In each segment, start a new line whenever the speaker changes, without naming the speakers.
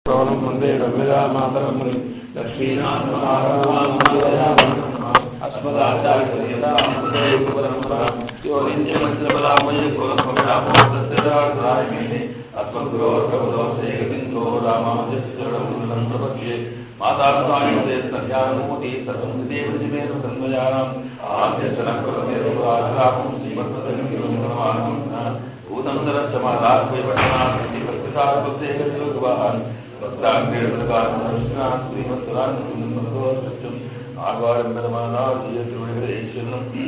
वंदे रविरा मातरम मातामूर्ति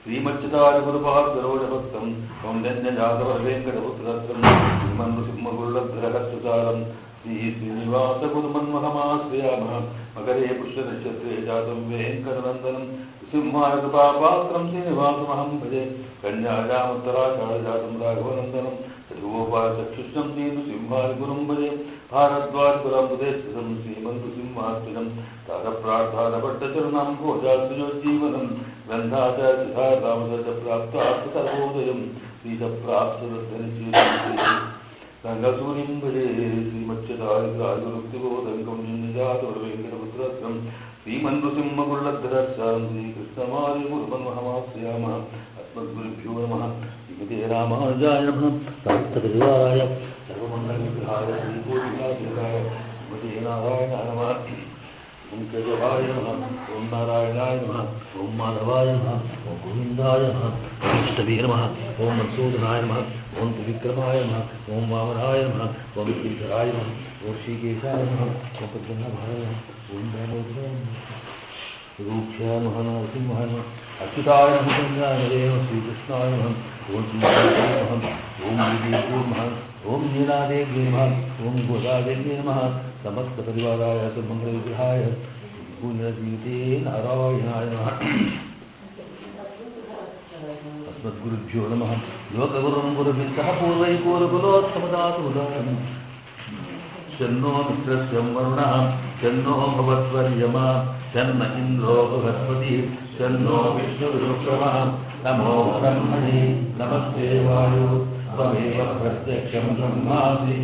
श्रीमच्चिदारि गुरुपादरोजभक्तं सौन्दर्यजातवर्वेङ्कटपुत्रदत्तं श्रीमन्नृसिंहगुरुलग्रहस्तुतारं श्रीनिवासगुरुमन्महमाश्रयामः मकरे पुष्पनक्षत्रे जातं वेङ्कटनन्दनं सिंहाय कृपापात्रं श्रीनिवासमहं भजे कन्यायामुत्तराषाढजातं राघवनन्दनं चतुर्गोपालचक्षुष्णं श्रीनृसिंहाय गुरुं भजे भारद्वाजपुरमुदेशं श्रीमन्नृसिंहात्मजं तारप्रार्थानभट्टचरणं भोजासुयोज्जीवनं ग्रन्थाचार्यरामदत्तप्राप्तार्थसर्वोदयं श्रीसप्राप्तदत्तनिश्चयं रङ्गसूरिं भजे श्रीमच्युतादिराजवृत्तिबोधङ्कं निजातवेङ्कटपुत्रं श्रीमन्नृसिंहगुरुलग्धरक्षां श्रीकृष्णमार्यगुरुमन्महमाश्रयामः अस्मद्गुरुभ्यो नमः श्रीमते रामानुजाय नमः साहित्यपरिवाराय सर्वमङ्गलविग्रहाय श्रीकोटिकाय श्रीमते नारायणाय नमः ओं केशवाय नमः ओं नारायणाय नमः ओं माधवाय नमः ओं गोविन्दाय नमः ओं विष्णवे नमः ओं मधुसूदनाय नमः ओं त्रिविक्रमाय नमः ओं वामनाय नमः ओं श्रीधराय नमः ओं श्रीकेशाय नमः ओं पद्मनाभाय नमः ओं दामोदराय नमः रूक्षाय नमः नरसिंहाय नमः अच्युताय नमः संज्ञानदेव श्रीकृष्णाय नमः ओं श्रीकृष्णाय नमः ओं श्रीदेव्यो नमः ओं नीलादेव्ये नमः ओं गोदादेव्ये नमः समस्त परिवाराय सर्वमंगलविग्रहाय पूर्णजीविते नारायणाय नमः अस्मद्गुरुभ्यो नमः लोकगुरुं गुरुभिः सह पूर्वैः पूर्वकुलोत्तमदातुदानं शन्नो मित्रस्य वरुणः शन्नो भवत्वर्यमा शन्न इन्द्रो बृहस्पतिः शन्नो विष्णुरुक्रमः नमो ब्रह्मणे नमस्ते वायु त्वमेव प्रत्यक्षं ब्रह्मासि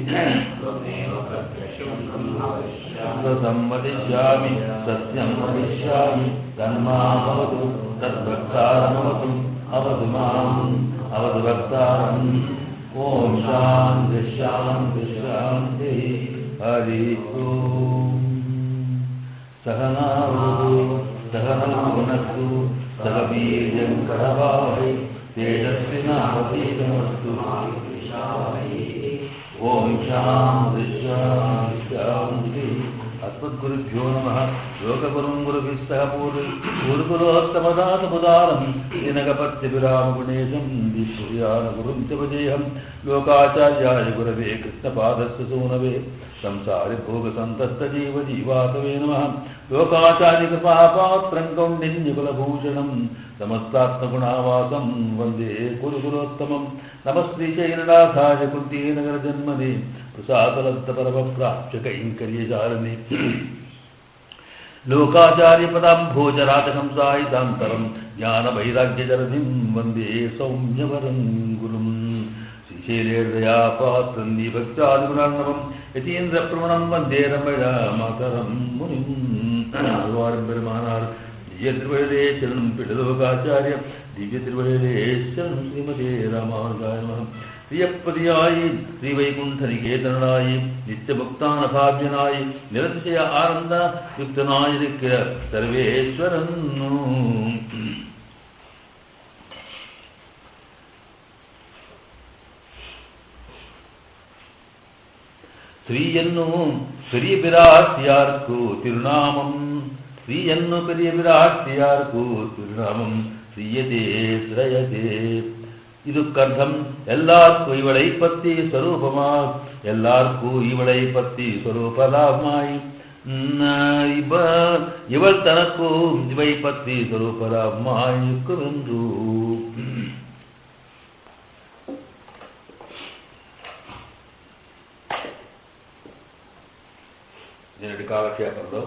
सत्यं वदिष्यामि सत्यं वदिष्यामि तन्मा भवतु तद्भक्तारमवतु अवतु माम् अवतु भक्तारम् ॐ शान्ति शान्ति शान्तिः हरि ओम् सहना भवतु सहनौ भुनक्तु सह वीर्यं करवावहै तेजस्विनावधीतमस्तु ॐ शान्ति शान्ति शान्तिः अस्मद्गुरुभ्यो नमः लोकगुरुं गुरुभिः सह पूर्वकुलोत्तमदातमुदारं दिनगपत्यभिरामगुणेशं दीक्षयानगुरुं च भजेऽहं लोकाचार्याय गुरवे कृष्णपादस्य सूनवे संसारि भोगसन्तस्तजीवजीवातवे नमः लोकाचार्यकृपापात्रं कौण्डिन्यकुलभूषणं समस्तात्मगुणावासं वन्दे कुरुकुलोत्तमं नमस्त्रीशैलनाथाय कुन्तीनगरजन्मने प्रसादलब्धपरमप्राप्य कैङ्कर्यचारिणे लोकाचार्यपदाम्भोजराजहंसायितान्तरं ज्ञानवैराग्यजलधिं वन्दे सौम्यवरं गुरुं श्रीशैलेर्दयापात्रं भक्तादिगुणार्णवं यतीन्द्रप्रवणं वन्दे रमया मातरं मुनिं பெருமானார் திவ்ய திருவழிலே சரணம் பிடலோகாச்சாரிய திவ்ய திருவழிலே சரணம் ஸ்ரீமதே ராமானுஜாய நமः प्रियपदियायि श्रीवैकुण्ठनिकेतनायि नित्यमुक्तानभाव्यनायि निरतिशय आनन्द युक्तनायिक्य सर्वेश्वरन् ஸ்ரீயன்னு பெரிய பிராட்டியார்க்கு திருநாமம் ஸ்ரீயன்னு பெரிய பிராட்டியார்க்கு திருநாமம் ஸ்ரீயதே ஸ்ரயதே இதுக்கர்த்தம் எல்லாருக்கும் இவளை பத்தி ಸ್ವರೂಪமா எல்லாருக்கும் இவளை பத்தி ಸ್ವರೂಪಲಾಮಾಯಿ இவள் தனக்கும் இவை பத்தி ಸ್ವರೂಪಲಾಮಾಯಿக்குவென்று దీని కాలక్షేపంలో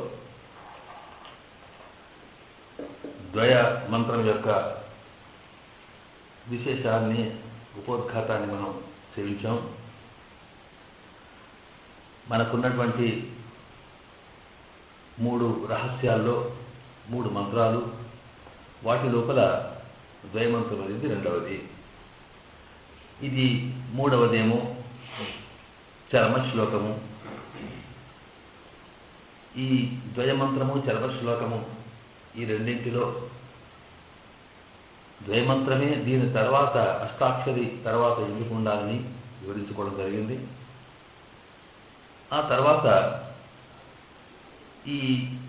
ద్వయ మంత్రం యొక్క విశేషాన్ని ఉపోద్ఘాతాన్ని మనం సేవించాం. మనకున్నటువంటి 3 రహస్యాల్లో 3 మంత్రాలు, వాటి లోపల ద్వయమంత్రం అనేది రెండవది. ఇది మూడవదేమో చరమశ్లోకము. ఈ ద్వయమంత్రము చరమశ్లోకము ఈ రెండింటిలో ద్వయమంత్రమే దీని తర్వాత అష్టాక్షరి తర్వాత ఎందుకు ఉండాలని వివరించుకోవడం జరిగింది. ఆ తర్వాత ఈ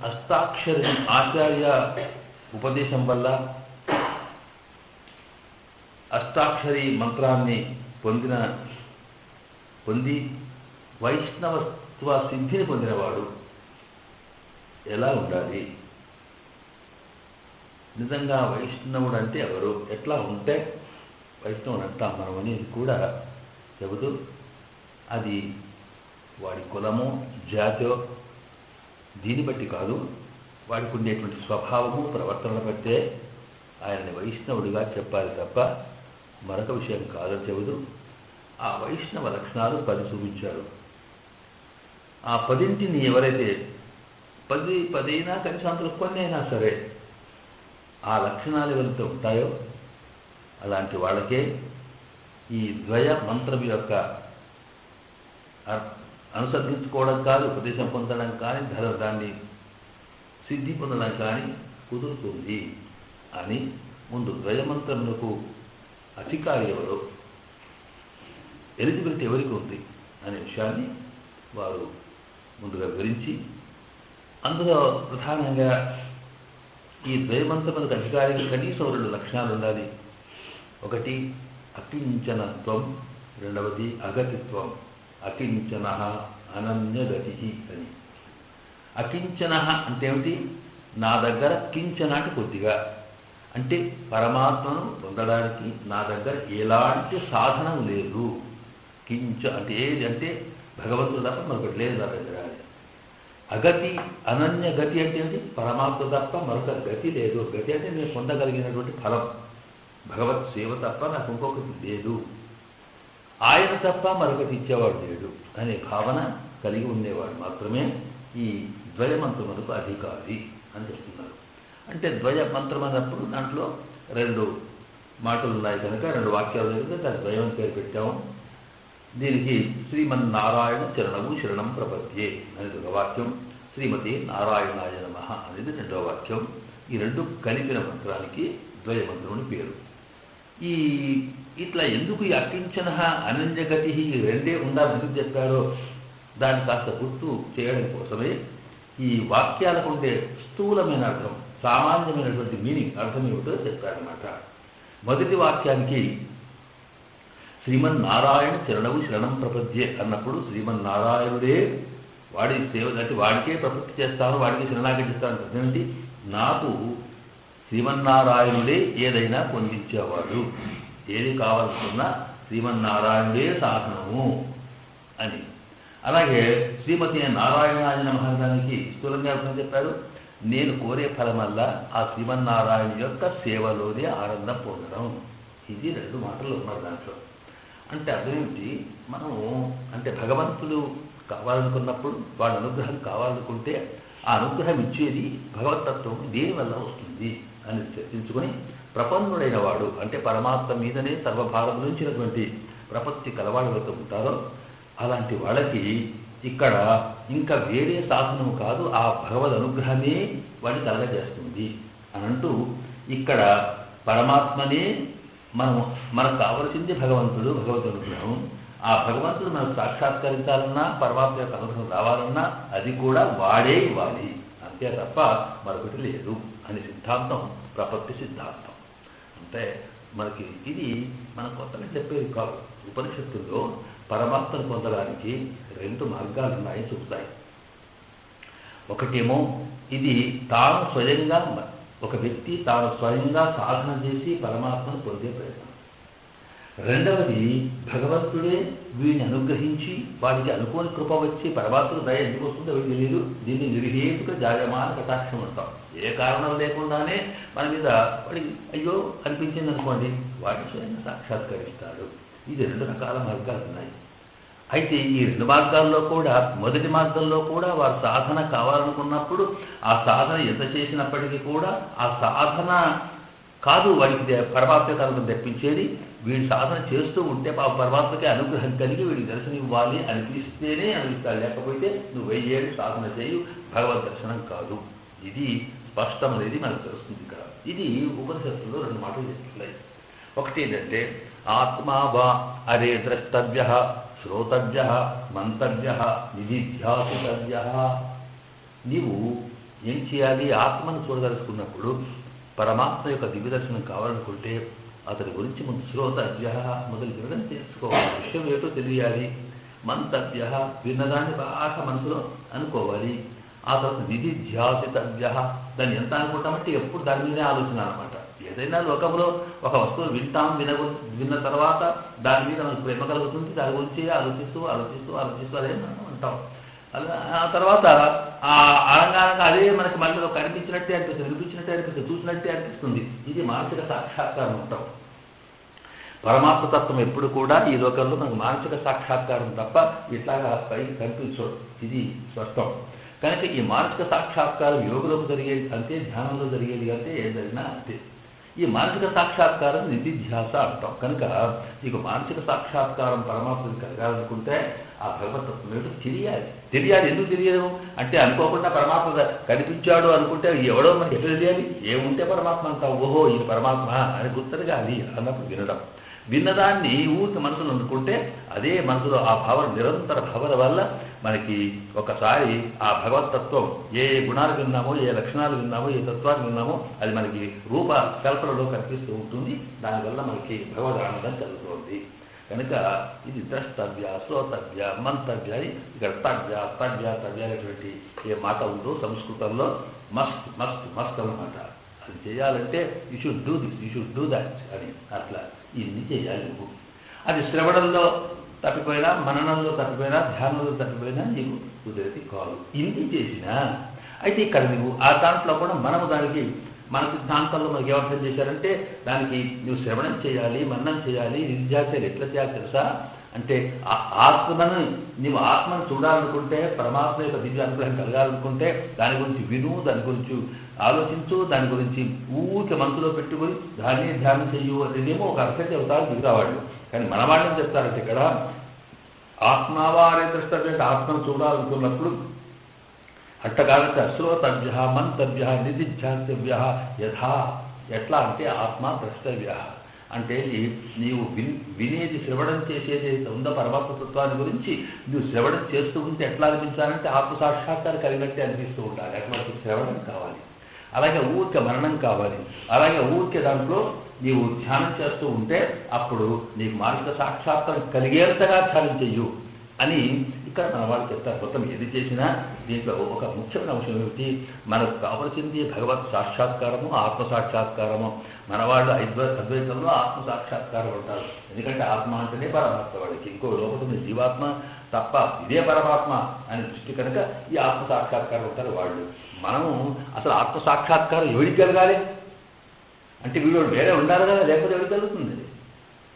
అష్టాక్షరి ఆచార్య ఉపదేశం వల్ల అష్టాక్షరి మంత్రాన్ని పొంది వైష్ణవత్వ సిద్ధిని పొందినవాడు ఎలా ఉండాలి, నిజంగా వైష్ణవుడు అంటే ఎవరు, ఎట్లా ఉంటే వైష్ణవుడు అంటాం మనం అనేది కూడా చెబుతూ, అది వాడి కులము జాతో దీన్ని బట్టి కాదు, వాడికి ఉండేటువంటి స్వభావము ప్రవర్తన బట్టే ఆయనని వైష్ణవుడిగా చెప్పాలి తప్ప మరొక విషయం కాదని చెబుతూ ఆ వైష్ణవ లక్షణాలు 10 చూపించారు. ఆ 10ంటిని ఎవరైతే 10 అయినా కనీసం అంతలో కొన్ని అయినా సరే ఆ లక్షణాలు ఎవరైతే ఉంటాయో అలాంటి వాళ్ళకే ఈ ద్వయ మంత్రం యొక్క అనుసరించుకోవడం కాదు, ఉపదేశం పొందడం కానీ, దాన్ని సిద్ధి పొందడం కానీ కుదురుతుంది అని ముందు ద్వయమంత్రములకు అధికారి ఎవరో, ఎలిజిబిలిటీ ఎవరికి ఉంది అనే విషయాన్ని వారు ముందుగా వివరించి, అందులో ప్రధానంగా ఈ ద్వయమంత్రములకు అధికారికి కనీసం 2 లక్షణాలు ఉండాలి. ఒకటి అకించనత్వం, రెండవది అగతిత్వం. అకించన అనన్యగతి అని. అకించన అంటే ఏమిటి? నా దగ్గర కించన అంటే కొద్దిగా, అంటే పరమాత్మను పొందడానికి నా దగ్గర ఎలాంటి సాధనం లేదు. కించ అంటే ఏది అంటే భగవంతుడు తప్ప మరొకటి లేదు నా దగ్గర. అగతి అనన్య గతి అంటే ఏమిటి? పరమాత్మ తప్ప మరొక గతి లేదు. గతి అంటే నేను పొందగలిగినటువంటి ఫలం, భగవత్ సేవ తప్ప నాకు ఇంకొకటి లేదు, ఆయన తప్ప మరొకటి ఇచ్చేవాడు లేడు అనే భావన కలిగి ఉండేవాడు మాత్రమే ఈ ద్వయమంత్రములకు అధికారి అని చెప్తున్నారు. అంటే ద్వయ మంత్రం అన్నప్పుడు దాంట్లో 2 మాటలు ఉన్నాయి కనుక 2 వాక్యాలు జరిగితే దాని ద్వయం పేరు పెట్టాము. దీనికి శ్రీమన్నారాయణ చరణము శరణం ప్రపద్యే అనేది ఒక వాక్యం, శ్రీమతి నారాయణాయ నమః అనేది 2వ వాక్యం. ఈ 2 కలిపిన మంత్రానికి ద్వయమంత్రముని పేరు. ఇట్లా ఎందుకు ఈ అకించన అనన్యగతి ఈ 2 ఉండాలని ఎందుకు చెప్పారో దాన్ని కాస్త గుర్తు చేయడం కోసమే ఈ వాక్యాలకు ఉండే స్థూలమైన అర్థం, సామాన్యమైనటువంటి మీనింగ్ అర్థం ఏమిటో చెప్పారన్నమాట. మొదటి వాక్యానికి శ్రీమన్నారాయణ చరణము శరణం ప్రపద్యే అన్నప్పుడు శ్రీమన్నారాయణుడే వాడి సేవ అంటే వాడికే ప్రపత్తి చేస్తాను, వాడికి శరణాగతిస్తాను. అదేంటి? నాకు శ్రీమన్నారాయణుడే ఏదైనా పొందించేవాడు, ఏది కావాలనుకున్నా శ్రీమన్నారాయణుడే సాధనము అని. అలాగే శ్రీమతి నారాయణాయ నమః దానికి స్థూలంగా అర్థం చెప్పారు. నేను కోరే ఫలమల్లా ఆ శ్రీమన్నారాయణ యొక్క సేవలోనే ఆనందం పొందడం. ఇది 2 మాటలు ఉన్నారు దాంట్లో. అంటే అదేమిటి? మనము అంటే భగవంతుడు కావాలనుకున్నప్పుడు వాడి అనుగ్రహం కావాలనుకుంటే ఆ అనుగ్రహం ఇచ్చేది భగవతత్వం దేనివల్ల వస్తుంది అని చర్చించుకొని, ప్రపన్నుడైన వాడు అంటే పరమాత్మ మీదనే సర్వభారం నుంచినటువంటి ప్రపత్తి కలవాడు ఎవరైతే ఉంటారో అలాంటి వాళ్ళకి ఇక్కడ ఇంకా వేరే సాధనము కాదు, ఆ భగవద్ అనుగ్రహమే వాడిని కలగజేస్తుంది అని అంటూ, ఇక్కడ పరమాత్మనే మనకు కావలసింది భగవంతుడు, భగవద్ అనుగ్రహం. ఆ భగవంతుడు మనకు సాక్షాత్కరించాలన్నా, పరమాత్మ యొక్క అనుగ్రహం రావాలన్నా అది కూడా వాడే ఇవ్వాలి, అంతే తప్ప మరొకటి లేదు అనే సిద్ధాంతం ప్రపత్తి సిద్ధాంతం. అంటే మనకి ఇది మన కొత్తగా చెప్పేది కాదు. ఉపనిషత్తుల్లో పరమాత్మను పొందడానికి 2 మార్గాలు ఉన్నాయని చెబుతాయి. ఒకటేమో ఇది తాను స్వయంగా, ఒక వ్యక్తి తాను స్వయంగా సాధన చేసి పరమాత్మను పొందే ప్రయత్నం. రెండవది భగవంతుడే వీడిని అనుగ్రహించి వాడికి అనుకోని కృప వచ్చి, పరమాత్మ దయ ఎందుకు వస్తుందో వీడికి తెలియదు, దీన్ని నిర్హేతుక జాయమాన కటాక్షం అంటాం. ఏ కారణం లేకుండానే మన మీద వాడికి అయ్యో అనిపించింది అనుకోండి, వాడిని స్వయంగా సాక్షాత్కరిస్తాడు. ఇది 2 రకాల మార్గాలు ఉన్నాయి. అయితే ఈ రెండు మార్గాల్లో కూడా మొదటి మార్గంలో కూడా వారు సాధన కావాలనుకున్నప్పుడు ఆ సాధన ఎంత చేసినప్పటికీ కూడా ఆ సాధన కాదు వాడికి పరమాత్మకి అనుగ్రహం తెప్పించేది. వీడి సాధన చేస్తూ ఉంటే పరమాత్మకి అనుగ్రహం కలిగి వీడికి దర్శనం ఇవ్వాలి అనిపిస్తేనే అనిపిస్తాడు. లేకపోతే నువ్వు 1000 ఏళ్ళు సాధన చేయు, భగవద్ దర్శనం కాదు. ఇది స్పష్టం అనేది మనకు తెలుస్తుంది. ఇక్కడ ఇది ఉపనిషత్తులో 2 మాటలు చెప్తున్నాయి. ఒకటి ఏంటంటే ఆత్మా వా అరే ద్రష్టవ్య శ్రోతవ్య మంతవ్య నిధిధ్యాసితవ్య. నీవు ఏం చేయాలి? ఆత్మను చూడదలుచుకున్నప్పుడు, పరమాత్మ యొక్క దివ్య దర్శనం కావాలనుకుంటే అతని గురించి ముందు శ్రోతవ్య మొదలు వినడం తెలుసుకోవాలి, విషయం ఏటో తెలియాలి. మంతవ్య విన్నదాన్ని బాగా మనసులో అనుకోవాలి. ఆ తర్వాత నిధిధ్యాసితవ్య, దాన్ని ఎంత అనుకుంటామంటే ఎప్పుడు దాని మీదే ఆలోచన అనమాట. ఏదైనా లోకంలో ఒక వస్తువు వింటాం, విన్న తర్వాత దాని మీద మనకు ప్రేమ కలుగుతుంది, దాని గురించి ఆలోచిస్తూ ఆలోచిస్తూ ఆలోచిస్తూ అదే మనం అంటాం. ఆ తర్వాత ఆ అలంకారంగా అదే మనకి మళ్ళీ కనిపించినట్టే అనిపిస్తుంది, వినిపించినట్టే అనిపిస్తుంది, చూసినట్టే అనిపిస్తుంది. ఇది మానసిక సాక్షాత్కారం అంటాం. పరమాత్మ తత్వం ఎప్పుడు కూడా ఈ లోకంలో మనకు మానసిక సాక్షాత్కారం తప్ప ఇట్లాగా పైకి కనిపించదు. ఇది స్పష్టం. కనుక ఈ మానసిక సాక్షాత్కారం యోగులకు జరిగేది అంతే, ధ్యానంలో జరిగేది అంటే ఏం జరిగినా అంతే. ఈ మానసిక సాక్షాత్కారం నిధిధ్యాస అంటాం. కనుక నీకు మానసిక సాక్షాత్కారం పరమాత్మకి కలగాలనుకుంటే ఆ భగవతత్వం ఏమిటో తెలియాలి. ఎందుకు తెలియదు అంటే, అనుకోకుండా పరమాత్మ కనిపించాడు అనుకుంటే ఎవడో మనకి ఎక్కడ తెలియాలి? ఏముంటే పరమాత్మ అంటావు, ఓహో ఇది పరమాత్మ అని గుర్తరగాలి అన్నప్పుడు వినడం. విన్నదాన్ని ఊరికి మనసులో అనుకుంటే అదే మనసులో ఆ భావన, నిరంతర భావన వల్ల మనకి ఒకసారి ఆ భగవతత్వం ఏ గుణాలు విన్నామో, ఏ లక్షణాలు విన్నామో, ఏ తత్వాన్ని విన్నామో అది మనకి రూప కల్పనలో కనిపిస్తూ ఉంటుంది. దానివల్ల మనకి భగవద్ ఆనందం కలుగుతుంది. కనుక ఇది ద్రష్టవ్య, శ్రోతవ్య, మంతవ్య, ఇక్కడ తవ్య అనేటువంటి ఏ మాట ఉందో సంస్కృతంలో మస్ట్ మస్ట్ మస్ట్ అన్నమాట. అది చేయాలంటే you should do this, you should do that అని అట్లా ఇన్ని చేయాలి నువ్వు. అది శ్రవణంలో తప్పిపోయినా, మననంలో తప్పిపోయినా, ధ్యానంలో తప్పిపోయినా నీకు కుదిరేది కాదు. ఇన్ని చేసినా అయితే ఇక్కడ నువ్వు ఆ దాంట్లో కూడా మనము దానికి మన సిద్ధాంతంలో మనకి ఏమర్థం చేశారంటే, దానికి నువ్వు శ్రవణం చేయాలి, మననం చేయాలి, నిధ్యాసలు ఎట్లా చేయాలి తెలుసా అంటే, నీవు ఆత్మను చూడాలనుకుంటే, పరమాత్మ యొక్క దివ్య అనుగ్రహం కలగాలనుకుంటే దాని గురించి విను, దాని గురించి ఆలోచించు, దాని గురించి ఊరికి మనసులో పెట్టుకుని దాన్ని ధ్యానం చెయ్యు అనేదేమో ఒక అర్థం చెబుతారు దిగురావాళ్ళు. కానీ మన వాళ్ళని చెప్తారంటే ఇక్కడ ఆత్మావారే దృష్టవ్య, ఆత్మను చూడాలనుకున్నప్పుడు అట్టకాలంటే అశ్రోతవ్య, మంతవ్య, నిధిధ్యాసవ్య యథా. ఎట్లా అంటే ఆత్మ ద్రష్టవ్య అంటే నీవు వినేది, శ్రవణం చేసేది ఉందో పరమాత్మతత్వాన్ని గురించి నువ్వు శ్రవణం చేస్తూ ఉంటే ఎట్లా అనిపించాలంటే ఆత్మ సాక్షాత్కారం కలిగినట్టే అనిపిస్తూ ఉండాలి. అటువంటి శ్రవణం కావాలి, అలాగే ఊరికే మరణం కావాలి, అలాగే ఊరికే దాంట్లో నీవు ధ్యానం చేస్తూ ఉంటే అప్పుడు నీకు మానసిక సాక్షాత్కారం కలిగేంతగా ధ్యానం చెయ్యు అని ఇక్కడ మన వాళ్ళు చెప్తారు. మొత్తం ఏది చేసినా దీంట్లో ఒక ముఖ్యమైన అంశం ఏమిటి, మనకు కావలసింది భగవత్ సాక్షాత్కారము, ఆత్మ సాక్షాత్కారము. మన వాళ్ళు అద్వైతంలో ఆత్మ సాక్షాత్కారం అంటారు. ఎందుకంటే ఆత్మ అంటేనే పరమాత్మ, వాడికి ఇంకో లోపల జీవాత్మ తప్ప ఇదే పరమాత్మ అనే దృష్టి కనుక ఈ ఆత్మ సాక్షాత్కారం అంటారు వాళ్ళు. మనము అసలు ఆత్మ సాక్షాత్కారం ఎవరికి కలగాలి అంటే వీడు వేరే ఉండాలి కదా, లేకపోతే ఎవరికి కలుగుతుంది?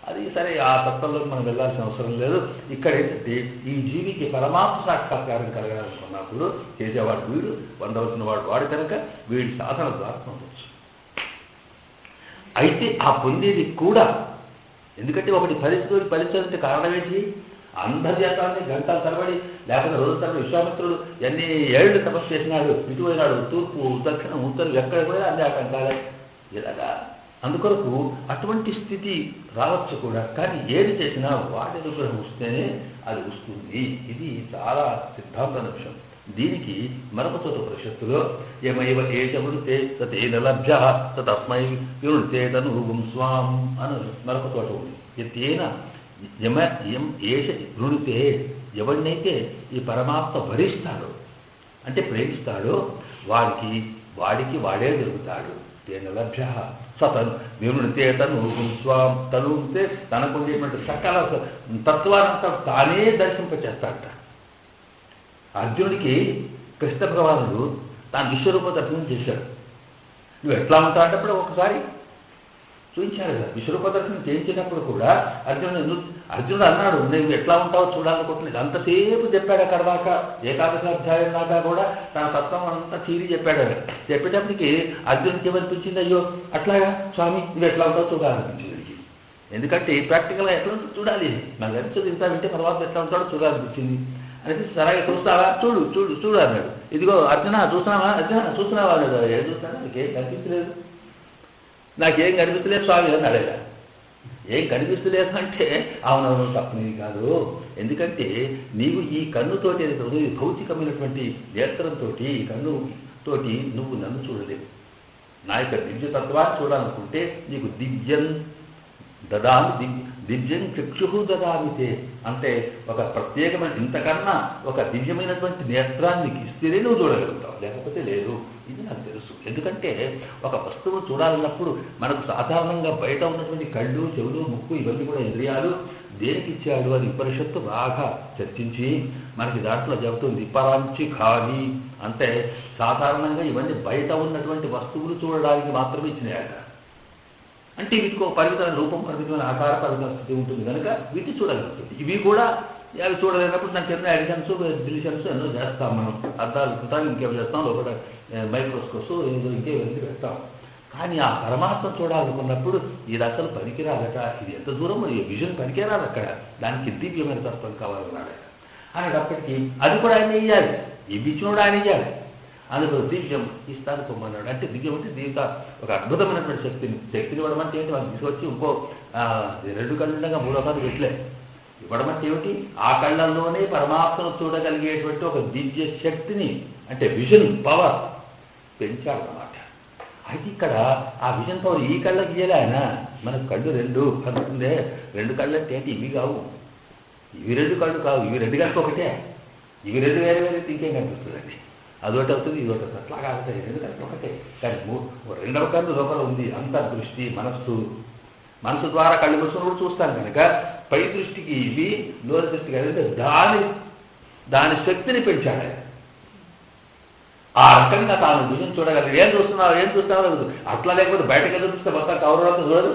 అది సరే, ఆ తత్వంలోకి మనం వెళ్ళాల్సిన అవసరం లేదు. ఇక్కడ ఏంటంటే ఈ జీవికి పరమాత్మ సాక్షాత్కారం కలగాలనుకున్నప్పుడు చేసేవాడు వీడు, పొందవలసిన వాడు కనుక వీడి సాధన ద్వారా పొందవచ్చు. అయితే ఆ పొందేది కూడా ఎందుకంటే ఒకటి ఫలించాలంటే కారణం ఏంటి? అందరి చేతాన్ని గంటల తరబడి లేకపోతే రోజుల తరబడి విశ్వామిత్రుడు ఎన్ని ఏళ్ళు తపస్సు చేసినాడు, ఇటు పోయినాడు, తూర్పు దక్షిణం ఉత్తరం ఎక్కడ పోయినా అన్ని ఆటంకాలే. ఇలాగా అందుకొరకు అటువంటి స్థితి రావచ్చు కూడా. కానీ ఏది చేసినా వాటి అనుగ్రహం వస్తేనే అది వస్తుంది. ఇది చాలా సిద్ధాంత విషయం. దీనికి మరొక చోట ఉపనిషత్తులో యమైవ ఏషవృతే తతేన లభ్య తస్మై వివృతే తనూగుం స్వాం అని మరొక చోట ఉంది. తేన ఏష వృణితే, ఎవరినైతే ఈ పరమాత్మ భరిస్తాడో అంటే ప్రేమిస్తాడో వాడికి వాడే దొరుకుతాడు. తేన లభ్య సతను వివృతే తనూగుం స్వాం. తనూగితే తనకుండేటువంటి సకల తత్వానంతా తానే దర్శింపచేస్తాడట. అర్జునుడికి కృష్ణ భగవానుడు తాను విశ్వరూప దర్శనం చేశాడు. నువ్వు ఎట్లా ఉంటావు అంటే ఒకసారి చూపించారు కదా. విశ్వరూప దర్శనం చేయించినప్పుడు కూడా అర్జునుడు అన్నాడు, నేను ఎట్లా ఉంటావో చూడాలనుకుంటున్నాడు. అంతసేపు చెప్పాడు అక్కడ దాకా, ఏకాదశి అధ్యాయం దాకా కూడా తన తత్వం అంతా చీరి చెప్పాడు. చెప్పేటప్పటికి అర్జునుడికి ఏమనిపించింది, అయ్యో అట్లాగా స్వామి నువ్వు ఎట్లా ఉంటావో చూడాలనిపించింది. ఎందుకంటే ప్రాక్టికల్గా ఎట్లా ఉంటుందో చూడాలి, మన గడిచేది ఇంత వింటే తర్వాత ఎట్లా ఉంటాడో చూడాలనిపించింది. అనేది సరగా చూస్తావా, చూడు చూడు చూడు అన్నాడు. ఇదిగో అర్జున చూస్తున్నావా, అర్జున చూస్తున్నావా అన్నాడు. ఏం చూస్తాను, నాకేం కనిపించలేదు, నాకేం కనిపించలేదు స్వామి అని అడగా. ఏం కనిపిస్తలేదు అంటే అవునవును తప్పనిది కాదు. ఎందుకంటే నీవు ఈ కన్నుతోటి ఏదైతే భౌతికమైనటువంటి నేత్రంతో ఈ కన్నుతోటి నువ్వు నన్ను చూడలేవు. నా యొక్క దివ్యతత్వాన్ని చూడాలనుకుంటే నీకు దివ్యం దదామి, దివ్యం చక్షు దదామితే అంటే ఒక ప్రత్యేకమైన ఇంతకన్నా ఒక దివ్యమైనటువంటి నేత్రాన్ని ఇస్తేనే నువ్వు చూడగలుగుతావు, లేకపోతే లేదు. ఇది నాకు తెలుసు. ఎందుకంటే ఒక వస్తువు చూడాలన్నప్పుడు మనకు సాధారణంగా బయట ఉన్నటువంటి కళ్ళు, చెవులు, ముక్కు ఇవన్నీ కూడా ఇంద్రియాలు దేనికి ఇచ్చాడు అని ఉపనిషత్తు బాగా చర్చించి మనకి దాంట్లో చెబుతుంది. పరాంచి ఖాళీ అంటే సాధారణంగా ఇవన్నీ బయట ఉన్నటువంటి వస్తువులు చూడడానికి మాత్రమే ఇచ్చినాయట. అంటే వీటికి పరిమితమైన రూపం, పరిమితమైన ఆకార, పరిమితమైన స్థితి ఉంటుంది కనుక వీటిని చూడగలుగుతుంది. ఇవి కూడా అవి చూడలేనప్పుడు దానికి ఎన్నో ఎడిషన్స్, డిలిషన్స్ ఎన్నో చేస్తాం మనం. అర్థాలు ఉంటాం, ఇంకేం చేస్తాం, లోపల మైక్రోస్కోప్స్ ఏదో ఇంకేవన్నీ పెడతాం. కానీ ఆ పరమాత్మ చూడాలనుకున్నప్పుడు ఇది అసలు పనికిరాదట. ఇది ఎంత దూరం విజన్ పనికిరాదు అక్కడ, దానికి దివ్యమైన తత్వం కావాలన్నాడు. అనేటప్పటికీ అది కూడా ఆయన ఇయ్యాలి, ఇవి ఇచ్చినోడు ఆయన ఇయ్యాలి. అందుకు దివ్యం ఇస్తాను పొమ్మన్నాడు. అంటే దివ్యం అంటే దీంతో ఒక అద్భుతమైనటువంటి శక్తిని ఇవ్వడం అంటే ఏంటి, మనం తీసుకొచ్చి ఇంకో 2 కళ్ళు ఉండగా 3వ కళ్ళు పెట్టలే. ఇవ్వడం అంటే ఏమిటి, ఆ కళ్ళల్లోనే పరమాత్మను చూడగలిగేటువంటి ఒక దివ్య శక్తిని అంటే విజన్ పవర్ పెంచాడనమాట. అయితే ఇక్కడ ఆ విజన్ పవర్ ఈ కళ్ళకి ఇయ్యాలి ఆయన. మనకు కళ్ళు 2 కలుగుతుందే, 2 కళ్ళు అంటే ఏంటి, ఇవి కావు, ఇవి 2 కళ్ళు కావు, ఇవి 2 కలిపి ఒకటే, ఇవి 2 వేరే వేరే ఇంకేం కనిపిస్తుందండి. అదొకటి అవుతుంది, ఇదొకటి అవుతుంది, అట్లా కాగుతాయి. 2 కలిపి ఒకటే. కానీ 2వ కళ్ళు లోపల ఉంది అంతర్దృష్టి, మనస్సు ద్వారా కళ్ళు మూసుకుని కూడా చూస్తాను కనుక పై దృష్టికి ఇవి, లోన దృష్టికి అంటే దాని శక్తిని పెంచాడు. ఆ రకంగా తాను విజయం చూడగలరు. ఏం చూస్తున్నావు అట్లా, లేకపోతే బయటకు వెళ్ళి చూస్తే మొత్తం కౌరవంతా చూడదు,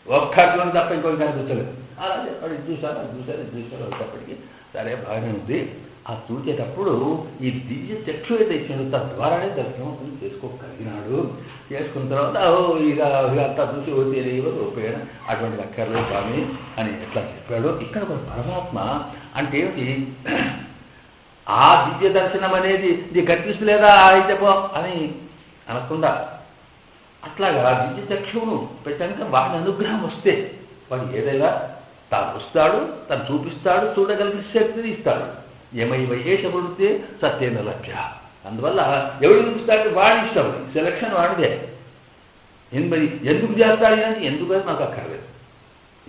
ఒక్కటి తప్ప ఇంకొక కనిపించలేదు. అలా చెప్పాడు, చూశారు వచ్చేప్పటికి సరే బాగానే ఉంది. ఆ చూసేటప్పుడు ఈ దివ్య చక్షు అయితే ఇచ్చాడు, తద్వారానే దర్శనం చేసుకోగలిగినాడు. చేసుకున్న తర్వాత ఇదంతా చూసి ఉపయోగం అటువంటి అక్కర్లేదు స్వామి అని ఎట్లా చెప్పాడు. ఇక్కడ ఒక పరమాత్మ అంటే ఏమిటి, ఆ దివ్య దర్శనం అనేది నీకు కనిపిస్తలేదా అయితే పో అని అనకుండా అట్లాగా దివ్య చక్షువును పెట్టాక వాడిని అనుగ్రహం వస్తే వాడు ఏదైనా తాను వస్తాడు, తను చూపిస్తాడు, చూడగలిగిన శక్తిని ఇస్తాడు. ఏమైవయేషవృత్తే సత్యేన లభ్య. అందువల్ల ఎవడు చూపిస్తాడు వాడి ఇష్టం, సెలక్షన్ వాడిదే. మరి ఎందుకు చేస్తాడు అంటే ఎందుకు నాకు అక్కర్లేదు.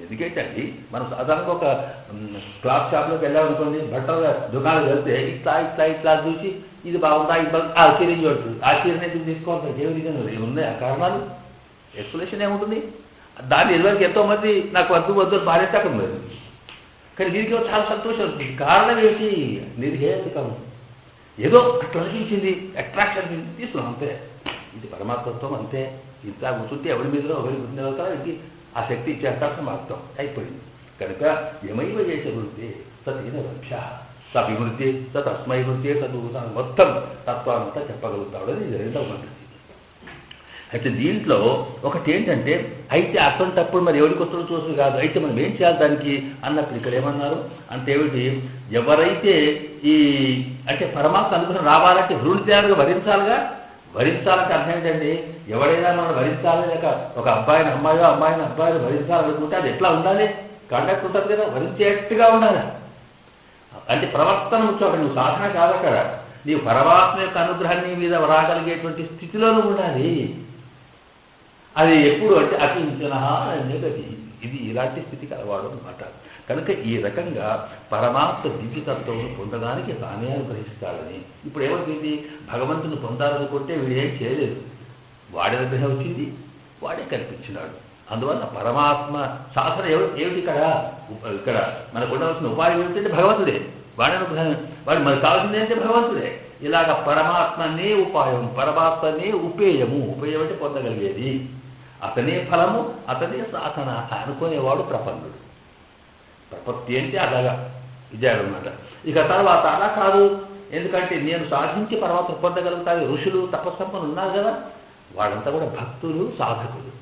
ఎందుకంటే అండి మనం సాధారణంగా ఒక క్లాత్ షాప్లోకి వెళ్ళామనుకోండి, బట్టల దుకాణాలు వెళ్తే ఇట్లా చూసి ఇది బాగుందా, ఇది బాగుంది, ఆ చీరని చూడుతుంది, ఆ చీరని ఎందుకు తీసుకోవాలి, ఏమున్నాయి ఆ కారణాలు, ఎక్స్ప్లెనేషన్ ఏముంటుంది. దాన్ని ఇదివరకు ఎంతోమంది నాకు వద్దు పారేస్తే అక్కడ లేదు. కానీ దీనికి చాలా సంతోషం ఉంది. కారణం ఏంటి, నిర్హేతుకం, ఏదో అట్లా అనిపించింది, అట్రాక్షన్ తీసుకున్నాం అంతే. ఇది పరమాత్మత్వం అంతే. ఇంత కూర్చుంటే ఎవరి మీద ఒకరి గుర్తువుతారో ఇది ఆ శక్తి ఇచ్చేస్తారని అర్థం అయిపోయింది. కనుక ఏమైవ చేసే వృత్తి సతీన రక్ష, సవివృత్తి తస్మై వృత్తి చదువుతాను మొత్తం తత్వానంతా చెప్పగలుగుతాడు. అది 2వ పద్ధతి. అయితే దీంట్లో ఒకటి ఏంటంటే, అయితే అటువంటప్పుడు మరి ఎవరికి వస్తుందో చూసి కాదు, అయితే మనం ఏం చేయాలి దానికి అన్నప్పుడు ఇక్కడ ఏమన్నారు అంటే ఏమిటి, ఎవరైతే ఈ అంటే పరమాత్మ అనుగ్రహం రావాలంటే వృణిత్యాలుగా భరించాలంటే అర్థం ఏంటండి, ఎవడైనా మనం భరించాలి, లేక ఒక అబ్బాయిని అబ్బాయిని భరించాలనుకుంటే అది ఎట్లా ఉండాలి, కండక్ట్ ఉంటుంది కదా, భరించేట్టుగా ఉండాలి. అంటే ప్రవర్తన ముఖ్యం. నువ్వు సాధన కాదు అక్కడ, నీవు పరమాత్మ యొక్క అనుగ్రహాన్ని మీద రాగలిగేటువంటి స్థితిలోనూ ఉండాలి. అది ఎప్పుడు అంటే అకించన అనేది ఇది ఇలాంటి స్థితికి అలవాడు అనమాట. కనుక ఈ రకంగా పరమాత్మ దివ్యతత్వం పొందడానికి తానే అనుగ్రహిస్తాడని. ఇప్పుడు ఏమవుతుంది, భగవంతుని పొందాలనుకుంటే వీడేం చేయలేదు, వాడి అనుగ్రహం వచ్చింది, వాడే కల్పించినాడు. అందువల్ల పరమాత్మ శాసన ఏమిటి ఇక్కడ మనకు ఉండవలసిన ఉపాయం ఏమిటంటే భగవంతుడే, వాడి అనుగ్రహం, వాడు మనకు కావాల్సింది అంటే భగవంతుడే. ఇలాగ పరమాత్మనే ఉపాయం, పరమాత్మనే ఉపేయం అంటే పొందగలిగేది. అతనే ఫలము, అతనే సాధన అనుకునేవాడు ప్రపన్నుడు. ప్రపత్తి అంటే అలాగా విజయాడు అన్నమాట. ఇక తర్వాత అలా కాదు, ఎందుకంటే నేను సాధించి పరమాత్మ పొందగలుగుతాను. ఋషులు తపస్సంపన్నులు ఉన్నారు కదా, వాళ్ళంతా కూడా భక్తులు, సాధకులు.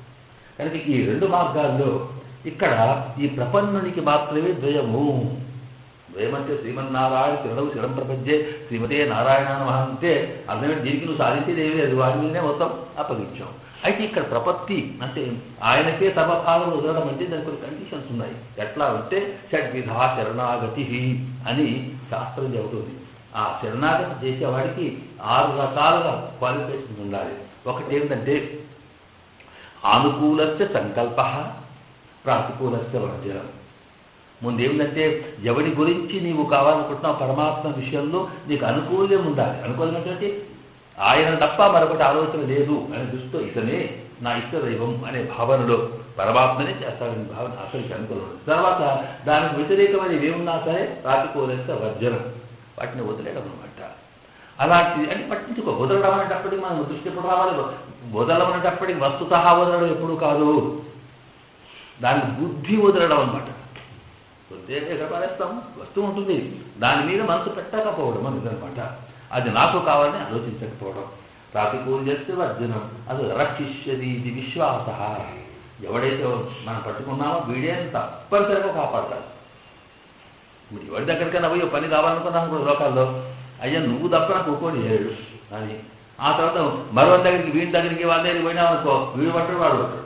కనుక ఈ రెండు మార్గాల్లో ఇక్కడ ఈ ప్రపన్నునికి మాత్రమే ద్వయము. ద్వయమంటే శ్రీమన్నారాయణ శరణం శరణం ప్రపంచే శ్రీమతే నారాయణ నమః అంటే అర్థమైతే దీనికి నువ్వు సాధించేది ఏమీ లేదు, వాడి మీదనే మొత్తం అప్పగించాం. అయితే ఇక్కడ ప్రపత్తి అంటే ఆయనకే సర్వభాగం వదలడం అంటే దానికి కొన్ని కండిషన్స్ ఉన్నాయి. ఎట్లా అంటే షడ్విధా శరణాగతి అని శాస్త్రం చెబుతుంది. ఆ శరణాగతి చేసేవాడికి 6 రకాలుగా క్వాలిఫికేషన్స్ ఉండాలి. ఒకటి ఏంటంటే ఆనుకూలస్య సంకల్ప, ప్రాతికూలస్య వర్జనం. ముందు ఏమిటంటే ఎవరి గురించి నీవు కావాలనుకుంటున్నావు పరమాత్మ విషయంలో నీకు అనుకూల్యం ఉండాలి. అనుకూలమైనటువంటి ఆయన తప్ప మరొకటి ఆలోచన లేదు అనే దృష్టితో ఇతనే నా ఇష్ట దైవం అనే భావనలో పరమాత్మనే చేస్తాడని భావన అసలుకి అనుకూలం. తర్వాత దానికి వ్యతిరేకమైనవి ఏమున్నా సరే ప్రాతికూలస్య వర్జనం, వాటిని వదిలేయడం అనమాట. అలాంటి అని పట్టించుకో. వదలడం అనేటప్పటికి మనం దృష్టి ఎప్పుడు రావాలి, వదలడం అనేటప్పటికి వస్తుతః వదలడం ఎప్పుడు కాదు, దాని బుద్ధి వదలడం అనమాట. ఎక్కడ పడేస్తాం, వస్తువు ఉంటుంది, దాని మీద మనసు పెట్టకపోవడం అనేదనమాట. అది నాకు కావాలని ఆలోచించకపోవడం. ప్రాతికూల్యస్య వర్జనం, అది రక్షిష్యది ఇది విశ్వాస. ఎవడైతే మనం పట్టుకున్నామో వీడే తప్పనిసరిగా కాపాడతాడు. ఇప్పుడు ఎవరి దగ్గరికైనా పోయి పని కావాలనుకున్నాను కూడా లోకాల్లో, అయ్యా నువ్వు తప్ప నాకు ఒక్కోటి చేయడు అని. ఆ తర్వాత మరో దగ్గరికి వీడి దగ్గరికి వాళ్ళ దగ్గరికి పోయినావు అనుకో, వీడు పట్టడు వాడు పట్టడు.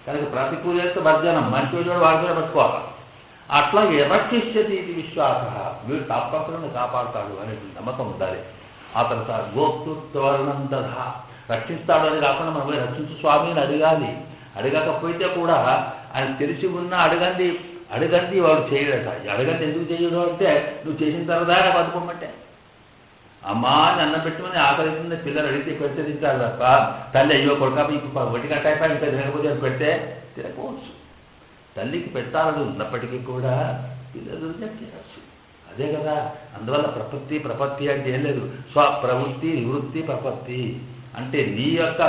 కనుక ప్రతికూలత వర్జనం, మంచి వాడు వాడు కూడా పట్టుకోవాలి. అట్లా రక్షిష్యతి ఇది విశ్వాస, వీడు తప్పకుండా కాపాడుతాడు అనే నమ్మకం ఉండాలి. ఆ తర్వాత గోప్తృత్వర్ణం దధా, రక్షిస్తాడు అని కాకుండా మనం పోయి రక్షించు స్వామి అని అడగాలి. అడగకపోతే కూడా ఆయన తెలిసి ఉన్న అడగండి వాడు చేయడట. అడగండి ఎందుకు చేయడు అంటే నువ్వు చేసిన తర్వాత బతుకోమంటే అమ్మా అని అన్నం పెట్టమని ఆకలిస్తుంది. పిల్లలు అడిగితే పెడితే తింటారు తప్ప తల్లి అయ్యో కొడుక ఇప్పుడు ఒకటి కట్టాయిపా ఇంకా తినకపోతే పెడితే తినకపోవచ్చు. తల్లికి పెట్టాలని ఉన్నప్పటికీ కూడా పిల్లలు చేయవచ్చు. అదే కదా, అందువల్ల ప్రపత్తి అంటే ఏం లేదు, స్వప్రవృత్తి నివృత్తి ప్రపత్తి అంటే నీ యొక్క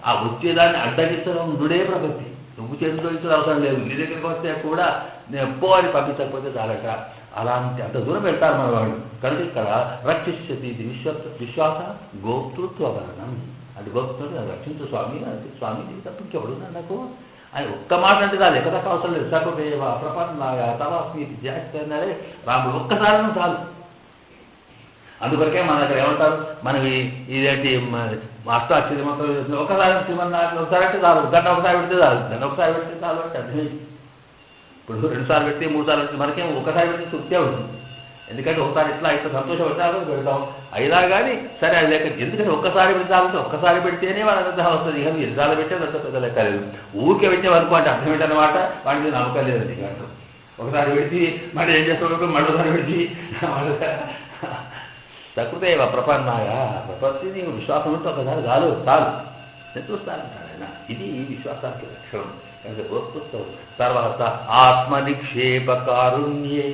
ఆ వచ్చేదాన్ని అడ్డగించడం నుడే ప్రపత్తి. నువ్వు చేతిలో ఇచ్చిన అవసరం లేదు, నీ దగ్గరికి వస్తే కూడా నేను ఎప్పో అని పంపించకపోతే చాలట. అలాంటి అంత దూరం వెళ్తారు మన వాళ్ళు. కనుక ఇక్కడ రక్షిష్యతి ఇది విశ్వాస గోప్తృత్వవర్ణం. అది గోప్తుడు రక్షించు స్వామి అంటే స్వామి తప్పించబడు నాకు ఆయన ఒక్క మాట అంటే కాదు, ఎక్కడక్క అవసరం లేదు. సర్వదేవ ప్రపన్నాయ తవాస్మి జాస్తన్నారే రాముడు ఒక్కసారి చాలు. అందుకొరకే మన దగ్గర ఏమంటారు, మనకి ఇదేంటి అష్టాక్షరి మంత్రం ఒకసారి శ్రీమన్నారాయణ ఒకసారి అంటే చాలు, గంట ఒకసారి పెడితే చాలు, గంట ఒకసారి పెడితే చాలు అంటే అర్థమైంది. ఇప్పుడు 2 సార్లు పెడితే 3 సార్లు పెడితే మనకేం ఒకసారి పెడితే తృప్తే ఉంటుంది. ఎందుకంటే ఒకసారి ఇట్లా సంతోషం పెట్టాలని పెడతాం. అయినా కానీ సరే అది లేక, ఎందుకంటే ఒక్కసారి పెట్టాలంటే ఒక్కసారి పెడితేనే వాళ్ళ పెద్ద వస్తుంది. ఇక ఎన్నిసార్లు పెట్టేది అంత పెద్ద లెక్క లేదు. ఊరికే పెట్టే వరకు అంటే అర్థం ఏంటన్నమాట, వాడి మీద నమ్మకం లేదండి. ఒకసారి పెడితే మళ్ళీ ఏం చేస్తాం, మళ్ళీసారి పెడితే సకృతేవ ప్రపన్నాయ ప్రపత్తి నీకు విశ్వాసం ఉంటే ఒకసారి చాలు నేను చూస్తానంటాడు ఆయన. ఇది విశ్వాసానికి లక్షణం. కనుక గోప్తృత్వం. తర్వాత ఆత్మనిక్షేప కారుణ్యే,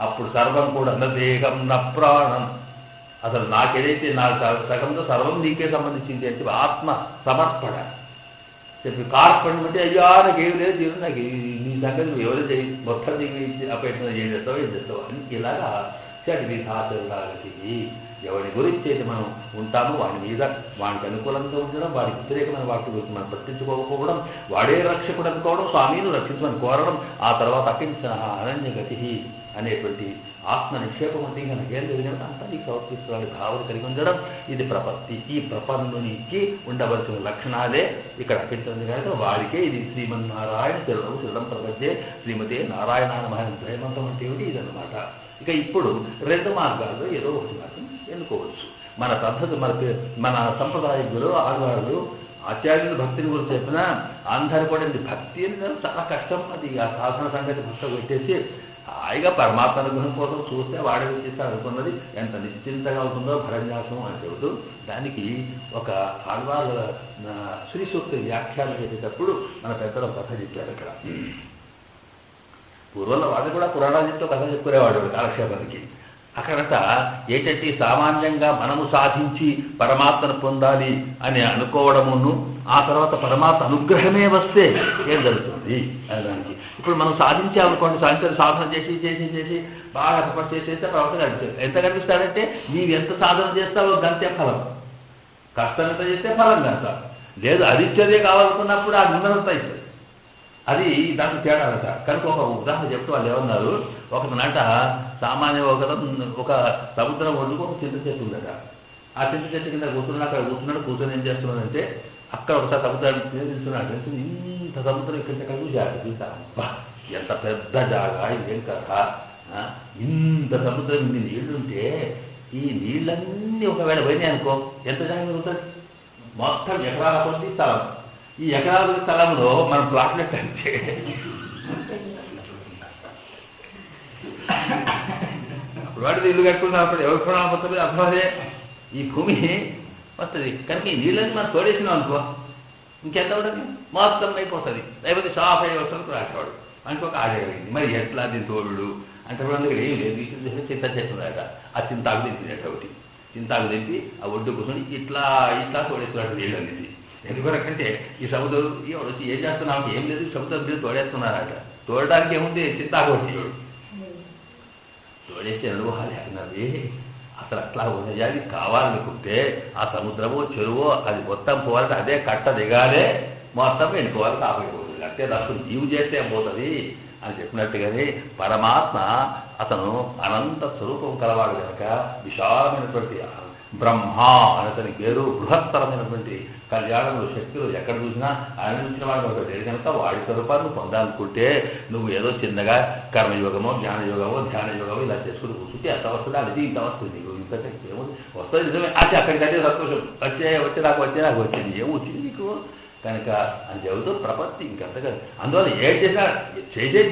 అప్పుడు సర్వం కూడా నదేహం న ప్రాణం, అసలు నాకేదైతే నాకు సగంతో సర్వం నీకే సంబంధించింది అంటే ఆత్మ సమర్పణ చెప్పి కార్పణ అంటే అయ్యా నాకేం లేదు, నాకు నీ సంగతి ఎవరు చేయి, మొత్తం నీకు అపేక్షణ ఏం చేస్తావు అని ఇలాగా షడ్విధాచరణాగతి. ఎవరి గురించి అయితే మనం ఉంటామో వాడి మీద వాడికి అనుకూలంగా ఉండడం, వాడికి వ్యతిరేకమైన వాటి గురించి మనం పట్టించుకోకపోవడం, వాడే రక్షకుడు అనుకోవడం, స్వామిని రక్షించమని కోరడం, ఆ తర్వాత అకించన అనన్యగతి అనేటువంటి ఆత్మ నిక్షేపం అంటే ఇంకా నాకేం తెలియదు అంతా నీకు సమర్పిస్తున్నాడు భావన కలిగి ఉండడం, ఇది ప్రపత్తి. ఈ ప్రపన్నునికి ఉండవలసిన లక్షణాలే ఇక్కడ అకించండి కనుక వాడికే ఇది శ్రీమన్నారాయణ శరణం ప్రపంచే శ్రీమతే నారాయణ నమః త్రైమంతం అంటే ఏమిటి ఇదన్నమాట. ఇక ఇప్పుడు 2 మార్గాల్లో ఏదో ఒకటి మార్గం ఎన్నుకోవచ్చు. మన పద్ధతి మన సంప్రదాయకులు ఆడవాళ్ళు ఆచార్యులు భక్తిని గురించి చెప్పినా అందరు కూడా భక్తి అనేది చాలా కష్టం. అది ఆ సాధన సంగతి పుస్తకం పెట్టేసి హాయిగా పరమాత్మ అనుగ్రహం కోసం చూస్తే వాడే చేస్తే అనుకున్నది ఎంత నిశ్చింతగా ఉంటుందో భరణ్యాసం అని చెబుతూ దానికి ఒక ఆళ్వాళ్ళ శ్రీ సూక్తి వ్యాఖ్యానం చేసేటప్పుడు మన పెద్దలు కథ చెప్పారు. ఇక్కడ పూర్వంలో వాళ్ళు కూడా పురాణాలు చెప్తూ కథ చెప్పుకునేవాడు కాలక్షేపానికి. అక్కడట ఏంటంటే సామాన్యంగా మనము సాధించి పరమాత్మను పొందాలి అని అనుకోవడమును ఆ తర్వాత పరమాత్మ అనుగ్రహమే వస్తే ఏం జరుగుతుంది అనడానికి. ఇప్పుడు మనం సాధించామనుకోండి, సాధన చేసి చేసి చేసి బాగా తపస్సు చేసేస్తే ప్రవర్తన కనిపిస్తుంది. ఎంత కనిపిస్తాడంటే నీవు ఎంత సాధన చేస్తావో గంతే ఫలం, కష్టం ఎంత చేస్తే ఫలం గంత లేదు. అదిచ్చదే కావాలనుకున్నప్పుడు ఆ నిన్నదంతా ఇస్తుంది. అది దానికి తేడా అంట. కనుక ఒక ఉదాహరణ చెప్తూ వాళ్ళు ఏమన్నారు, ఒక నాట సామాన్య ఒక సముద్రం ఒడ్డుకు ఒక చింత చెట్టు ఉందట. ఆ చింత చెట్టు కింద కూర్చున్నాడు. అక్కడ కూర్చొని ఏం చేస్తున్నాడంటే అక్కడ ఒకసారి సముద్రాన్ని నిలుస్తున్నాడు. ఇంత సముద్రం ఇక్కడ చూశాడు. చూసాను ఎంత పెద్ద జాగా, ఇదేం కదా, ఇంత సముద్రం ఇన్ని నీళ్లుంటే ఈ నీళ్ళన్నీ ఒకవేళ పోయినాయి అనుకో ఎంత జాగా ఉంటుంది? మొత్తం ఎకరాల కొద్ది స్థలం. ఈ ఎకరాల స్థలంలో మనం ప్లాట్లెట్ అంటే అప్పుడు వాడిది ఇల్లు కట్టుకున్నప్పుడు ఎవరు కూడా మొత్తం అర్థమదే ఈ భూమి వస్తుంది. కనుక ఈ నీళ్ళని మనం తోడేసినాం అనుకో ఇంకెంత ఉంటుంది? మొత్తం అయిపోతుంది. లేకపోతే షాప్ అయ్యే వస్తుంది రాసేవాడు అనుకో ఆడేది. మరి ఎట్లా దీని తోడు అంటే అందులో ఏం లేదు. చింత చెట్టు ఉన్నాయట. ఆ చింతాకు దింపినట్టు ఒకటి చింతాకు దింపి ఆ ఒడ్డు కూర్చొని ఇట్లా ఇట్లా తోడేస్తున్నాడు నీళ్ళు అనేది. ఎందుకంటే ఈ సముద్రం వచ్చి ఏం చేస్తున్నావు? ఏం లేదు, సముద్రం మీద తోడేస్తున్నారట. తోడడానికి ఏముంది? చింతాకు వచ్చి తోడేస్తే అనుభవాలు అన్నది అసలు అట్లా ఉన్నది. కావాలనుకుంటే ఆ సముద్రమో చెరువో అది మొత్తం పోవాలంటే అదే కట్ట దిగాలే మొత్తం వెళ్ళిపోవాలి. కాకపోతుంది అంటే అసలు జీవు చేస్తే పోతుంది అని చెప్పినట్టుగానే పరమాత్మ అతను అనంత స్వరూపం కలవాడు కనుక విశాలమైనటువంటి బ్రహ్మ అతని పేరు, బృహత్తరమైనటువంటి కళ్యాణములు శక్తులు ఎక్కడ చూసినా ఆయన చూసిన వాడు ఒక లేదు. కనుక వాడి స్వరూపాన్ని పొందాలనుకుంటే నువ్వు ఏదో చిన్నగా కర్మయోగమో జ్ఞానయోగమో ధ్యానయోగమో ఇలా చేసుకుని కూర్చుంటే అంత వస్తుంది. అది ఇంత వస్తుంది. నీకు ఇంత ఏముంది? వస్తుంది నిజమే. అది అక్కడికంటే సంతోషం. వచ్చే నాకు వచ్చింది ఏమొచ్చింది నీకు కనుక అని చెబుతూ ప్రపత్తి ఇంకంతగా. అందువల్ల ఏం చేసినా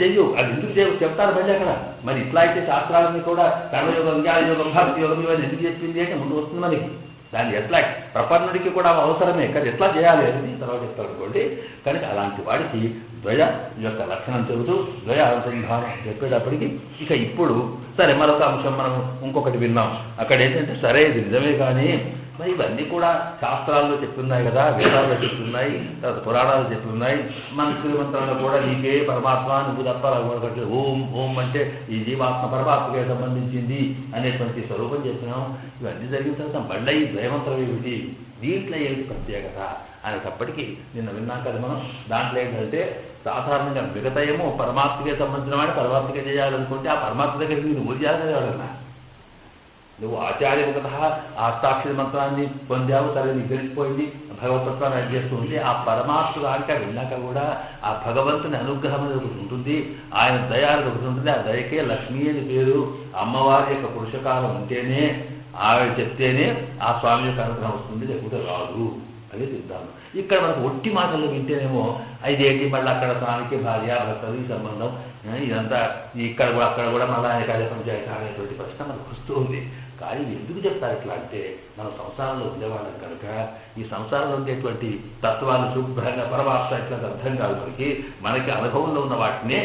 చెయ్యు. అది ఎందుకు చెప్తారు మళ్ళీ అక్కడ. మరి ఇట్లా అయితే శాస్త్రాలని కూడా కర్మయోగం, జ్ఞానయోగం, భక్తి యోగం ఇవన్నీ ఎందుకు చెప్పింది అంటే ముందు వస్తుంది మనకి. దాన్ని ఎట్లా ప్రపన్నుడికి కూడా అవసరమే, కానీ ఎట్లా చేయాలి అని తర్వాత చెప్తారు అనుకోండి. కనుక అలాంటి వాడికి ద్వయ యొక్క లక్షణం చెబుతూ ద్వయ అనుసంధానం చెప్పేటప్పటికి ఇక ఇప్పుడు సరే మరొక అంశం మనం ఇంకొకటి విన్నాం. అక్కడ ఏంటంటే సరే ఇది నిజమే కానీ మరి ఇవన్నీ కూడా శాస్త్రాల్లో చెప్తున్నాయి కదా, వేదాల్లో చెప్తున్నాయి, తర్వాత పురాణాలు చెప్తున్నాయి, మన శ్రీమంత్రాల్లో కూడా నీకే పరమాత్మ నువ్వు తప్ప ఓం ఓం అంటే ఈ జీవాత్మ పరమాత్మకే సంబంధించింది అనేటువంటి స్వరూపం చెప్పినాం. ఇవన్నీ జరిగిన తర్వాత మళ్ళీ ఈ ద్వయమంత్రం ఏమిటి, దీంట్లో ఏమిటి ప్రత్యేకత అనేటప్పటికీ నిన్న విన్నాం కదా మనం. దాంట్లో ఏంటంటే సాధారణంగా మిగతాయేమో పరమాత్మకే సంబంధించిన వాడు పరమాత్మకే చేయాలనుకుంటే ఆ పరమాత్మ దగ్గరికి నువ్వు చేయాలని వాడన్నా. నువ్వు ఆచార్యముఖత అష్టాక్షరి మంత్రాన్ని పొందావు, సరే నీకు తెలిసిపోయింది, భగవతత్వాన్ని అధ్యస్తూ ఉంటే ఆ పరమాత్మ దానిక వెళ్ళాక కూడా ఆ భగవంతుని అనుగ్రహం అనేది ఒకటి ఉంటుంది, ఆయన దయ అనేది ఒకటి ఉంటుంది. ఆ దయకే లక్ష్మీ అని పేరు. అమ్మవారి యొక్క పురుషకాలం ఉంటేనే ఆవిడ చెప్తేనే ఆ స్వామి యొక్క అనుగ్రహం వస్తుంది, లేకపోతే రాదు. అదే సిద్ధాంతం. ఇక్కడ మనకు ఒట్టి మాటల్లో వింటేనేమో ఇదేంటి మళ్ళీ అక్కడ స్వామికి భార్య భర్తలు ఈ సంబంధం ఇదంతా ఇక్కడ కూడా అక్కడ కూడా మళ్ళీ ఆయన పంచాయతీ అనేటువంటి ప్రశ్న మనకు వస్తూ ఉంది. కానీ ఎందుకు చెప్తారు ఇట్లా అంటే మనం సంసారంలో ఉండేవాళ్ళం కనుక ఈ సంసారంలో ఉండేటువంటి తత్వాలు శుభ్రంగా పరమాత్మ ఇట్లా అర్థం కాదు. మనకి అనుభవంలో ఉన్న వాటినే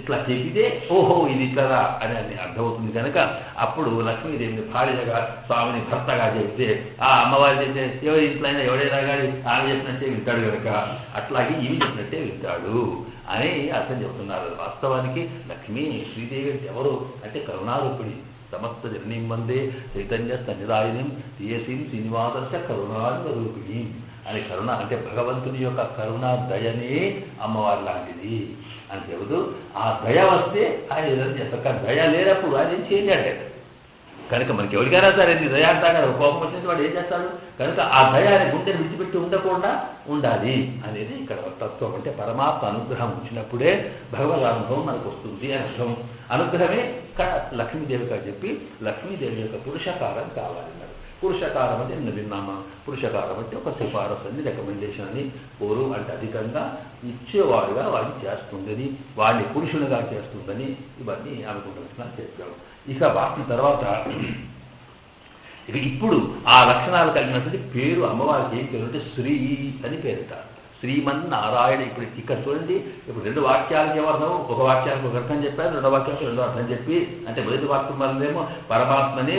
ఇట్లా చెబితే ఓహో ఇది ఇట్లరా అని అర్థమవుతుంది. కనుక అప్పుడు లక్ష్మీదేవిని భార్యగా స్వామిని భర్తగా చెబితే ఆ అమ్మవారి చెప్తే ఎవరి ఇంట్లో అయినా ఎవడైనా కానీ ఆమె చెప్పినట్టే వింటాడు కనుక అట్లాగే ఇవి చెప్పినట్టే వింటాడు అని అర్థం చెబుతున్నారు. వాస్తవానికి లక్ష్మీ శ్రీదేవి అంటే ఎవరు అంటే కరుణారూపిణి. సమస్త జననీం వందే చైతన్య సన్నిధాయినిం తీయసీం శ్రీనివాస కరుణారూపిణి అని. కరుణ అంటే భగవంతుని యొక్క కరుణ దయనే అమ్మవారి లాంటిది అని చెబుతూ ఆ దయ వస్తే ఆయన ఏదైనా చేస్తారు. దయ లేనప్పుడు ఆయన ఏం చేయలేడు. కనుక మనకి ఎవరికైనా సరే దయ అంటా కదా, కోపం వచ్చినట్టు వాడు ఏం చేస్తాడు. కనుక ఆ దయ అనే గుండెని విడిచిపెట్టి ఉండకుండా ఉండాలి అనేది ఇక్కడ తత్వం. అంటే పరమాత్మ అనుగ్రహం ఉంచినప్పుడే భగవద్ అనుభవం మనకు వస్తుంది అని అర్థం. అనుగ్రహమే ఇక్కడ లక్ష్మీదేవిగా చెప్పి లక్ష్మీదేవి యొక్క పురుషకారం కావాలన్నారు. పురుషకారం అంటే నిన్న విన్నామా, పురుషకారం అంటే ఒక సిఫారసు అని రికమెండేషన్ అని పూర్వ అంటే అధికంగా ఇచ్చేవాడుగా వాడిని చేస్తుందని, వాడిని పురుషునిగా చేస్తుందని ఇవన్నీ అనుకుంటున్నా చెప్పాము. ఇక వాటి తర్వాత ఇక ఇప్పుడు ఆ లక్షణాలు కలిగినటువంటి పేరు అమ్మవారికి ఏం పేరు అంటే శ్రీ అని పేరుట. శ్రీమన్నారాయణ. ఇప్పుడు ఇక్కడ చూడండి, ఇప్పుడు రెండు వాక్యాలకి ఏమర్థం? ఒక వాక్యానికి ఒక అర్థం చెప్పారు, రెండో వాక్యానికి రెండో అర్థం చెప్పి, అంటే మొదటి వాక్యం వల్లేమో పరమాత్మనే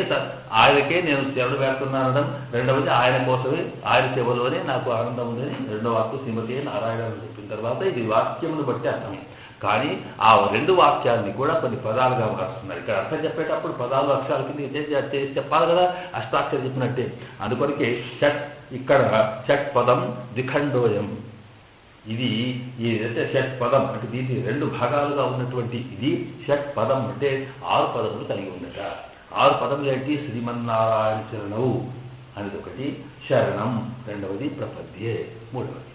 ఆయనకే నేను శరణు వేస్తున్నానడం, రెండవది ఆయన కోసమే ఆయన సేవలోనే నాకు ఆనందం ఉందని రెండో వాక్యం శ్రీమతి నారాయణ అని చెప్పిన తర్వాత ఇది వాక్యమును బట్టి అర్థం. కానీ ఆ రెండు వాక్యాన్ని కూడా కొన్ని పదాలుగా మారుస్తున్నారు. ఇక్కడ అర్థం చెప్పేటప్పుడు పదాలు అక్షరాల కింద చేసి చెప్పాలి కదా, అష్టాక్షరం చెప్పినట్టే. అందుకొరకే షట్, ఇక్కడ షట్ పదం ద్విఖండోయం. ఇది ఏదైతే షట్ పదం అంటే దీన్ని రెండు భాగాలుగా ఉన్నటువంటి ఇది షట్ పదం అంటే 6 పదములు కలిగి ఉండట. 6 పదములు ఏంటి? శ్రీమన్నారాయణ శరణవు అనేది ఒకటి, శరణం రెండవది, ప్రపద్యే మూడవది.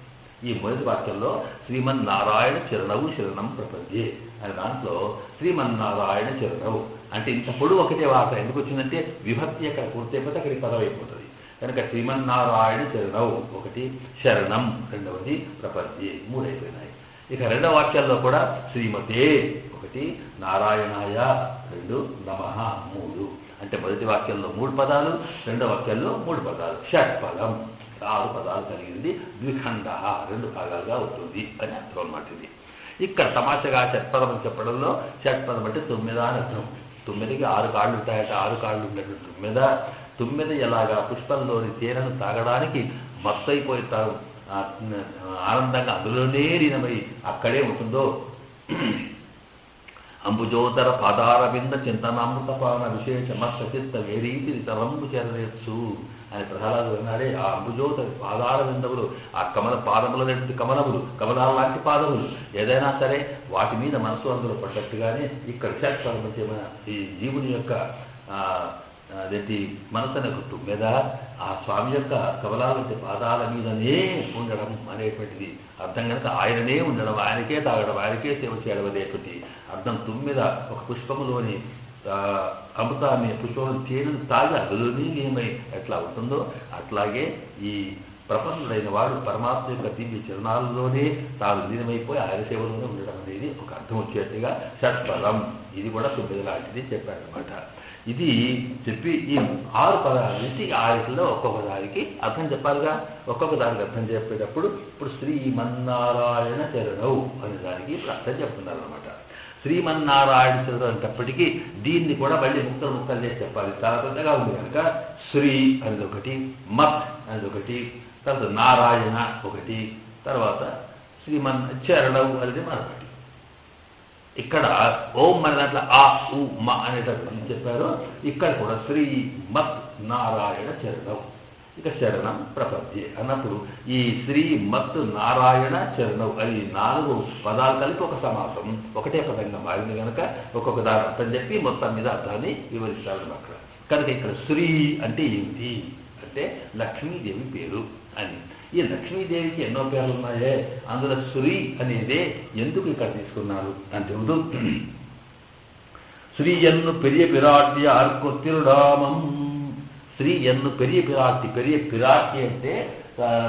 ఈ మొదటి వాక్యంలో శ్రీమన్నారాయణ చరణవు శరణం ప్రపద్యే అనే దాంట్లో శ్రీమన్నారాయణ చరణవు అంటే ఇంత పొడు ఒకటే వార్త ఎందుకు వచ్చిందంటే విభక్తి అక్కడ పూర్తయిపోతే అక్కడికి పదం అయిపోతుంది. కనుక శ్రీమన్నారాయణ చరణవు ఒకటి, శరణం రెండవది, ప్రపద్యే మూడు అయిపోయినాయి. ఇక రెండవ వాక్యాల్లో కూడా శ్రీమతే ఒకటి, నారాయణాయ 2, నమః 3. అంటే మొదటి వాక్యంలో 3 పదాలు, రెండవ వాక్యంలో 3 పదాలు, షట్ పదం 6 పదాలు కలిగింది. ద్విఖండ 2 భాగాలుగా ఉంటుంది అని అర్థం అన్నమాట. ఇది ఇక్కడ తమాషగా షట్పదం అని చెప్పడంలో షట్పదం అంటే 9 అని అర్థం. 9కి 6 కాళ్ళు ఉంటాయట. 6 కాళ్ళు ఉన్నటువంటి 9 ఎలాగా పుష్పంలోని తేనెను తాగడానికి మత్తైపోతారు, ఆనందంగా అందులోనే లీనమై అక్కడే ఉంటుందో, అంబుజోదర పాదారవింద చింతనామృతపాన విశేష మత్త చిత్త వేరీతి తరంబు చేరవచ్చు అని ప్రహ్లాదు అన్నాడే. ఆ అంబుజోదర పాదార విందములు, ఆ కమల పాదములనేటువంటి కమలములు, కమలాల లాంటి పాదములు ఏదైనా సరే వాటి మీద మనసు అందులో పడ్డట్టుగానే ఇక్కడ షట్పదం ఈ జీవుని యొక్క అదేంటి మనసు అనే గుర్తు మీద ఆ స్వామి యొక్క కమలాల పాదాల మీదనే ఉండడం అనేటువంటిది అర్థం. కనుక ఆయననే ఉండడం, ఆయనకే తాగడం, ఆయనకే సేవ చేయడం అనేటువంటి అర్థం. 9 ఒక పుష్పములోని అమృతాన్ని, పుష్పములు తేనెను తాగి అందులోనే లీనమై ఎట్లా ఉంటుందో అట్లాగే ఈ ప్రపన్నుడైన వాడు పరమాత్మ యొక్క దివ్య చరణాలలోనే తాను లీనమైపోయి ఆయన సేవలోనే ఉండడం అనేది ఒక అర్థం వచ్చేట్టుగా షట్పదం. ఇది కూడా 9 లాంటిది చెప్పాడనమాట. ఇది చెప్పి ఈ 6 పదాల నుంచి 6లో ఒక్కొక్క దానికి అర్థం చెప్పాలిగా. ఒక్కొక్క దానికి అర్థం చెప్పేటప్పుడు ఇప్పుడు శ్రీమన్నారాయణ చరణవు అనే దానికి ఇప్పుడు అర్థం చెప్తున్నారు అనమాట. శ్రీమన్నారాయణ చరణం అనేటప్పటికీ దీన్ని కూడా మళ్ళీ ముక్కలు చేసి చెప్పాలి. చాలా పెద్దగా ఉంది కనుక శ్రీ అనేది ఒకటి, మత్ అనేది ఒకటి, తర్వాత నారాయణ ఒకటి, తర్వాత చరణవు అనేది మరొకటి. ఇక్కడ ఓం మన దాంట్లో ఆ ఉ మ అనేటటువంటి చెప్పారు. ఇక్కడ కూడా శ్రీ మత్ నారాయణ చరణం. ఇక శరణం ప్రపద్యే అన్నప్పుడు ఈ శ్రీ మత్ నారాయణ చరణం అది 4 పదాలు కలిపి ఒక సమాసం ఒకటే పదంగా మారింది కనుక ఒక్కొక్క దాని అర్థం చెప్పి మొత్తం మీద అర్థాన్ని వివరిస్తారు అక్కడ. కనుక ఇక్కడ శ్రీ అంటే ఏమిటి అంటే లక్ష్మీదేవి పేరు అని. ఈ లక్ష్మీదేవికి ఎన్నో పేర్లు ఉన్నాయే, అందులో శ్రీ అనేదే ఎందుకు ఇక్కడ తీసుకున్నారు అని చెబుతూ శ్రీ ఎన్ను పెరియ పిరాటి ఆర్కు తిరుడామం. శ్రీ ఎన్ను పెరియ పిరాటి, పెరియ పిరాటి అంటే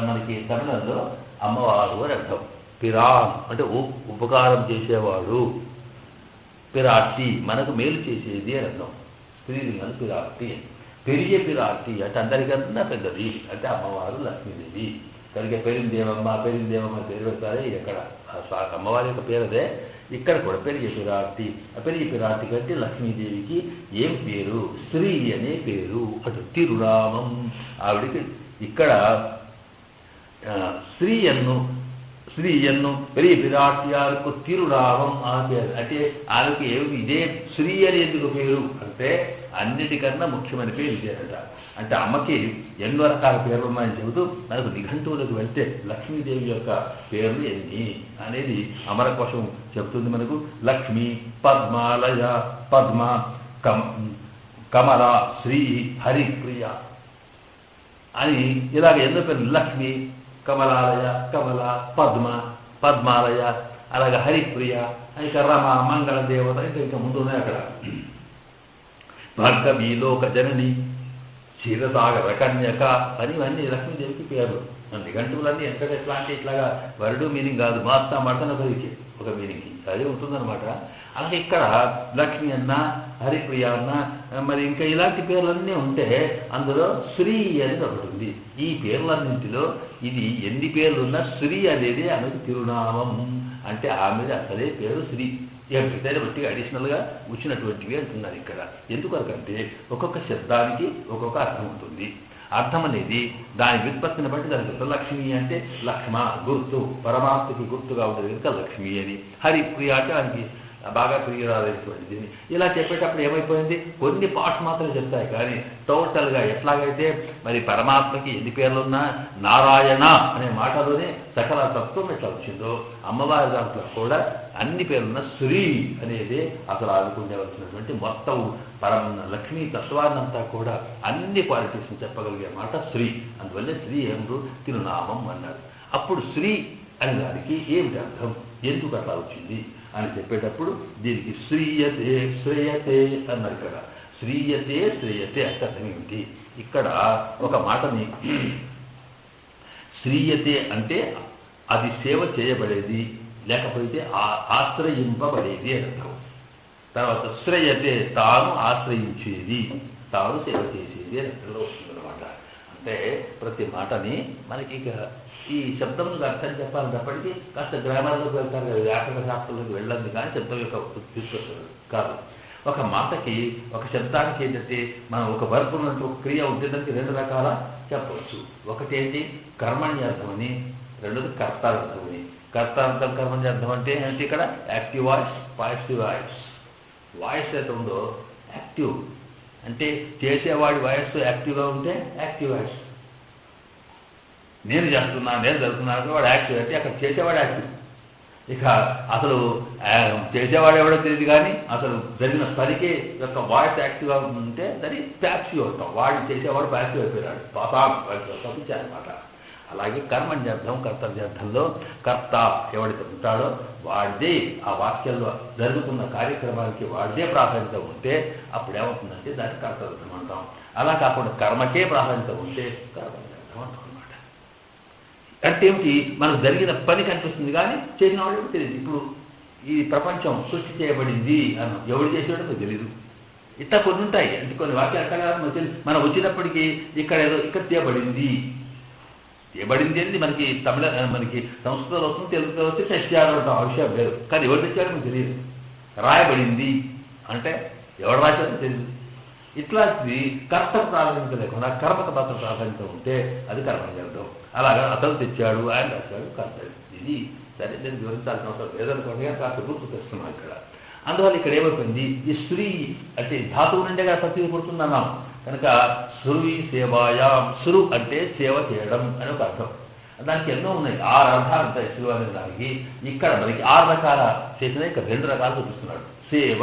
మనకి తమిళంలో అమ్మవారు అని అర్థం. పిరాన్ అంటే ఉపకారం చేసేవాడు, పిరాటి మనకు మేలు చేసేది అని అర్థం. స్త్రీలింగం పిరాటి. పెరియ పిరాటి అంటే అందరికన్నా పెద్దది అంటే అమ్మవారు లక్ష్మీదేవి. కనుక పెరిందేవమ్మ పెరిందేవమ్మ పేరు పెడతారే ఎక్కడ అమ్మవారి యొక్క పేరు అదే. ఇక్కడ కూడా పెరియ పిరాటి. పెరియ పిరాటి కంటే లక్ష్మీదేవికి ఏం పేరు? శ్రీ అనే పేరు. అటు తిరునామం ఆవిడికి ఇక్కడ శ్రీ ఎన్ను పెరియ పిరాట్యాలకు తిరునామం ఆ పేరు. అంటే ఆమెకి ఏమి ఇదే శ్రీ అని ఎందుకు పేరు అంటే అన్నిటికన్నా ముఖ్యమైన పేరు ఇదేనట. అంటే అమ్మకి ఎన్నో రకాల పేర్లు ఉన్నాయని చెబుతూ మనకు నిఘంటువులకు వెళ్తే లక్ష్మీదేవి యొక్క పేర్లు ఎన్ని అనేది అమరకోశం చెబుతుంది మనకు. లక్ష్మి, పద్మాలయ, పద్మ, కమల, శ్రీ, హరిప్రియ అని ఇలాగ ఎన్నో పేర్లు. లక్ష్మి, కమలాలయ, కమల, పద్మ, పద్మాలయ, అలాగే హరిప్రియ, ఇంకా రమ, మంగళ దేవత ఇంకా ముందు ఉన్నాయి అక్కడ. భార్గవి, లోక జనని, క్షీరసాగర కన్యక అని ఇవన్నీ లక్ష్మీదేవికి పేర్లు. నిఘంటువులన్నీ ఎక్కడ ఎట్లా అంటే ఇట్లాగా వరుడు మీనింగ్ కాదు, మాస్తా మడతన పదికి ఒక మీనింగ్ అదే ఉంటుందన్నమాట. అలాగే ఇక్కడ లక్ష్మి అన్న, హరిప్రియ అన్న, మరి ఇంకా ఇలాంటి పేర్లన్నీ ఉంటే అందులో శ్రీ అనేది ఒకటి ఉంది. ఈ పేర్లన్నింటిలో ఇది ఎన్ని పేర్లున్నా శ్రీ అనేది ఆమెకు తిరునామం, అంటే ఆమెది అసలే పేరు శ్రీ. ఎవరికైనా బట్టి అడిషనల్గా వచ్చినటువంటివి అంటున్నారు ఇక్కడ. ఎందుకంటే ఒక్కొక్క శబ్దానికి ఒక్కొక్క అర్థం ఉంటుంది. అర్థం అనేది దాని వ్యుత్పత్తిని బట్టి దానికి లక్ష్మి అంటే లక్ష్మ గుర్తు, పరమాత్మకి గుర్తుగా ఉంటుంది కనుక లక్ష్మి అని. హరిప్రియ అంటే ఆయనకి బాగా ప్రియురాలైనటువంటిది. ఇలా చెప్పేటప్పుడు ఏమైపోయింది, కొన్ని పార్ట్స్ మాత్రమే చెప్తాయి కానీ టోటల్గా ఎట్లాగైతే మరి పరమాత్మకి ఎన్ని పేర్లున్నా నారాయణ అనే మాటలోనే సకల తత్వం ఎట్లా వచ్చిందో అమ్మవారి దాంట్లో కూడా అన్ని పేర్లున్న శ్రీ అనేది అసలు ఆదుకుండేవలసినటువంటి మొత్తం లక్ష్మీ తత్వాన్నంతా కూడా అన్ని క్వాలిటీస్ని చెప్పగలిగే మాట శ్రీ. అందువల్లే శ్రీ ఏమిటో తిరునామం అన్నారు. అప్పుడు శ్రీ అనే దానికి ఏమిటి అర్థం, ఎందుకు అట్లా వచ్చింది అని చెప్పేటప్పుడు దీనికి శ్రీయతే శ్రేయతే అన్నారు కదా. శ్రీయతే శ్రేయతే అంటే అర్థం ఏమిటి, ఇక్కడ ఒక మాటని శ్రీయతే అంటే అది సేవ చేయబడేది లేకపోతే ఆశ్రయింపబడేది అని అర్థం. తర్వాత శ్రేయతే తాను ఆశ్రయించేది, తాను సేవ చేసేది అని అర్థంలో వస్తుందన్నమాట. అంటే ప్రతి మాటని మనకి ఈ శబ్దంలో అర్థం చెప్పాలి తప్పటికీ కాస్త గ్రామాల్లోకి వెళ్తారు కదా, వ్యాకరణ శాస్త్రంలోకి వెళ్ళండి కానీ శబ్దం యొక్క తీసుకొస్తారు కాదు. ఒక మాటకి ఒక శబ్దానికి ఏంటంటే మనం ఒక వర్బ్ ఉన్నట్టు ఒక క్రియ ఉంటే దానికి రెండు రకాల చెప్పవచ్చు. ఒకటేంటి కర్మణ్యర్థం అని, రెండోది కర్తార్థం అని. కర్తార్థం కర్మణ్యర్థం అంటే ఏంటి, ఇక్కడ active voice positive voice. Voice అయితే ఉందో యాక్టివ్ అంటే చేసేవాడి వాయిస్ యాక్టివ్గా ఉంటే యాక్టివ్ వాయిస్. నేను చేస్తున్నాను నేను జరుగుతున్నాను వాడు యాక్టివ్ అంటే అక్కడ చేసేవాడు యాక్టివ్. ఇక అసలు చేసేవాడు ఎవడో తెలియదు కానీ అసలు జరిగిన పనికి యొక్క వాయిస్ యాక్టివ్గా ఉంటే దాన్ని ప్యాసివ్ అవుతాం. వాడు చేసేవాడు ప్యాసివ్ అయిపోయాడు, పంపించారనమాట. అలాగే కర్మణ్యర్థం కర్తవ్యార్థంలో కర్త ఎవడైతే ఉంటాడో వాడిదే ఆ వాక్యంలో జరుగుతున్న కార్యక్రమానికి వాడిదే ప్రాధాన్యత ఉంటే అప్పుడు ఏమవుతుందంటే దాన్ని కర్తవ్యం అంటాం. అలా కాకుండా కర్మకే ప్రాధాన్యత ఉంటే కర్మణ్యర్థం అంటాం అనమాట. అంటే ఏమిటి, మనకు జరిగిన పని కనిపిస్తుంది కానీ చేసిన వాడు తెలియదు. ఇప్పుడు ఈ ప్రపంచం సృష్టి చేయబడింది అని ఎవడు చేసేవాడో మనకు తెలియదు. ఇట్లా కొన్ని ఉంటాయి, అంటే కొన్ని వాక్యాలు ఎక్కడ మనకు తెలియదు. మనం వచ్చినప్పటికీ ఇక్కడ ఏదో ఇక్కడ చేయబడింది అని మనకి మనకి సంస్కృతంలో వస్తుంది, తెలుగులో వస్తే తెచ్చారు అంటాం, ఆ విషయం లేదు. కానీ ఎవరు తెచ్చారో మనకు తెలియదు. రాయబడింది అంటే ఎవరు రాశారో తెలియదు. ఇట్లాంటిది కర్తకు ప్రాధాన్యత లేకుండా కర్మకు మాత్రం ప్రాధాన్యత ఉంటే అది కర్మణ్యర్థం. అలాగా అతను తెచ్చాడు ఆయన రాశాడు కర్తవ్యం. ఇది సరే నేను వివరించాల్సిన అవసరం లేదనుకోండి, కాస్త గుర్తు తెస్తున్నాం ఇక్కడ. అందువల్ల ఇక్కడ ఏమైపోయింది, ఈ స్త్రీ అంటే ధాతువు నుండిగా ప్రతి పుడుతుందన్నాం కనుక సురువి సేవాయాం. సురు అంటే సేవ చేయడం అని ఒక అర్థం. దానికి ఎన్నో ఉన్నాయి, 6 అర్థాలు ఉంటాయి సురు అనే దానికి. ఇక్కడ మనకి 6 రకాల చేసిన ఇక్కడ 2 రకాలు చూపిస్తున్నాడు. సేవ,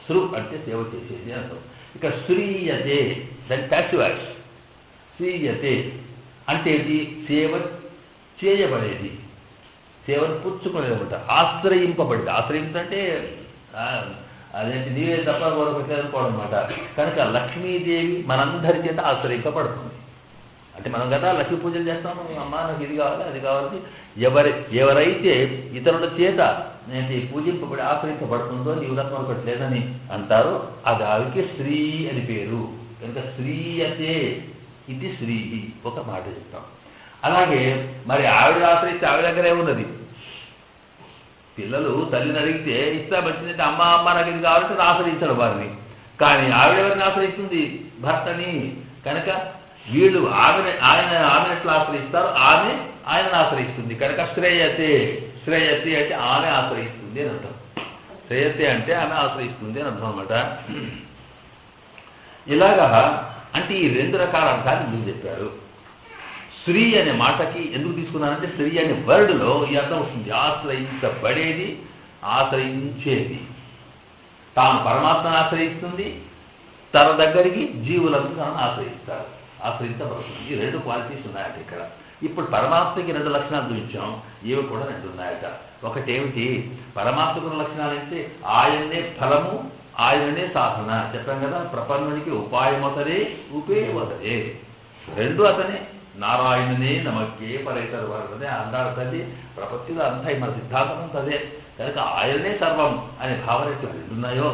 సురు అంటే సేవ చేసేది అని అర్థం. ఇక్కడ శ్రీయతే దాని ప్యాసివ్ వాయిస్. శ్రీయతే అంటే ఏంటి, సేవ చేయబడేది, సేవను పుచ్చుకునేది అనమాట. ఆశ్రయింపబడింది, ఆశ్రయించంటే అదేంటి నీవే తప్ప మరొకటి అనుకోవడం అనమాట. కనుక లక్ష్మీదేవి మనందరి చేత ఆశ్రయింపబడుతుంది. అంటే మనం కదా లక్ష్మీ పూజలు చేస్తాము, అమ్మ నాకు ఇది కావాలి అది కావాలి. ఎవరైతే ఇతరుల చేత ఏంటి పూజింపబడి ఆశ్రయించబడుతుందో నీవు తప్ప మరొకటి లేదని అంటారో అది ఆవికి శ్రీ అని పేరు. కనుక శ్రీయతే ఇది శ్రీ ఒక మాట చెప్తాం. అలాగే మరి ఆవిడ ఆశ్రయిస్తే ఆవిడ దగ్గరే ఉన్నది. పిల్లలు తల్లిని అడిగితే ఇస్తాబట్టిందంటే అమ్మ అమ్మ నాకు ఇది కావాలంటే ఆశ్రయించాడు వారిని. కానీ ఆవిడ ఎవరిని ఆశ్రయిస్తుంది, భర్తని. కనుక వీళ్ళు ఆమెను ఎట్లా ఆశ్రయిస్తారు, ఆమె ఆయనను ఆశ్రయిస్తుంది. కనుక శ్రేయతే, శ్రేయతే అంటే ఆమె ఆశ్రయిస్తుంది అని అర్థం. శ్రేయతే అంటే ఆమె ఆశ్రయిస్తుంది అని అర్థం అనమాట. ఇలాగా అంటే ఈ 2 రకాల అర్థాలు ఎందుకు చెప్పారు. స్త్రీ అనే మాటకి ఎందుకు తీసుకున్నానంటే స్త్రీ అనే వర్డ్లో ఈ అర్థం వస్తుంది, ఆశ్రయించబడేది, ఆశ్రయించేది. తాను పరమాత్మను ఆశ్రయిస్తుంది, తన దగ్గరికి జీవులను తనను ఆశ్రయిస్తారు, ఆశ్రయించబడుతుంది. ఈ 2 క్వాలిటీస్ ఉన్నాయట ఇక్కడ. ఇప్పుడు పరమాత్మకి 2 లక్షణాలు చూపించాం, ఇవి కూడా 2 ఉన్నాయట. ఒకటేమిటి, పరమాత్మకున్న లక్షణాలు అంటే ఆయన్నే ఫలము
ఆయననే సాధన చెప్పాం కదా. ప్రపన్నునికి ఉపాయమతరే ఉపేవతరే, రెండు అతనే. నారాయణనే నమకే పరైతర్వాడే అన్నాడు తల్లి. ప్రపత్తిలో అంతా మన సిద్ధాంతం అంతా అదే కనుక ఆయననే సర్వం అనే భావన ఎట్లా రెండున్నాయో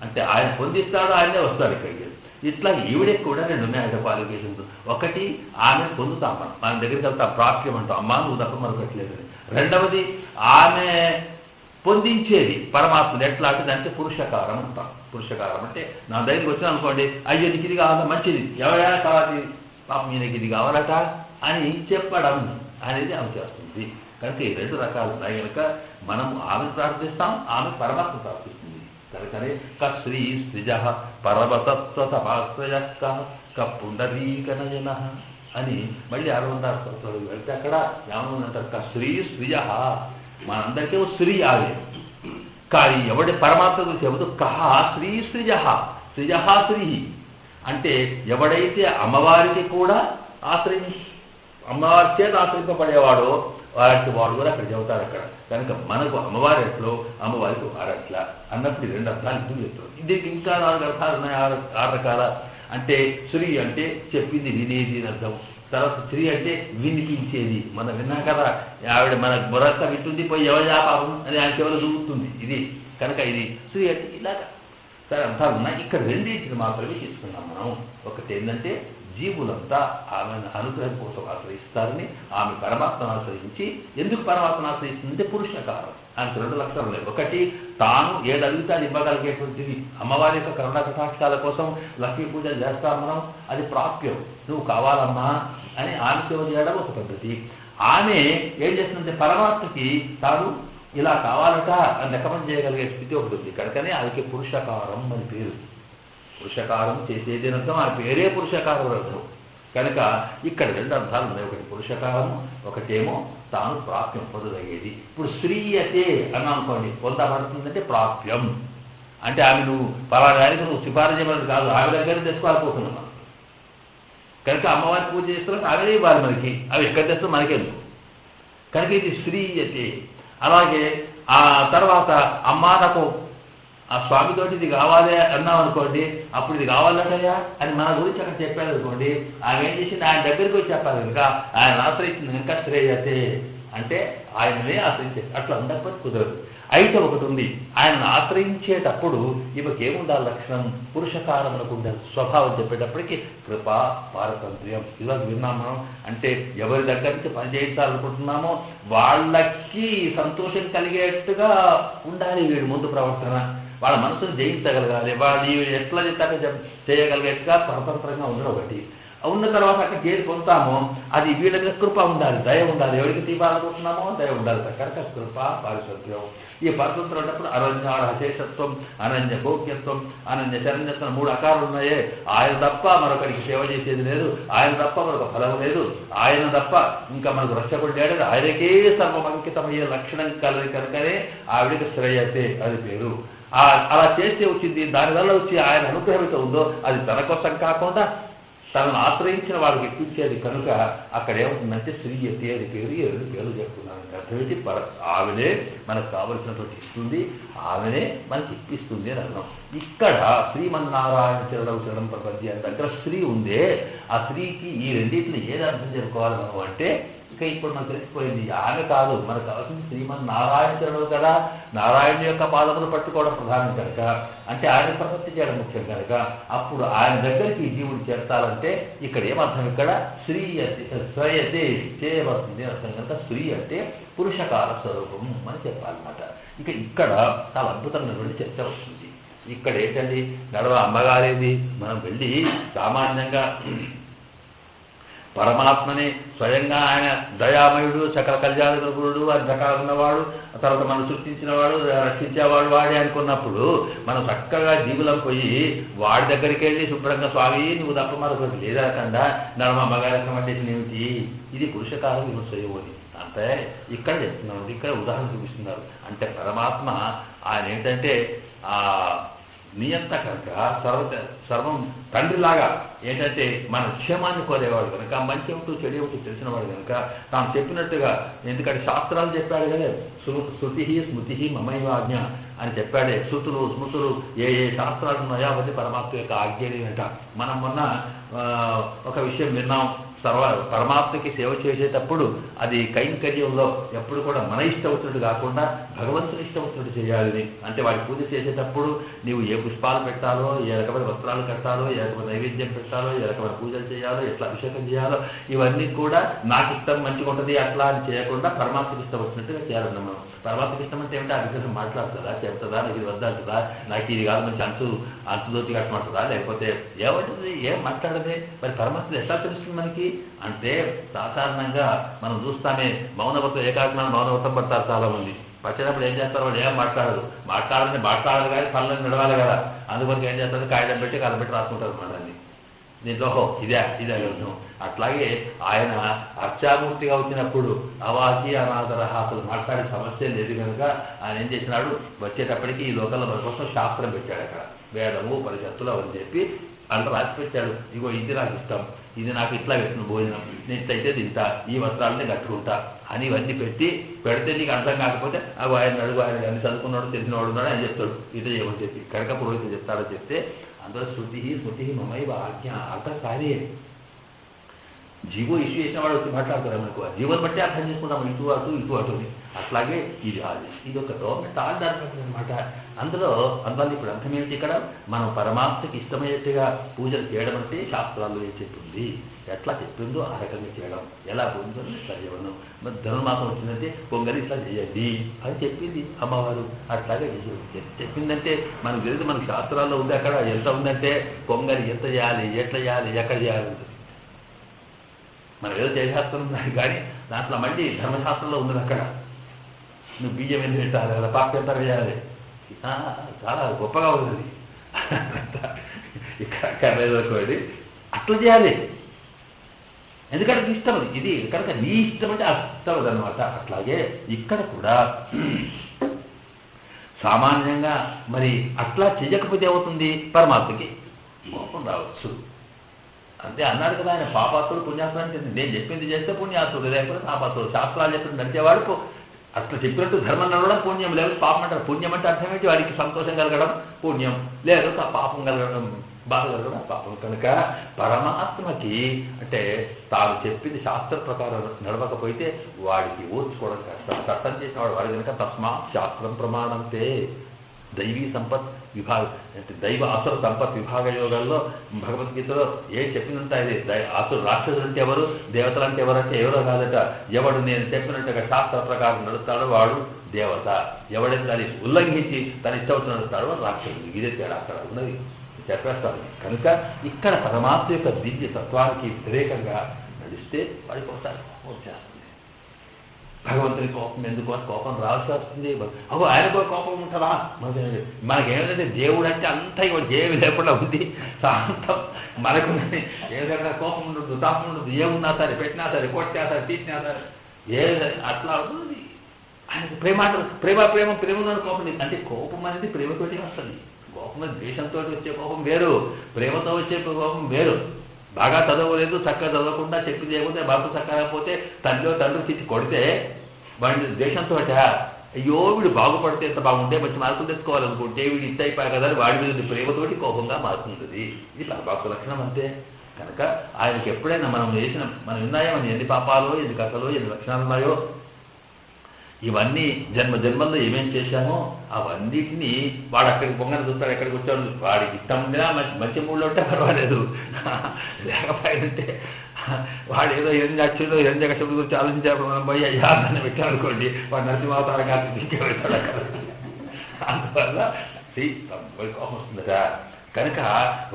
అంటే ఆయన పొందిస్తాడు, ఆయనే వస్తాడు ఇక్కడికి. ఇట్లా ఈవిడే కూడా రెండు ఉన్నాయంట క్వాలిఫికేషన్స్. ఒకటి ఆమె పొందుతాం, మన దగ్గరికి వెళ్తాం, ప్రాప్యం అంటాం, అమ్మ నువ్వు తప్ప మరొకట్లేదని. రెండవది ఆమె పొందించేది పరమాత్ముడు. ఎట్లా అంటే పురుషకారం అంటాం. పురుషకారం అంటే నా దగ్గరికి వచ్చిన అనుకోండి, అయ్యో నీకు ఇది కావాలా, మంచిది, ఎవరైనా కావాలి, పాపం ఈయనకి ఇది కావాలట అని చెప్పడం అనేది ఆమె చేస్తుంది. కనుక ఈ రెండు రకాలు ఉన్నాయి కనుక మనం ఆమెను ప్రార్థిస్తాం, ఆమె పరమాత్మ ప్రార్థిస్తుంది. కనుకనే కశ్రీ శ్రీజ పరమతత్వసమాశ్రయ పుండరీకనయన అని మళ్ళీ 600 వెళ్తే అక్కడ ఏమనుందంటారు, కశ్రీ శ్రీజ. మనందరికీ శ్రీ ఆమె, కానీ ఎవడి పరమాత్మ గురించి చెబుతూ కహ శ్రీ శ్రీజ, శ్రీజ శ్రీ అంటే ఎవడైతే అమ్మవారికి కూడా అమ్మవారి చేత ఆశ్రయింపబడేవాడో వారికి వాడు కూడా అక్కడ చెబుతారు అక్కడ. కనుక మనకు అమ్మవారి ఎట్లో, అమ్మవారికి వారట్లా అన్నప్పుడు 2 అర్థాలు ఎందుకు చెప్తారు. దీనికి ఇంకా 4 అర్థాలు ఉన్నాయి, 6 రకాల. అంటే శ్రీ అంటే చెప్పింది వినేది అని అర్థం. తర్వాత శ్రీ అంటే వినిపించేది, మనం విన్నాం కదా, ఆవిడ మన మొరక్క వింటుంది, పోయి ఎవరి పాపం అని ఆయన చెవులు దూకుతుంది, ఇది. కనుక ఇది శ్రీ అంటే ఇలాగా సరే అర్థాలు ఉన్నాయి. ఇక్కడ రెండింటిని మాత్రమే తీసుకున్నాం మనం. ఒకటి ఏంటంటే జీవులంతా ఆమెను అనుగ్రహం కోసం ఆశ్రయిస్తారని, ఆమె పరమాత్మను ఆశ్రయించి, ఎందుకు పరమాత్మను ఆశ్రయిస్తుందంటే పురుషకారం. ఆయనకు 2 లక్షణాలు ఉన్నాయి. ఒకటి తాను ఏది అడిగితే అది ఇవ్వగలిగేటువంటిది. అమ్మవారి యొక్క కరుణా కటాక్షాల కోసం లక్ష్మీ పూజలు చేస్తాం మనం, అది ప్రాప్యం. నువ్వు కావాలమ్మా అని ఆమె సేవ చేయడం ఒక పద్ధతి. ఆమె ఏం చేస్తుందంటే పరమాత్మకి తాను ఇలా కావాలట అని రికమెండ్ చేయగలిగే స్థితి ఒకటి ఉంది. కనుకనే ఆమెకి పురుషకారం అని పేరు. పురుషకారం చేసేది అర్థం, ఆ పేరే పురుషకారం అర్థం. కనుక ఇక్కడ 2 అర్థాలు ఉన్నాయి. ఒకటి పురుషకారము, ఒకటేమో తాను ప్రాప్యం పొందదయ్యేది. ఇప్పుడు శ్రీయతే అని అనుకోండి, పొందబడుతుందంటే ప్రాప్యం అంటే ఆమె నువ్వు పలానానికి నువ్వు సిఫారసు చేయమని కాదు, ఆమె దగ్గర తెచ్చుకోవాలనుకుంటున్నాను. కనుక అమ్మవారి పూజ చేస్తున్నట్టు ఆమెనే ఇవ్వాలి మనకి, అవి ఎక్కడ తెస్తాం మనకెందుకు. కనుక ఇది శ్రీయతే. అలాగే ఆ తర్వాత అమ్మా నాకు ఆ స్వామితోటి ఇది కావాలి అన్నాం అనుకోండి, అప్పుడు ఇది కావాలటయ్యా అని మన గురించి అక్కడ చెప్పాడు అనుకోండి, ఆమె ఏం చేసింది, ఆయన దగ్గరికి వచ్చి చెప్పాలి కనుక ఆయన ఆశ్రయించింది కనుక శ్రేయతే అంటే ఆయననే ఆశ్రయించేది. అట్లా ఉండకపోతే కుదరదు. అయితే ఒకటి ఉంది, ఆయనను ఆశ్రయించేటప్పుడు ఇవకేముండాలి లక్షణం, పురుషకారములకు ఉండాలి స్వభావం. చెప్పేటప్పటికి కృప, పారతంత్ర్యం ఇలా విన్నాం మనం. అంటే ఎవరి దగ్గర నుంచి పని చేయించాలనుకుంటున్నామో వాళ్ళకి సంతోషం కలిగేట్టుగా ఉండాలి వీడి ముందు ప్రవర్తన, వాళ్ళ మనసును జయించగలగాలి, వాళ్ళు ఎట్లా చెప్తాక చేయగలిగేట్టుగా స్వతంత్రంగా ఉండడం ఒకటి. ఉన్న తర్వాత అక్కడికి ఏది పొందుతామో అది వీళ్ళ మీద కృప ఉండాలి, దయ ఉండాలి. ఎవరికి తీపాలనుకుంటున్నామో దయ ఉండాలి. కనుక కృప, పారిశుద్ధ్యం. ఈ పారిశుద్ధ్యం ఉన్నప్పుడు అరణ్యాడ అశేషత్వం, అనన్య భోగ్యత్వం, అనన్య శరణ్యత్వం 3 అకారాలు ఉన్నాయే. ఆయన తప్ప మరొకరికి సేవ చేసేది లేదు, ఆయన తప్ప మరొక ఫలం లేదు, ఆయన తప్ప ఇంకా మనకు రక్షకుడు లేడు, ఆయనకే సర్వమంకితమయ్యే లక్షణం కలది. కనుకనే ఆవిడికి శ్రేయతే అది పేరు. అలా చేస్తే వచ్చింది, దానివల్ల వచ్చి ఆయన అనుగ్రహం ఉందో అది తన కోసం కాకుండా తనను ఆశ్రయించిన వాళ్ళకి ఇప్పించేది. కనుక అక్కడ ఏమవుతుందంటే శ్రీయతి అని పేరు. ఈ 2 పేర్లు చెప్తున్నాను. అర్థమేంటి, ఆమెనే మనకు కావలసినటువంటి ఇస్తుంది, ఆమెనే మనకి ఇప్పిస్తుంది అని అర్థం. ఇక్కడ శ్రీమన్నారాయణ చరణం ప్రపంచి అని దగ్గర స్త్రీ ఉందే, ఆ స్త్రీకి ఈ రెండింటిని ఏది అర్థం చేసుకోవాలి మనం అంటే, ఇక ఇప్పుడు మనకు తెలిసిపోయింది ఆమె కాదు, మనకు కావాల్సింది శ్రీమన్నారాయణ చరణం కదా. నారాయణ యొక్క పాదములు పట్టుకోవడం ప్రధానం కనుక, అంటే ఆయన ప్రపత్తి చేయడం ముఖ్యం కనుక, అప్పుడు ఆయన దగ్గరికి జీవుడు చేర్చాలంటే ఇక్కడ ఏమర్థం, ఇక్కడ శ్రీయతే చేయవలసింది అర్థం కనుక స్త్రీ అంటే పురుషకార స్వరూపం అని చెప్పాలన్నమాట. ఇక ఇక్కడ చాలా అద్భుతమైనటువంటి చర్చ వస్తుంది. ఇక్కడ ఏంటండి నడవ అమ్మగారేది, మనం వెళ్ళి సామాన్యంగా పరమాత్మని స్వయంగా ఆయన దయామయుడు, సకల కళ్యాణగురుడు, అని రకాలు ఉన్నవాడు, తర్వాత మనం సృష్టించినవాడు, రక్షించేవాడు వాడే అనుకున్నప్పుడు మనం చక్కగా జీవులం పోయి వాడి దగ్గరికి వెళ్ళి శుభ్రంగా స్వామి నువ్వు తప్ప మరొకటి లేదనకుండా నడమ అమ్మగారి వంటేసిన ఏమిటి, ఇది పురుషకారం విమర్శయోని అంటే ఇక్కడ చెప్తున్నాడు. ఇక్కడ ఉదాహరణ చూపిస్తున్నారు. అంటే పరమాత్మ ఆయన ఏంటంటే నియంత కనుక సర్వం తండ్రిలాగా ఏంటంటే మన క్షేమాన్ని కోరేవాడు కనుక మంచి ఏమిటో చెడు ఏమిటో తెలిసినవాడు కనుక తాను చెప్పినట్టుగా, ఎందుకంటే శాస్త్రాలు చెప్పాడు కదా, శృతి స్మృతి మమైవ ఆజ్ఞ అని చెప్పాడే. శృతులు స్మృతులు ఏ శాస్త్రాలు ఉన్నాయో అవన్నీ పరమాత్మ యొక్క ఆజ్ఞని అంట. మనం మొన్న ఒక విషయం విన్నాం, పరమాత్మకి సేవ చేసేటప్పుడు అది కైంకర్యంలో ఎప్పుడు కూడా మన ఇష్టం వచ్చినట్టు కాకుండా భగవంతుని ఇష్టం వచ్చినట్టు చేయాలని. అంటే వాడి పూజ చేసేటప్పుడు నీవు ఏ పుష్పాలు పెట్టాలో, ఏ రకమైన వస్త్రాలు కట్టాలో, ఏ రకమైన నైవేద్యం పెట్టాలో, ఏ రకమైన పూజలు చేయాలో, ఎట్లా అభిషేకం చేయాలో, ఇవన్నీ కూడా నాకు ఇష్టం మంచిగా ఉంటుంది అట్లా అని చేయకుండా పరమాత్మకి ఇష్టం వచ్చినట్టుగా చేయాలన్నాం మనం. పరమాత్మకి ఇష్టం అంటే ఏమిటో ఆ విషయం మాట్లాడుతుందా, చెప్తుందా, నాకు ఇది వద్దంటుందా, నాకు ఇది కాదు మంచి అంచుదోతి కట్టమంటుందా, లేకపోతే ఏమంటుంది, ఏం మాట్లాడదే. మరి పరమాత్మ ఎట్లా తెలుస్తుంది మనకి అంటే, సాధారణంగా మనం చూస్తామే మౌనవ్రతం, ఏకాగ్రమైన మౌనవ్రతం పడతారు చాలా మంది. వచ్చేటప్పుడు ఏం చేస్తారు, వాళ్ళు ఏం మాట్లాడాలి కానీ పనులను నడవాలి కదా. అందుకొరకు ఏం చేస్తారు, కాగితం పెట్టి కథ పెట్టి రాసుకుంటారు అనమాట. అన్ని దీంట్లో ఇదే అర్థం. అట్లాగే ఆయన అర్చామూర్తిగా వచ్చినప్పుడు అవాచి అనాథరహ అసలు మాట్లాడే సమస్య లేదు కనుక ఆయన ఏం చేసినాడు, వచ్చేటప్పటికి ఈ లోకంలో మన కోసం శాస్త్రం పెట్టాడు. అక్కడ వేదము పరిషత్తులు అవని చెప్పి అలా రాసి పెట్టాడు. ఇగో ఇది నాకు ఇష్టం, ఇది నాకు ఇట్లా పెట్టిన భోజనం, నేను ఇట్లయితే తింటా, ఈ వస్త్రాలని కట్టుకుంటా అని ఇవన్నీ పెడితే నీకు అర్థం కాకపోతే అవి ఆయన అడుగు, ఆయన అన్ని చదువుకున్నాడు తెలిసినవాడు ఉన్నాడు అని చెప్తాడు. ఇదే ఏమని చెప్పి కనుక పురోహితుడు చెప్తాడో చెప్తే అందులో శృతి స్మృతి మమైవ ఆజ్ఞ అర్థం కాదే. జీవో ఇష్యూ చేసిన వాడు వచ్చి మాట్లాడతారు మనకు, జీవోని బట్టి అర్థం చేసుకుంటాం, ఇటు అటు. అట్లాగే ఇది ఒక గవర్నమెంట్ ఆర్డర్ అనమాట. అందులో ఇప్పుడు అర్థమేంటి, ఇక్కడ మనం పరమాత్మకి ఇష్టమయ్యేట్టుగా పూజలు చేయడం అంటే శాస్త్రాల్లో ఏం చెప్పింది, ఎట్లా చెప్పిందో ఆ రకంగా చేయడం, ఎలా పొందో ఇట్లా చేయడం. మరి ధనుర్మాసం వచ్చిందంటే పొంగలి ఇట్లా చేయండి అని చెప్పింది అమ్మవారు. అట్లాగే చెప్పిందంటే మనకు తెలియదు, మనకు శాస్త్రాల్లో ఉంది. అక్కడ ఎంత ఉందంటే పొంగలి ఎంత చేయాలి, ఎట్లా చేయాలి, ఎక్కడ చేయాలి. మనం ఏదో చేసేస్తాం ఉన్నాయి కానీ దాంట్లో మళ్ళీ ధర్మశాస్త్రంలో ఉంది. అక్కడ నువ్వు బియ్యం ఎంత పెట్టాలి, అలా పాప ఎంత వేయాలి, చాలా గొప్పగా ఉంది. ఇక్కడ లేదనుకోండి అట్లా చేయాలి, ఎందుకంటే నీ ఇష్టం అది. ఇది కనుక నీ ఇష్టం అంటే అష్టం అనమాట. అట్లాగే ఇక్కడ కూడా సామాన్యంగా మరి అట్లా చెయ్యకపోతే ఏమవుతుంది, పరమాత్మకి కోపం రావచ్చు. అంతే అన్నాడు కదా ఆయన, పాపాత్తుడు పుణ్యాత్తుడు. నేను చెప్పింది చేస్తే పుణ్యాత్తుడు, లేకపోతే పాపాత్తుడు. శాస్త్రాలు చెప్పిన నడిచేవాడు అట్లా చెప్పినట్టు ధర్మం నడవడం పుణ్యం, లేదు పాపం అంటారు. పుణ్యం అంటే అర్థం ఏంటి, వాడికి సంతోషం కలగడం పుణ్యం, లేదు పాపం కలగడం, బాధ కలగడం పాపం. కనుక పరమాత్మకి అంటే తాను చెప్పింది శాస్త్ర ప్రకారం నడవకపోతే వాడికి ఓర్చుకోవడం కష్టం. చట్టం చేసిన వాడు కనుక తస్మాత్ శాస్త్రం ప్రమాణంతే. దైవీ సంపత్ విభాగ అంటే దైవ అసుర సంపత్ విభాగ యోగాల్లో భగవద్గీతలో ఏం చెప్పినంత ఇది. అసురు రాక్షసులు అంటే ఎవరు, దేవతలు అంటే ఎవరంటే ఎవరో కాదట. ఎవడు నేను చెప్పినట్టుగా శాస్త్ర ప్రకారం నడుస్తాడో వాడు దేవత, ఎవడైతే దాన్ని ఉల్లంఘించి తన ఇష్టం నడుస్తాడో వాడు రాక్షసుడు. ఇదే తేడా అక్కడ ఉన్నది చెప్పేస్తాడు. కనుక ఇక్కడ పరమాత్మ యొక్క దివ్య తత్వానికి వ్యతిరేకంగా నడిస్తే వాడికి ఒకసారి వచ్చేస్తుంది. భగవంతుని కోపం ఎందుకు అని కోపం రావాల్సి వస్తుంది. ఆయనకు కోపం ఉంటుందా, మనకేమిటంటే దేవుడు అంటే అంతా ఇవాడు ఏమి లేకుండా ఉంది, శాంతం. మనకు ఏదైనా కోపం ఉండదు, తాపం ఉండదు, ఏమున్నా సరే, పెట్టినా సరే, కొట్టినా సరే, తీసినా సరే, అట్లా ఉంటుంది. ఆయనకు ప్రేమ కోపం. అంటే కోపం అనేది ప్రేమతోటి వస్తుంది. కోపం ద్వేషంతో వచ్చే కోపం వేరు, ప్రేమతో వచ్చే కోపం వేరు. బాగా చదవలేదు, చక్కగా చదవకుండా చెప్పి చేయకపోతే, బాబు చక్కకపోతే తండ్రి తిట్టి కొడితే వాడిని ద్వేషంతో అయ్యో వీడు బాగుపడితే ఎంత బాగుంటే మంచి మార్కులు తెచ్చుకోవాలనుకుంటే వీడు ఇంత అయిపోయా కదా వాడి మీద ప్రేమతోటి కోపంగా మారుతుంటుంది. ఇది పరమాత్మ లక్షణం అంతే. కనుక ఆయనకి ఎప్పుడైనా మనం ఉన్నాయో మన ఎన్ని పాపాలో, ఎన్ని కథలో, ఎన్ని లక్షణాలు ఉన్నాయో, ఇవన్నీ జన్మల్లో ఏమేం చేశామో అవన్నిటినీ వాడు అక్కడికి పొంగని చూస్తాడు, ఎక్కడికి వచ్చాడు. వాడికి ఇష్టం ఉందినా మంచి మూడులో ఉంటే పర్వాలేదు, లేకపోయింటే వాడు ఏదో హిరణ్యకశిపుడి గురించి ఆలోచించేప్పుడు మనం పోయి అయ్యా దాన్ని పెట్టామనుకోండి, వాడు నరసింహావతారంగా దిక్కే పెడతాడు అక్కడ. అందువల్ల కోపం వస్తుందట. కనుక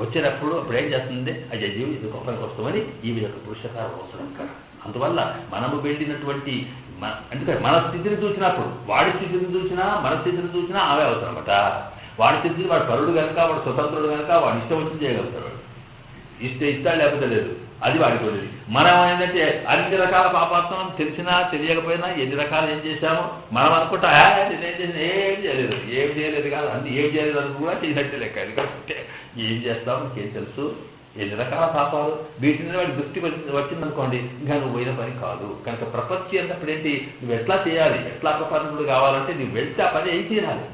వచ్చేటప్పుడు అప్పుడు ఏం చేస్తుంది, అయ్యో ఇది కోపానికి వస్తామని ఈ యొక్క పురుషకారం అవసరం కదా. అందువల్ల మనము వెళ్ళినటువంటి ఎందుకంటే మన స్థితిని చూసినప్పుడు వాడి స్థితిని చూసినా మన స్థితిని చూసినా అవే అవసరం అన్నమాట. వాడి స్థితిని వాడు పరుడు కనుక, వాడు స్వతంత్రుడు కనుక వాడు ఇష్టం వచ్చి చేయగలుగుతాడు. ఇస్తాడు లేకపోతే లేదు, అది వాడికి వెళ్ళేది. మనం ఏంటంటే అన్ని రకాల పాపాత్వం తెలిసినా తెలియకపోయినా ఎన్ని రకాలు ఏం చేశామో మనం అనుకుంటా నేనేం చేసిన ఏం చేయలేదు కాదు అన్ని ఏం చేయలేదు అని కూడా చేసినట్టే లెక్క. ఎందుకంటే ఏం చేస్తావు నీకేం తెలుసు, ఎన్ని రకాల పాపాలు వీటిని వాడి దృష్టి వచ్చిందనుకోండి ఇంకా నువ్వు పోయిన పని కాదు. కనుక ప్రపంచం అన్నప్పుడు ఏంటి, నువ్వు ఎట్లా చేయాలి, ఎట్లా ప్రపంచంలో కావాలంటే నువ్వు వెళ్తే ఆ పని ఏం చేయాలి,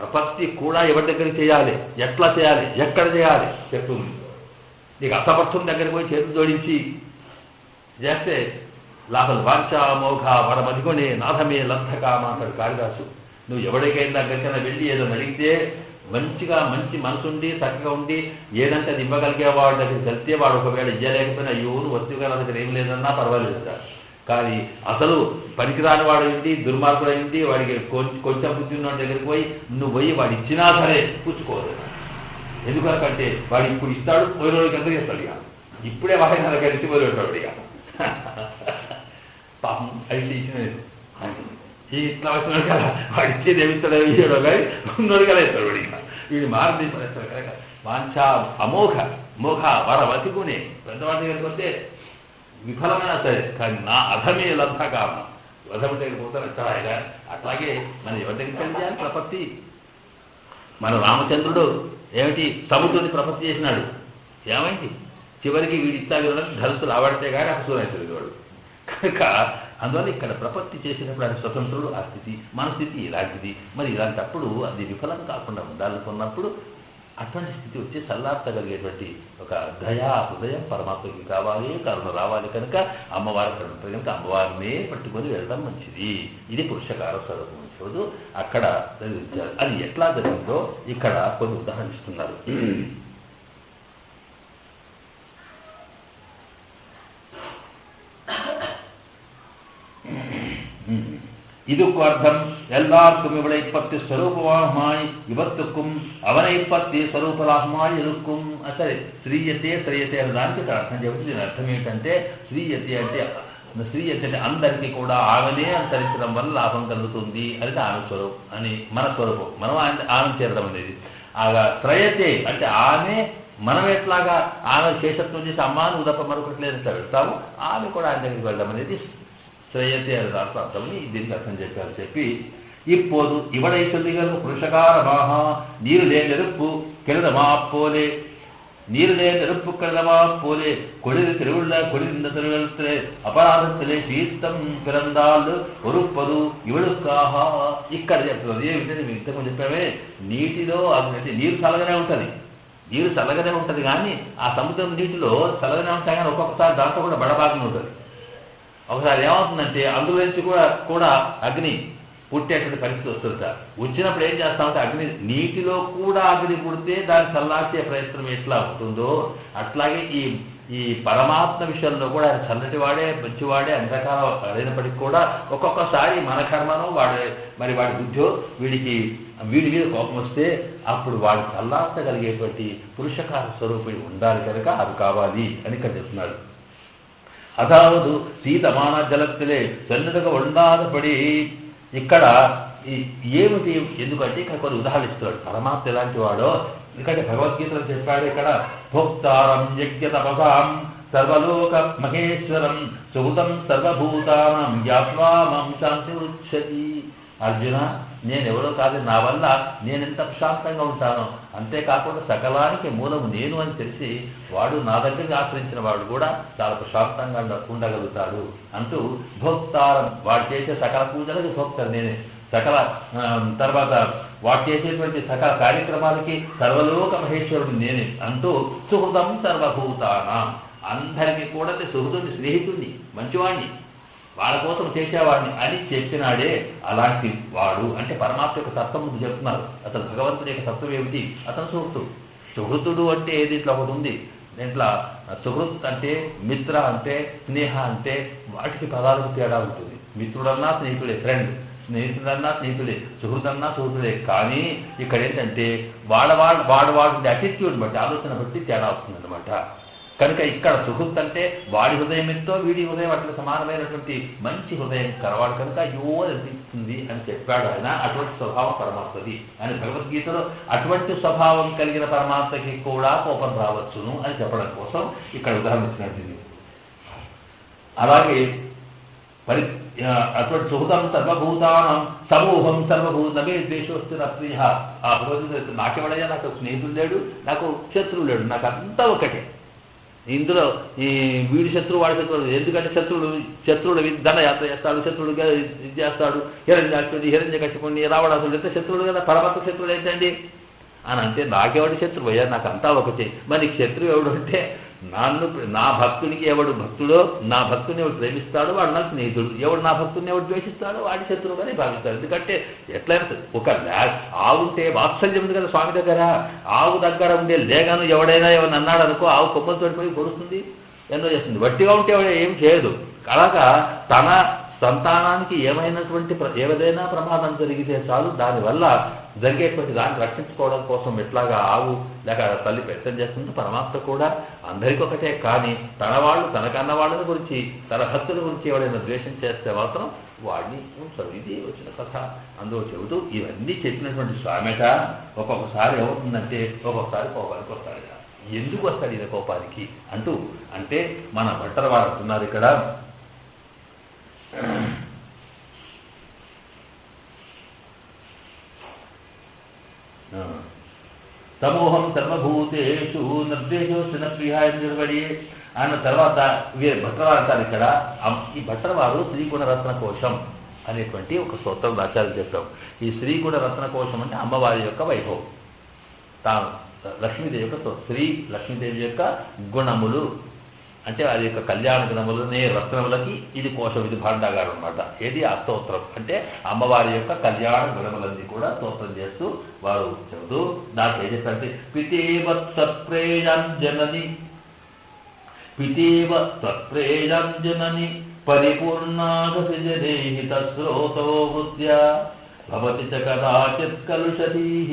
ప్రపత్తి కూడా ఎవరి దగ్గరికి చేయాలి, ఎట్లా చేయాలి, ఎక్కడ చేయాలి చెప్తుంది. నీకు అసమర్థం దగ్గరికి పోయి చేతులు జోడించి చేస్తే లాభం వాంఛా మోఘ వరమదిగొనే నాథమే లంధకామ అంటాడు కాళిదాసు. నువ్వు ఎవరికైనా దగ్గరికైనా వెళ్ళి ఏదైనా అడిగితే మంచిగా మంచి మనసుండి చక్కగా ఉండి ఏదంటే అది ఇవ్వగలిగే వాడి దగ్గరికి వెళ్తే వాడు ఒకవేళ ఇవ్వలేకపోయినా అయ్యో నువ్వు వస్తువుగా నా దగ్గర ఏం లేదన్నా పర్వాలేదు సార్. కానీ అసలు పనికిరాని వాడు ఏంటి, దుర్మార్గుడు ఏంటి, వాడికి కొంచెం బుద్ధి ఉన్న దగ్గరికి పోయి నువ్వు పోయి వాడు ఇచ్చినా సరే పుచ్చుకోదు. ఎందుకంటే వాడు ఇప్పుడు ఇస్తాడు, పోయిన రోజుకి ఎంత చేస్తాడు, ఇక ఇప్పుడే వాడి నా దగ్గర ఇచ్చి పోతాడు. ఇక పాపం అయితే ఇచ్చినది ఇట్లా వచ్చినాడు కదా, వాడు ఇచ్చేది ఏమిస్తాడో ఇయ్యడో కానీ ఉన్నోడు కదా ఇస్తాడు వాడు. ఇక వీడు మారుతి పడేస్తాడు కనుక వాంఛా అమోఘ మోఘ వరవతిగునే పెద్దవాడి దగ్గరికి వస్తే విఫలమైనా సరే కానీ నా అధమే లంధకామ వధం దగ్గరికి పోతాను ఎక్కడాయిగా. అట్లాగే మనం ఎవరి దగ్గరికి వెళ్ళాలి ప్రపత్తి. మన రామచంద్రుడు ఏమిటి సముద్రుని ప్రపత్తి చేసినాడు, ఏమైంది చివరికి వీడి ఇస్తాడు ధనుసు రాబడితే కానీ అసూరైతుంది వాడు. కనుక అందువల్ల ఇక్కడ ప్రపత్తి చేసినప్పుడు ఆయన స్వతంత్రుడు ఆ స్థితి, మన స్థితి ఇలాంటిది. మరి ఇలాంటప్పుడు అది విఫలం కాకుండా ఉండాలనుకున్నప్పుడు అటువంటి స్థితి వచ్చి సల్లార్చగలిగేటువంటి ఒక దయా హృదయం పరమాత్మకి కావాలి, కరుణ రావాలి. కనుక అమ్మవారి అక్కడ ఉంటుంది కనుక అమ్మవారినే పట్టుకొని వెళ్ళడం మంచిది. ఇది పురుషకార స్వరూపం చూడు అక్కడ జరిగించారు. అది ఎట్లా జరిగిందో ఇక్కడ కొన్ని ఉదాహరణిస్తున్నారు. இதுக்கு அர்த்தம் எல்லாருக்கும் இவளைப்பத்தி ஸ்வரூபமாய் இவத்துக்கும் அவனைப்பத்தி స్వరూపరాహమాయి இருக்கும். సరే శ్రీయతే శ్రేయతే అనే దానికి ఇక్కడ అర్థం చెబుతుంది. దీని అర్థం ఏంటంటే శ్రీయతే అంటే అందరికీ కూడా ఆమెనే అంతరించడం వల్ల లాభం కలుగుతుంది అనేది ఆమె స్వరూపం అని మన స్వరూపం, మనం ఆమె చేరడం అనేది. ఆగా శ్రేయతే అంటే ఆమె మనం ఎట్లాగా ఆమె శేషత్వం చేసి అమ్మాను ఉదప్ప మరొకటి లేదంటే వెళ్తాము, ఆమె కూడా ఆయన దగ్గరికి వెళ్ళడం అనేది శ్రేయతే అనే దాంట్లో అర్థమని దీనికి అర్థం చెప్పారు. చెప్పి இப்போது இவளை சொல்லுகிறது புருஷகாரமாக நீரிலே நெருப்பு கிளதமா போலே நீரிலே நெருப்பு கிளதமா போலே கொளிர் திருவுள்ள கொளிர்ந்த திருவிழத்திலே అపరాధத்திலே శీతం పిరందాలు ఒరుపదు ఇవళుకాహ. ఇక్కడ చెప్తుంది ఏమిటంటే మేము ఇంతకు చెప్పామే, నీటిలో అంటే నీరు చల్లగానే ఉంటుంది, నీరు చల్లగానే ఉంటుంది కానీ ఆ సముద్రం నీటిలో చల్లగానే ఉంటాయి కానీ ఒక్కొక్కసారి దాంట్లో కూడా బడబాగ్ని ఉంటుంది. ఒకసారి ఏమవుతుందంటే అందులో నుంచి కూడా అగ్ని పుట్టేటువంటి పరిస్థితి వస్తుంది సార్. వచ్చినప్పుడు ఏం చేస్తామంటే అగ్ని నీటిలో కూడా అగ్ని పుడితే దాన్ని చల్లార్చే ప్రయత్నం ఎట్లా ఉంటుందో అట్లాగే ఈ పరమాత్మ విషయంలో కూడా ఆయన చల్లటి వాడే మంచివాడే అన్ని రకాల అయినప్పటికీ కూడా ఒక్కొక్కసారి మన కర్మను మరి వాడి బుద్ధో వీడి మీద కోపం వస్తే అప్పుడు వాడు చల్లార్చగలిగేటువంటి పురుషకార స్వరూపం ఉండాలి కనుక అది కావాలి అని ఇక్కడ చెప్తున్నాడు. అதாவது సీతమాన జలத்திலே సన్నదగా ఉండాలపడి ఇక్కడ ఏమిటి ఎందుకంటే ఇక్కడ కొన్ని ఉదాహరణ ఇస్తున్నాడు. పరమాత్మ ఎలాంటి వాడో ఎందుకంటే భగవద్గీతలో చెప్పాడు ఇక్కడ భోక్తారం యజ్ఞ తపసాం సర్వలోక మహేశ్వరం సుహృతం సర్వభూతానం జ్ఞాత్వా మాం శాంతి ఉచ్ఛతి. అర్జున నేనెవరో కాదు, నా వల్ల నేనెంత ప్రశాంతంగా ఉంటానో అంతేకాకుండా సకలానికి మూలము నేను అని తెలిసి వాడు నా దగ్గరికి ఆశ్రయించిన వాడు కూడా చాలా ప్రశాంతంగా ఉండగలుగుతాడు అంటూ భోక్తారం వాడు చేసే సకల పూజలకి భోక్తారు నేనే, సకల తర్వాత వాడు చేసేటువంటి సకల కార్యక్రమాలకి సర్వలోక మహేశ్వరుడు నేనే అంటూ సుహృదం సర్వభూతానం అందరికీ కూడా సుహృదుని స్నేహితుడిని మంచివాడిని వాళ్ళ కోసం చేసేవాడిని అని చెప్పినాడే అలాంటి వాడు. అంటే పరమాత్మ యొక్క తత్వం ముందు చెప్తున్నారు. అసలు భగవంతుని యొక్క తత్వం ఏమిటి, అతను సుహృతుడు. సుహృతుడు అంటే దీంట్లో ఒకటి ఉంది, దీంట్లో సుహృత్ అంటే మిత్ర అంటే స్నేహ అంటే వాటికి పదాలకు తేడా ఉంటుంది. మిత్రుడన్నా స్నేహితుడే, ఫ్రెండ్, స్నేహితుడన్నా స్నేహితుడే, సుహృదన్నా సుహృతుడే. కానీ ఇక్కడ ఏంటంటే వాడు అటిట్యూడ్ బట్టి ఆలోచన బట్టి తేడా వస్తుంది అనమాట. కనుక ఇక్కడ సుహృత్ అంటే వాడి హృదయం ఎంతో వీడి హృదయం అట్లా సమానమైనటువంటి మంచి హృదయం కలవాడు కనుక అయ్యో అనిపిస్తుంది అని చెప్పాడు ఆయన. అటువంటి స్వభావం పరమాత్మది అని భగవద్గీతలో అటువంటి స్వభావం కలిగిన పరమాత్మకి కూడా కోపం రావచ్చును అని చెప్పడం కోసం ఇక్కడ ఉదాహరణ ఇచ్చినట్టు. అలాగే అటువంటి సుహృతం సర్వభూతానం సమూహం సర్వభూతమే ద్వేషోస్తున్న ప్రియ. ఆ భగవద్గీత నాకెవడయ్యా, నాకు స్నేహితుడు లేడు, నాకు శత్రువు లేడు, నాకు అంతా ఒకటే. ఇందులో ఈ వీడి శత్రువు వాడి శత్రువు, ఎందుకంటే శత్రువులు దండయాత్ర చేస్తాడు, శత్రువులుగా ఇది చేస్తాడు, హిరణ్యకశిపుణ్ణి రావణాసుడు ఎంత శత్రువులు కదా, పరమాత్మ శత్రువులు ఏంటండి అని అంటే నాకెవడు శత్రువు అయ్యా, నాకు అంతా ఒకటే. మరి నీకు శత్రువు ఎవడు అంటే నా భక్తునికి ఎవడు భక్తుడో, నా భక్తుని ఎవడు ప్రేమిస్తాడో వాడు నాకు స్నేహితుడు, ఎవడు నా భక్తుని ఎవడు ద్వేషిస్తాడో వాడి శత్రువుగానే భావిస్తాడు. ఎందుకంటే ఎట్లయినా ఒక ఆవు ఉంటే వాత్సల్యం ఉంది కదా స్వామి దగ్గర, ఆవు దగ్గర ఉండే లేగాను ఎవడైనా ఎవరిని అన్నాడు అనుకో, ఆవు కొమ్మలు తోడిపోయి పొడుస్తుంది, ఎన్నో చేస్తుంది. వట్టిగా ఉంటే ఏం చేయదు. అలాగా తన సంతానానికి ఏదైనా ప్రమాదం జరిగితే చాలు, దానివల్ల జరిగేటువంటి దాన్ని రక్షించుకోవడం కోసం ఎట్లాగా ఆవు లేక తల్లి ప్రయత్నం చేస్తుందో, పరమాత్మ కూడా అందరికీ ఒకటే. కానీ తనకన్న వాళ్ళని గురించి, తన భక్తుల గురించి ఎవరైనా ద్వేషం చేస్తే మాత్రం వాడిని ఉంచరు. ఇది వచ్చిన కథ. అందులో చెబుతూ ఇవన్నీ చెప్పినటువంటి స్వామిట ఒక్కొక్కసారి ఏమవుతుందంటే ఒక్కొక్కసారి కోపానికి వస్తాడు. ఎందుకు వస్తాడు ఈయన కోపానికి అంటే మన భట్టర్ వారు అంటున్నారు ఇక్కడ, సమూహం సర్వభూతేషు నిర్దేశోసిన ప్రియాయ నిర్వడి అన్న తర్వాత భట్రవారు అంటారు ఇక్కడ. ఈ భట్రవారు శ్రీగుణ రత్న కోశం అనేటువంటి ఒక స్తోత్రం ఆచార్యం చెప్పాం. ఈ శ్రీగుణ రత్న కోశం అంటే అమ్మవారి యొక్క వైభవం, తాను లక్ష్మీదేవి యొక్క లక్ష్మీదేవి యొక్క గుణములు అంటే వారి యొక్క కళ్యాణ గుణములనే రత్నములకి ఇది కోశం, ఇది భాండాగారం అనమాట. ఏది ఆ స్తోత్రం అంటే అమ్మవారి యొక్క కళ్యాణ గుణములన్నీ కూడా స్తోత్రం చేస్తూ వారు చెబుతూ దాంట్లో ఏం చెప్పారంటే పితేవ త్వత్ప్రేయాంజనని పరిపూర్ణాగతి జనేహిత శ్రోతో వృత్యా భవతి చ కదాచిత్ కలుషతీః.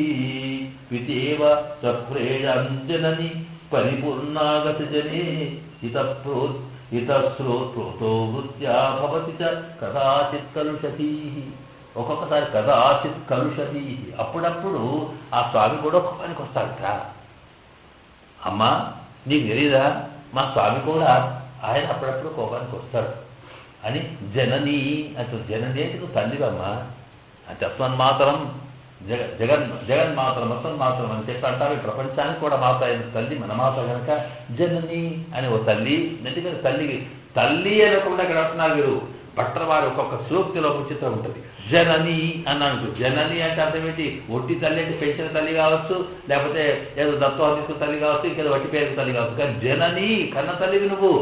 పితేవ త్వత్ప్రేయాంజనని పరిపూర్ణాగతి జనే హితశ్రోతో వృత్యా భవతి చ కదాచిత్ కలుషతీః. ఒక్కొక్కసారి కదాచిత్ కలుషతీః, అప్పుడప్పుడు ఆ స్వామి కూడా కోపానికి వస్తాడట. అమ్మా నీకు తెలీదా, మా స్వామి కూడా ఆయన అప్పుడప్పుడు కోపానికి వస్తాడు అని. జనని అంటే జనని అంటే నువ్వు తల్లివమ్మా అంటే అస్మన్మాతరం జగన్మాతరం అస్మన్మాతరం అని చెప్పి అంటారు. ప్రపంచానికి కూడా మాత అయిన తల్లి మన మాత కనుక జనని అని ఓ తల్లి. ఎందుకంటే తల్లి అనకుండా ఇక్కడ అంటున్నారు మీరు. భట్రవారి ఒక్కొక్క సూక్తిలో ఒక చిత్రం ఉంటుంది. జనని అన్నాను. జనని అంటే అర్థం ఏంటి? ఒట్టి తల్లి అంటే పెంచిన తల్లి కావచ్చు, లేకపోతే ఏదో దత్తం తీసుకున్న తల్లి కావచ్చు, ఇంకేదో వట్టి పేరు తల్లి కావచ్చు. కానీ జనని కన్న తల్లివి నువ్వు,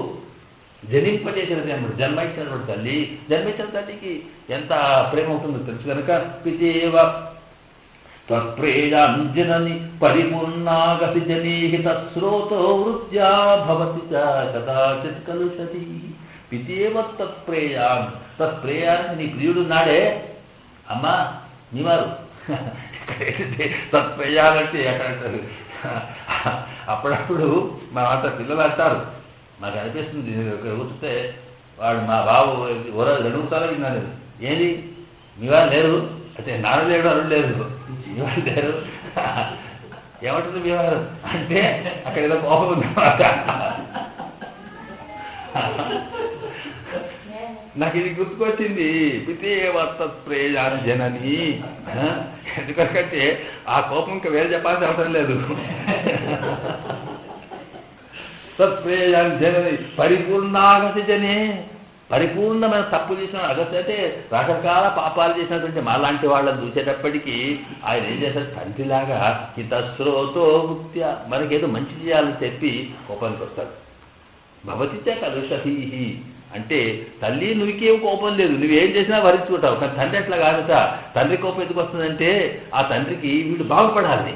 జనింపజేసినది అన్నమాట. జన్మించినటువంటి తల్లి, జన్మించిన తల్లికి ఎంత ప్రేమ ఉంటుందో తెలుసు కనుక పితేవ త్వత్ప్రేయాంజనని పరిపూర్ణాగతి జనీహిత శ్రోతో వృత్యా భవతి చ కదాచిత్ కలుషతి. పితేవ తత్ప్రేయాన్ని నీ ప్రియుడు నాడే అమ్మా నీవారు. తత్ప్రేయాలంటే ఎక్కడంటారు? అప్పుడప్పుడు మా అంత పిల్లలు అంటారు, నాకు అనిపిస్తుంది కూర్చుంటే వాడు మా బాబు అడుగుతారో విన్నాను, ఏది మీవారు లేరు అంటే నాన్న లేడు అల్లుడు లేదు, మీవారు లేరు ఏమంటుంది మీవారు అంటే అక్కడ ఏదో కోపం ఉందన్నమాట. నాకు ఇది గుర్తుకొచ్చింది. పితేవ తత్ప్రేయాంజనని. ఎందుకంటే ఆ కోపం ఇంకా వేరే చెప్పాల్సిన అవసరం లేదు. తత్ప్రేయాంజనని పరిపూర్ణాగతి జనే. పరిపూర్ణమైన తప్పు చేసిన అగతి అంటే రకరకాల పాపాలు చేసినటువంటి మాలాంటి వాళ్ళని చూసేటప్పటికీ ఆయన ఏం చేశారు? తండ్రిలాగా హితశ్రోతో ముక్త్య, మనకేదో మంచి చేయాలని చెప్పి కోపానికి వస్తాడు. భవతి చ కలుషతీ అంటే తల్లి నువ్వుకేం కోపం లేదు, నువ్వేం చేసినా భరించుకుంటావు. కానీ తండ్రి అట్లా కాదట. తండ్రి కోపం ఎందుకు వస్తుందంటే ఆ తండ్రికి వీడు బాగుపడాలి,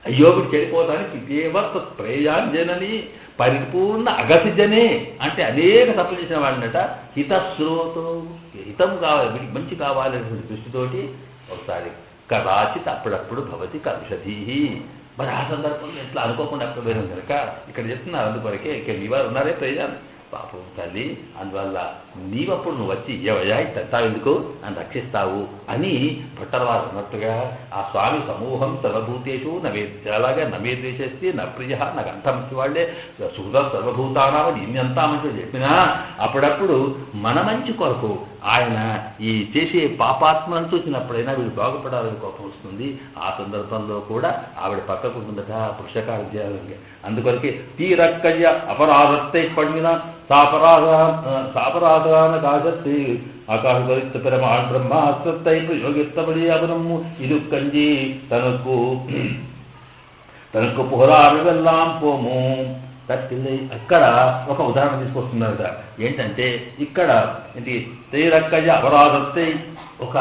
అయ్యో వీడు చెడిపోతానికి. పితేవ తత్ప్రేయాంజనని పరిపూర్ణ అగతి జనే అంటే అనేక తప్పులు చేసిన వాళ్ళనట హితశ్రోతో, హితం కావాలి, వీడికి మంచి కావాలనేటువంటి దృష్టితోటి ఒకసారి కదాచిత్ అప్పుడప్పుడు భవతి కలుషతీ. మరి ఆ సందర్భంలో ఎట్లా అనుకోకుండా అక్కడ పోయినాం కనుక ఇక్కడ చెప్తున్నారు. అందుకొరకే ఇక్కడ మీ వారు ఉన్నారే పాపం తల్లి, అందువల్ల నీవప్పుడు నువ్వు వచ్చి ఏవయ్యా తెస్తావు ఎందుకు అని రక్షిస్తావు అని భట్టరవారు అన్నట్టుగా ఆ స్వామి సమూహం సర్వభూతేషు అలాగే నవేద్వేషేస్తే నా ప్రియ నాకు అంతా మంచి వాళ్ళే సుహృద సర్వభూతానామని ఇన్నంతా మంచిగా చెప్పినా అప్పుడప్పుడు మన మంచి కొరకు ఆయన ఈ చేసే పాపాత్మను చూసినప్పుడైనా వీడు బాగుపడాలని కోపం వస్తుంది. ఆ సందర్భంలో కూడా ఆవిడ పక్కకు ఉంటుందట పురుషకారం చేయాలని. అందుకొరకే తీరక్కయ్య అపరాధத்தை పడిన సాపరాధాన కాశత్తి ఆకాశ పెరమాన్ బ్రహ్మాస్త్రై ప్రయోగిస్తబడి అవనము ఇది కంజి తనకు పుహరామెల్లాం పోము. అక్కడ ఒక ఉదాహరణ తీసుకొస్తున్నారట. ఏంటంటే ఇక్కడ ఏంటి తీరక్కయ్య అపరాధத்தை ఒక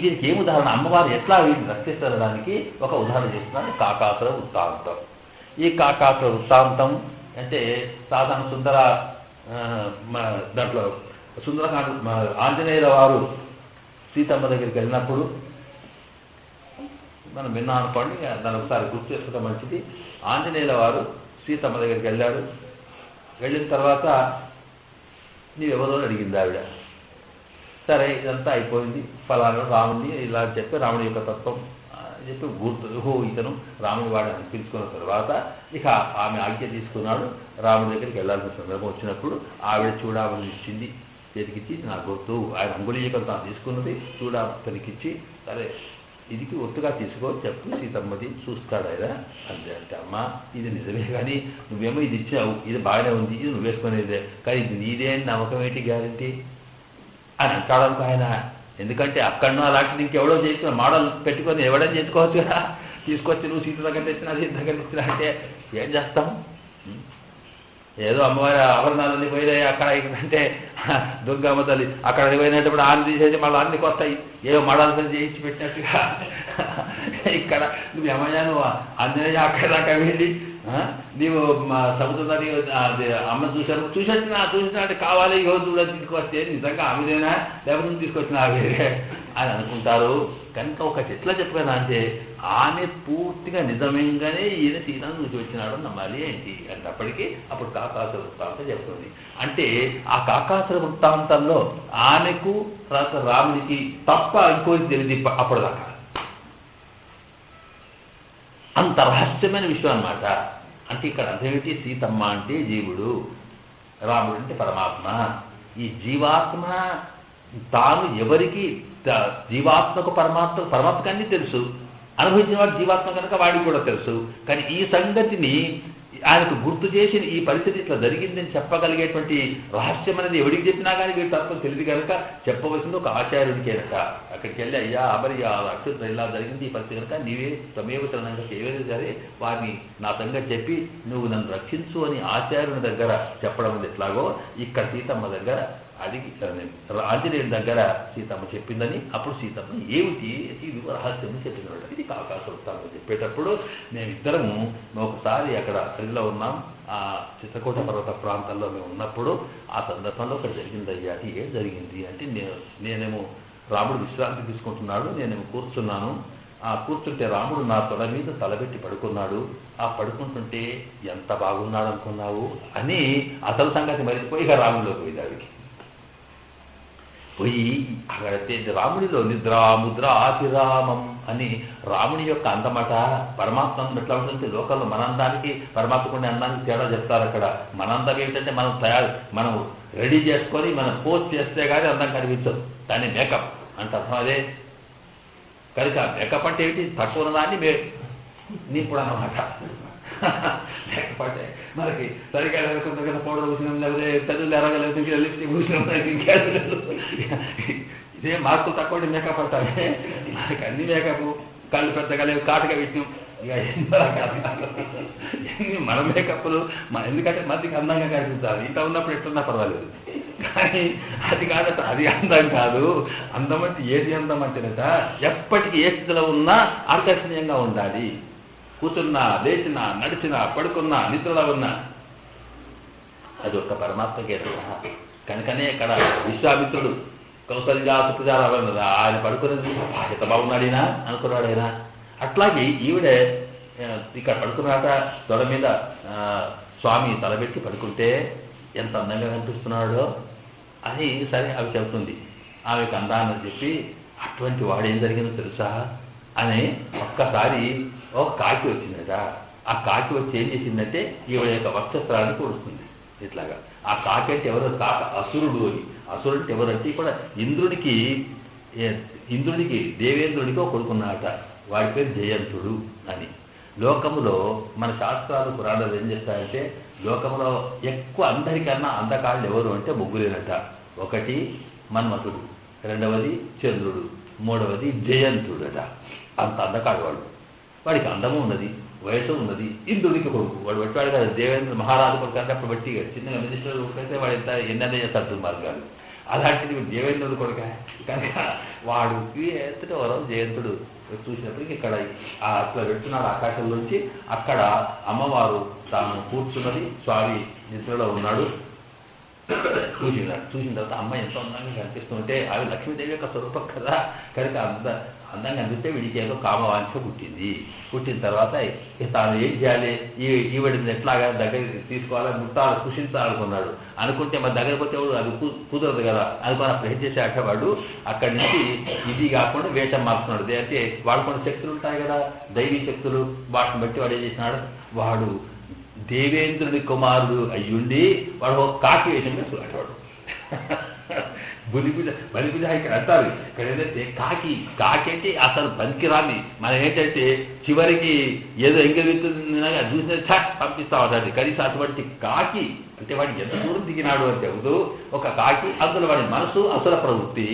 దీనికి ఏం ఉదాహరణ, అమ్మవారు ఎట్లా వీటిని రక్షించడానికి ఒక ఉదాహరణ చేస్తున్నారు. కాకాసుర వృత్తాంతం. ఈ కాకాసుర వృత్తాంతం అంటే సాధారణ సుందర దాంట్లో సుందరకాండ ఆంజనేయుల వారు సీతమ్మ దగ్గరికి వెళ్ళినప్పుడు మనం విన్నా అనుకోండి, దాన్ని ఒకసారి గుర్తు చేసుకోవడం మంచిది. ఆంజనేయుల వారు సీతమ్మ దగ్గరికి వెళ్ళాడు. వెళ్ళిన తర్వాత నీవెవరో అడిగింది ఆవిడ. సరే ఇదంతా అయిపోయింది, ఫలానా రాముడిని ఇలా చెప్పి రాముడి యొక్క తత్వం చెప్పి గుర్తు ఇతను రాముడి వాడిని అనిపించుకున్న తర్వాత ఇక ఆమె ఆజ్ఞ తీసుకున్నాడు. రాముడి దగ్గరికి వెళ్ళాల్సిన సందర్భం వచ్చినప్పుడు ఆవిడ చూడామని ఇచ్చింది, చేతికిచ్చి నా గుర్తు ఆయన అంగుళీయకం తాను తీసుకున్నది చూడతనికిచ్చి సరే ఇదికి ఒట్టుగా తీసుకో చెప్పు సీతమ్మది చూస్తాడు ఆయన అంతే. అంటే అమ్మ ఇది నిజమే కానీ నువ్వేమో ఇది ఇచ్చావు, ఇది బాగానే ఉంది, ఇది నువ్వు వేసుకునేదే, కానీ ఇది నీదే అని నమ్మకం ఏంటి గ్యారంటీ అని అంటాడనుకో ఆయన. ఎందుకంటే అక్కడనో అలాంటిది ఇంకెవడో చేసిన మోడల్ పెట్టుకొని ఎవడని చేసుకోవచ్చు కదా. తీసుకొచ్చి నువ్వు సీత దగ్గర తెచ్చినా సీత దగ్గర తెచ్చినా అంటే ఏం చేస్తాం? ఏదో అమ్మవారి ఆభరణాలన్నీ పోయినాయి అక్కడ అంటే దుర్గమ్మ తల్లి అక్కడ పోయినప్పుడు ఆన్ని తీసేసి మళ్ళీ అన్ని కొత్తాయి ఏదో మోడల్స్ చేయించి పెట్టినట్టుగా ఇక్కడ నువ్వు ఏమయ్యా నువ్వు ఆంజనేయ అక్కడ దాకా వెళ్ళి నీవు సముద్రాన్ని అమ్మ చూసినా అంటే కావాలి ఇవ్వదు తీసుకొస్తే నిజంగా ఆమెదేనా లేకపోతే నువ్వు తీసుకొచ్చినా వేరే అని అనుకుంటారు. కనుక ఒక ఎట్లా చెప్పాను అంటే ఆమె పూర్తిగా నిజంగానే ఈయన సీతను చూసి వచ్చినాడు నమ్మాలి ఏంటి అన్నప్పటికీ అప్పుడు కాకాసుర వృత్తాంతం చెప్తుంది. అంటే ఆ కాకాసుర వృత్తాంతంలో ఆమెకు రాముడికి తప్ప ఇంకోటి తెలియదు అప్పటిదాకా. అంత రహస్యమైన విషయం అన్నమాట. అంటే ఇక్కడ అదేమిటి, సీతమ్మ అంటే జీవుడు, రాముడు అంటే పరమాత్మ. ఈ జీవాత్మ తాను ఎవరికి జీవాత్మకు పరమాత్మకు అన్నీ తెలుసు, అనుభవించిన వాడు జీవాత్మ కనుక వాడికి కూడా తెలుసు. కానీ ఈ సంగతిని ఆయనకు గుర్తు చేసి ఈ పరిస్థితి ఇట్లా జరిగిందని చెప్పగలిగేటువంటి రహస్యం అనేది ఎవరికి చెప్పినా కానీ వీటి తత్వం తెలియదు కనుక చెప్పవలసింది ఒక ఆచార్యుడికి కనుక అక్కడికి వెళ్ళి అయ్యా మరి ఆ అక్షుత ఇలా జరిగింది ఈ పరిస్థితి కనుక నీవే సమేవచరణంగా ఏవైనా సరే వారిని నా సంగతి చెప్పి నువ్వు నన్ను రక్షించు అని ఆచార్యుని దగ్గర చెప్పడం ఎట్లాగో ఇక్కడ సీతమ్మ దగ్గర అడిగి ఆంజనేయుడి దగ్గర సీతమ్మ చెప్పిందని అప్పుడు సీతమ్మ ఏమిటి ఇది రహస్యం చెప్పినాడు. ఇది కాకాసుర వృత్తాంతం చెప్పేటప్పుడు మేమిద్దరము ఒకసారి అక్కడ అడవిలో ఉన్నాం, ఆ చిత్రకూట పర్వత ప్రాంతంలో మేము ఉన్నప్పుడు ఆ సందర్భంలో ఇక్కడ జరిగిందయ్యా. ఏం జరిగింది అంటే నేనేమో రాముడు విశ్రాంతి తీసుకుంటున్నాడు, నేనేమో కూర్చున్నాను. ఆ కూర్చుంటే రాముడు నా తొడ మీద తలబెట్టి పడుకున్నాడు. ఆ పడుకుంటుంటే ఎంత బాగున్నాడు అనుకున్నావు అని అసలు సంగతి మరిచిపోయి ఇక రాముడిలో పోయింది. పోయి అక్కడ రాముడిలో నిద్రాముద్ర ఆతిరామం అని రాముడి యొక్క అందమట పరమాత్మ ఎట్లా ఉంటుంది. లోకంలో మన అందానికి పరమాత్మకుని అందానికి తేడా చెప్తారు. అక్కడ మన అందం ఏంటంటే మనం రెడీ చేసుకొని మనం పోస్ట్ చేస్తే కానీ అందం కనిపించదు, దాన్ని మేకప్ అంటారు. అదే కనుక మేకప్ అంటే ఏంటి, తక్కువ ఉన్నదాన్ని నింపుడు అన్నమాట. లేకపోతే మనకి సరిగా లేకుండా కదా పౌడర్ పూసినాం, లేకపోతే చదువులు ఎరగలేదు, లిప్స్టిక్ పూసినాం, ఇదే మార్కులు తక్కువ మేకప్ అంటారు. మనకి అన్ని మేకప్, కళ్ళు పెద్దగా లేవు, కాటుగా పెట్టినాం, ఇక ఎన్ని మన మేకప్లు ఎందుకంటే మందికి అందంగా కనిపించాలి. ఇంత ఉన్నప్పుడు ఎట్లున్నా పర్వాలేదు, కానీ అది కాదట, అది అందం కాదు. అందం అంటే ఏది అందం అంటేనట ఎప్పటికీ ఏ స్థితిలో ఉన్నా ఆకర్షణీయంగా ఉండాలి. కూర్చున్నా, లేచినా, నడిచినా, పడుకున్నా, నిద్రలో ఉన్నా అది ఒక్క పరమాత్మకే. కనుకనే ఇక్కడ విశ్వామిత్రుడు కౌసల్యా సుప్రజాలు అవన్నది ఆయన పడుకున్నది ఎంత బాగున్నాడైనా అనుకున్నాడు ఆయన. అట్లాగే ఈవిడే ఇక్కడ పడుకున్నాక తొడ మీద స్వామి తలబెట్టి పడుకుంటే ఎంత అందంగా కనిపిస్తున్నాడో అని సరే అవి చెబుతుంది. ఆమెకు అందాన్ని చెప్పి అటువంటి వాడు ఏం జరిగిందో తెలుసా అని ఒక్కసారి ఒక కాకి వచ్చిందట. ఆ కాకి వచ్చి ఏం చేసిందంటే ఈవిడ యొక్క వక్షస్త్రాన్ని పొడుస్తుంది ఇట్లాగా. ఆ కాకి అంటే ఎవరో కాక అసురుడు అని. అసురుడు అంటే ఎవరంటే కూడా ఇంద్రుడికి దేవేంద్రుడికి ఒక కొడుకున్నాడట. వాడి పేరు జయంతుడు అని. లోకములో మన శాస్త్రాలు పురాణాలు ఏం చేస్తాయంటే లోకంలో ఎక్కువ అందరికన్నా అందకాళ్ళు ఎవరు అంటే ముగ్గురేనట. ఒకటి మన్మథుడు, రెండవది చంద్రుడు, మూడవది జయంతుడట. అంత అందకాడు వాడు. వాడికి అందము ఉన్నది, వయసు ఉన్నది. ఇంద్రుడికి కొడుకు వాడు పెట్టాడు కదా, దేవేంద్ర మహారాజు కొడుకు అంటే అప్పుడు బట్టి చిన్నగా మినిస్టర్ అయితే వాడు ఎంత ఎన్నదే చేస్తాడు మార్గాలు. అలాంటిది దేవేంద్రుడు కొడుక కనుక వాడికి ఎంతటో వరం జయంతుడు చూసినప్పటికీ ఇక్కడ అట్లా పెడుతున్నాడు ఆకాశంలోంచి. అక్కడ అమ్మవారు తాను కూర్చున్నది, స్వామి నిద్రలో ఉన్నాడు. చూసిన తర్వాత అమ్మాయి ఎంతో అందంగా కనిపిస్తుంటే అవి లక్ష్మీదేవి యొక్క స్వరూపం కదా. కనుక అందంగా అనిపిస్తే వీడికి ఏదో కామవాంఛ పుట్టింది. పుట్టిన తర్వాత తాను ఏం చేయాలి, ఈవిడిని ఎట్లాగా దగ్గరికి తీసుకోవాలని ముట్టాలి, కృషించాలనుకున్నాడు. అనుకుంటే మరి దగ్గర పోతే అది కుదరదు కదా అనుకుని అప్పుడు ఏం చేశాక వాడు అక్కడి నుంచి ఇది కాకుండా వేషం మార్చుకున్నాడు. అంటే వాడుకున్న శక్తులు ఉంటాయి కదా, దైవీ శక్తులు, వాటిని బట్టి వాడు ఏం చేసినాడు, వాడు దేవేంద్రుని కుమారుడు అయ్యుండి వాడు ఒక కాకి వేషం వేసుకున్నాడు. వాడు బలిబుజ ఇక్కడ అంటారు. ఇక్కడ ఏంటంటే కాకి అంటే అసలు పనికిరాని. మనం ఏంటంటే చివరికి ఏదో ఎంగెలుగుతుందిగా చూసిన చాట్ పంపిస్తా ఉంటాడు. కనీసం అటువంటి కాకి అంటే వాడికి ఎంత దూరం దిగినాడు అంటే అవుతూ ఒక కాకి. అందులో వాడి మనసు అసుర ప్రవృత్తి